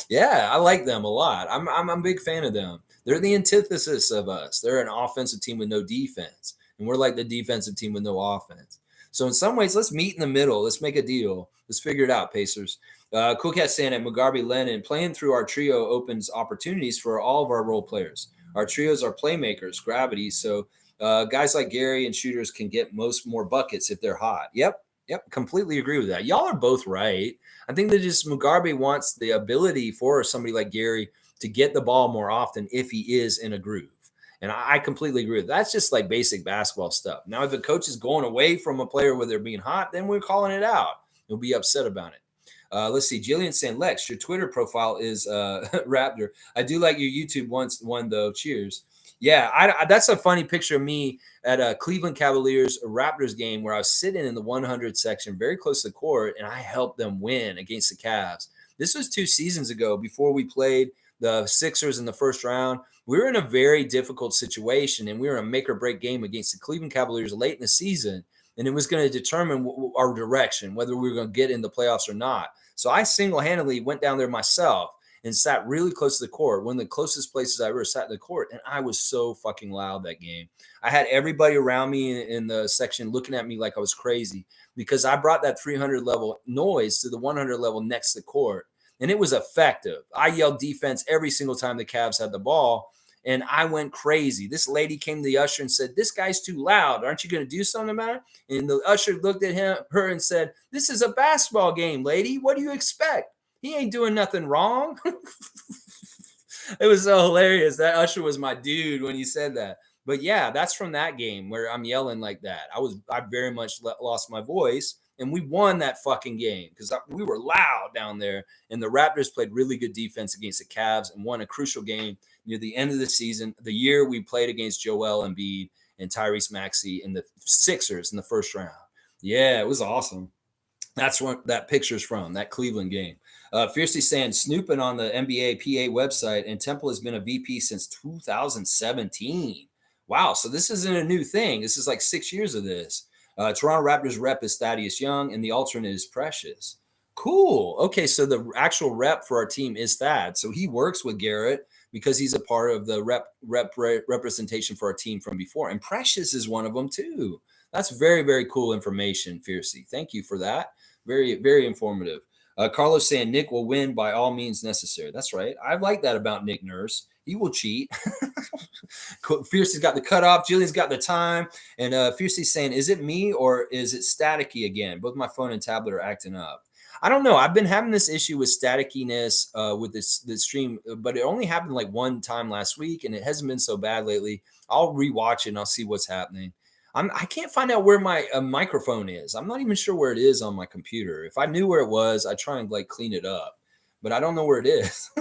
Yeah, I like them a lot. I'm a big fan of them. They're the antithesis of us. They're an offensive team with no defense, and we're like the defensive team with no offense. So in some ways, let's meet in the middle. Let's make a deal. Let's figure it out, Pacers. Cool Cat saying at Mugabe Lennon, playing through our trio opens opportunities for all of our role players. Our trios are playmakers, gravity. So guys like Gary and shooters can get more buckets if they're hot. Yep, completely agree with that. Y'all are both right. I think that just Mugabe wants the ability for somebody like Gary to get the ball more often if he is in a groove. And I completely agree with that. That's just like basic basketball stuff. Now, if a coach is going away from a player where they're being hot, then we're calling it out. He'll be upset about it. Let's see. Jillian saying, Lex, your Twitter profile is Raptor. I do like your YouTube one though. Cheers. Yeah, that's a funny picture of me at a Cleveland Cavaliers Raptors game where I was sitting in the 100 section, very close to the court, and I helped them win against the Cavs. This was 2 seasons ago before we played the Sixers in the first round. We were in a very difficult situation, and we were in a make or break game against the Cleveland Cavaliers late in the season, and it was going to determine our direction, whether we were going to get in the playoffs or not. So I single-handedly went down there myself and sat really close to the court, one of the closest places I ever sat in the court. And I was so fucking loud that game. I had everybody around me in the section looking at me like I was crazy because I brought that 300 level noise to the 100 level next to the court. And it was effective. I yelled defense every single time the Cavs had the ball. And I went crazy. This lady came to the usher and said, "This guy's too loud. Aren't you going to do something about it?" And the usher looked at her and said, "This is a basketball game, lady. What do you expect? He ain't doing nothing wrong." It was so hilarious. That usher was my dude when he said that. But yeah, that's from that game where I'm yelling like that. I very much lost my voice, and we won that fucking game because we were loud down there. And the Raptors played really good defense against the Cavs and won a crucial game near the end of the season. The year we played against Joel Embiid and Tyrese Maxey in the Sixers in the first round. Yeah, it was awesome. That's what that picture's from, that Cleveland game. Fiercely saying, snooping on the NBA PA website, and Temple has been a VP since 2017. Wow, so this isn't a new thing. This is like 6 years of this. Toronto Raptors rep is Thaddeus Young, and the alternate is Precious. Cool. Okay, so the actual rep for our team is Thad. So he works with Garrett because he's a part of the representation for our team from before. And Precious is one of them too. That's very, very cool information, Fiercey. Thank you for that. Very, very informative. Carlos saying Nick will win by all means necessary. That's right. I like that about Nick Nurse. He will cheat. Fiercey's got the cutoff. Jillian's got the time. And Fiercey's saying, is it me or is it staticky again? Both my phone and tablet are acting up. I don't know. I've been having this issue with staticiness with this stream, but it only happened like one time last week, and it hasn't been so bad lately. I'll rewatch it and I'll see what's happening. I can't find out where my microphone is. I'm not even sure where it is on my computer. If I knew where it was, I'd try and like clean it up, but I don't know where it is.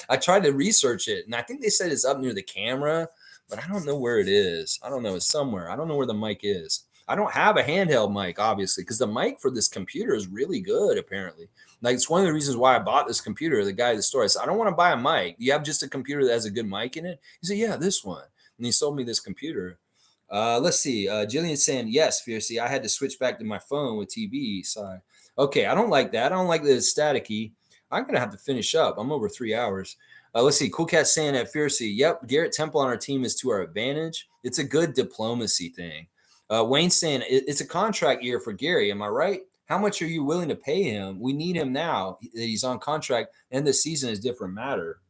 I tried to research it, and I think they said it's up near the camera, but I don't know where it is. I don't know. It's somewhere. I don't know where the mic is. I don't have a handheld mic, obviously, because the mic for this computer is really good, apparently. Like, it's one of the reasons why I bought this computer. The guy at the store, I said, I don't want to buy a mic. You have just a computer that has a good mic in it? He said, yeah, this one. And he sold me this computer. Let's see. Jillian's saying, yes, Fiercey. I had to switch back to my phone with TV. Sorry. Okay, I don't like that. I don't like the staticky. I'm going to have to finish up. I'm over 3 hours. Let's see. Cool Cat saying at Fiercey, yep, Garrett Temple on our team is to our advantage. It's a good diplomacy thing. Wayne saying, it's a contract year for Gary. Am I right? How much are you willing to pay him? We need him now. He's on contract, and the season is different matter.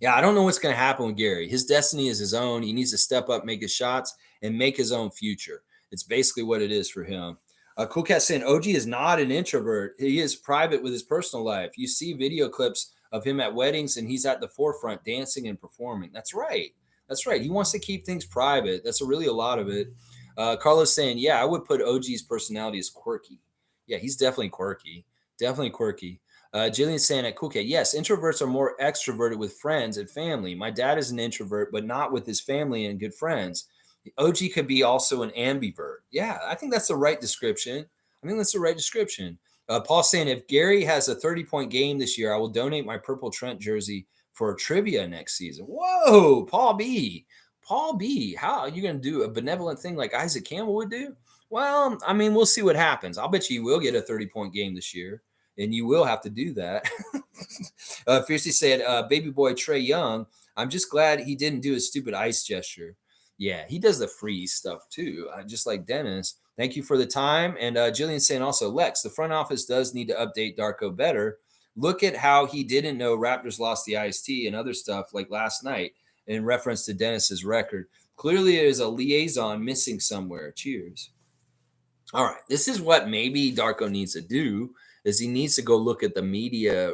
Yeah, I don't know what's going to happen with Gary. His destiny is his own. He needs to step up, make his shots, and make his own future. It's basically what it is for him. Cool Cat saying OG is not an introvert. He is private with his personal life. You see video clips of him at weddings, and he's at the forefront dancing and performing. That's right. That's right. He wants to keep things private. That's really a lot of it. Carlos saying, yeah, I would put OG's personality as quirky. Yeah, he's definitely quirky. Definitely quirky. Jillian saying at Cool Cat, yes, introverts are more extroverted with friends and family. My dad is an introvert, but not with his family and good friends. OG could be also an ambivert. Yeah, I think that's the right description. I think that's the right description. Paul saying, if Gary has a 30-point game this year, I will donate my Purple Trent jersey for trivia next season. Whoa, Paul B. Paul B. How are you going to do a benevolent thing like Isaac Campbell would do? Well, I mean, we'll see what happens. I'll bet you will get a 30-point game this year, and you will have to do that. Fiercely said, baby boy Trey Young, I'm just glad he didn't do his stupid ice gesture. Yeah, he does the freeze stuff too, just like Dennis. Thank you for the time. And Jillian saying also, Lex, the front office does need to update Darko better. Look at how he didn't know Raptors lost the IST and other stuff like last night in reference to Dennis's record. Clearly, there's a liaison missing somewhere. Cheers. All right, this is what maybe Darko needs to do is he needs to go look at the media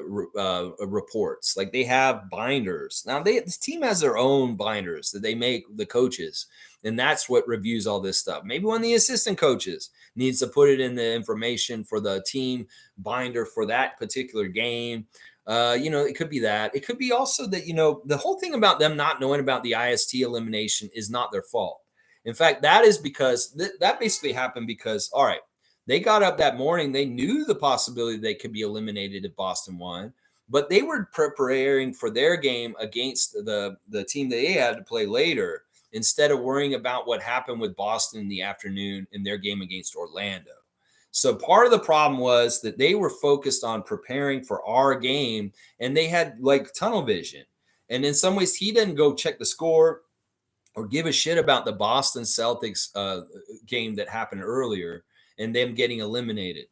reports. Like, they have binders. Now, this team has their own binders that they make the coaches, and that's what reviews all this stuff. Maybe one of the assistant coaches needs to put it in the information for the team binder for that particular game. It could be that. It could be also that, the whole thing about them not knowing about the IST elimination is not their fault. In fact, that is because that basically happened because, all right, they got up that morning. They knew the possibility they could be eliminated if Boston won, but they were preparing for their game against the team that they had to play later instead of worrying about what happened with Boston in the afternoon in their game against Orlando. So part of the problem was that they were focused on preparing for our game, and they had like tunnel vision. And in some ways, he didn't go check the score or give a shit about the Boston Celtics game that happened earlier and them getting eliminated.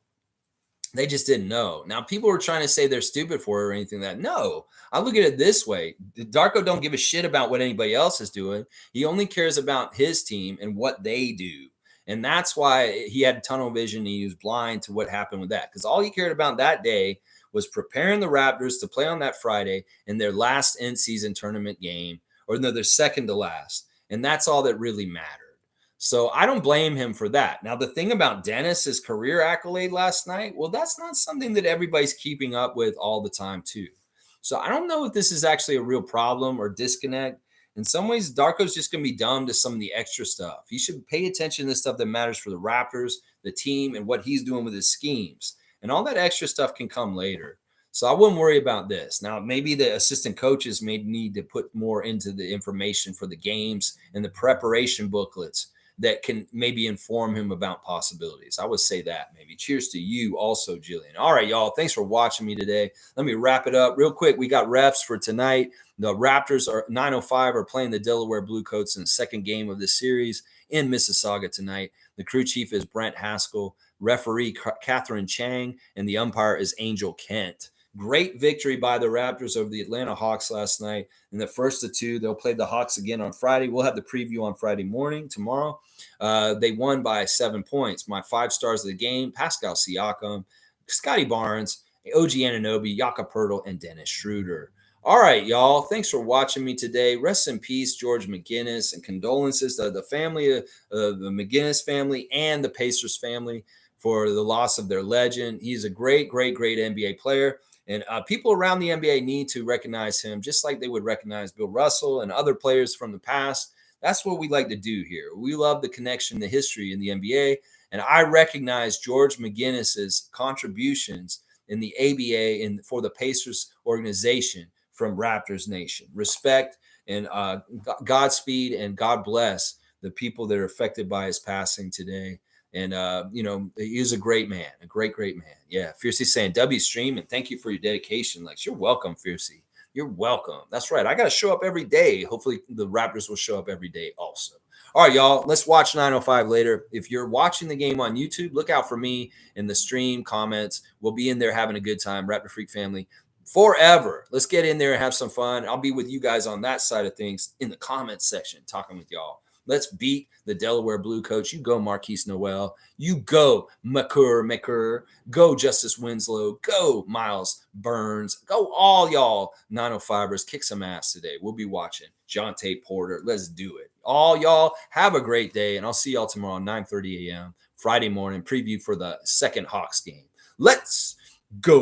They just didn't know. Now, people were trying to say they're stupid for it or anything like that. No, I look at it this way. Darko don't give a shit about what anybody else is doing. He only cares about his team and what they do. And that's why he had tunnel vision and he was blind to what happened with that. Because all he cared about that day was preparing the Raptors to play on that Friday in their last in-season tournament game, or no, their second to last. And that's all that really mattered. So I don't blame him for that. Now, the thing about Dennis's career accolade last night, well, that's not something that everybody's keeping up with all the time, too. So I don't know if this is actually a real problem or disconnect. In some ways, Darko's just going to be dumb to some of the extra stuff. He should pay attention to the stuff that matters for the Raptors, the team, and what he's doing with his schemes. And all that extra stuff can come later. So I wouldn't worry about this. Now, maybe the assistant coaches may need to put more into the information for the games and the preparation booklets that can maybe inform him about possibilities. I would say that maybe. Cheers to you also, Jillian. All right, y'all. Thanks for watching me today. Let me wrap it up real quick. We got refs for tonight. The Raptors are 9:05 are playing the Delaware Bluecoats in the second game of this series in Mississauga tonight. The crew chief is Brent Haskell, referee Catherine Chang, and the umpire is Angel Kent. Great victory by the Raptors over the Atlanta Hawks last night. In the first of two, they'll play the Hawks again on Friday. We'll have the preview on Friday morning, tomorrow. They won by 7 points. My 5 stars of the game, Pascal Siakam, Scotty Barnes, OG Anunoby, Jakob Poeltl, and Dennis Schroeder. All right, y'all. Thanks for watching me today. Rest in peace, George McGinnis, and condolences to the family, the McGinnis family, and the Pacers family for the loss of their legend. He's a great, great, great NBA player. And people around the NBA need to recognize him just like they would recognize Bill Russell and other players from the past. That's what we like to do here. We love the connection, the history in the NBA. And I recognize George McGinnis's contributions in the ABA and for the Pacers organization from Raptors Nation. Respect and Godspeed and God bless the people that are affected by his passing today. And, he was a great man, a great, great man. Yeah. Fiercey saying, W stream, and thank you for your dedication. Like, you're welcome, Fiercey. You're welcome. That's right. I got to show up every day. Hopefully, the Raptors will show up every day also. All right, y'all. Let's watch 905 later. If you're watching the game on YouTube, look out for me in the stream comments. We'll be in there having a good time. Raptor Freak family forever. Let's get in there and have some fun. I'll be with you guys on that side of things in the comments section, talking with y'all. Let's beat the Delaware Blue Coach. You go, Marquise Noel. You go, Maker. Go, Justice Winslow. Go, Miles Burns. Go, all y'all 905ers. Kick some ass today. We'll be watching. Jonte Porter. Let's do it. All y'all have a great day, and I'll see y'all tomorrow 9:30 a.m. Friday morning preview for the second Hawks game. Let's go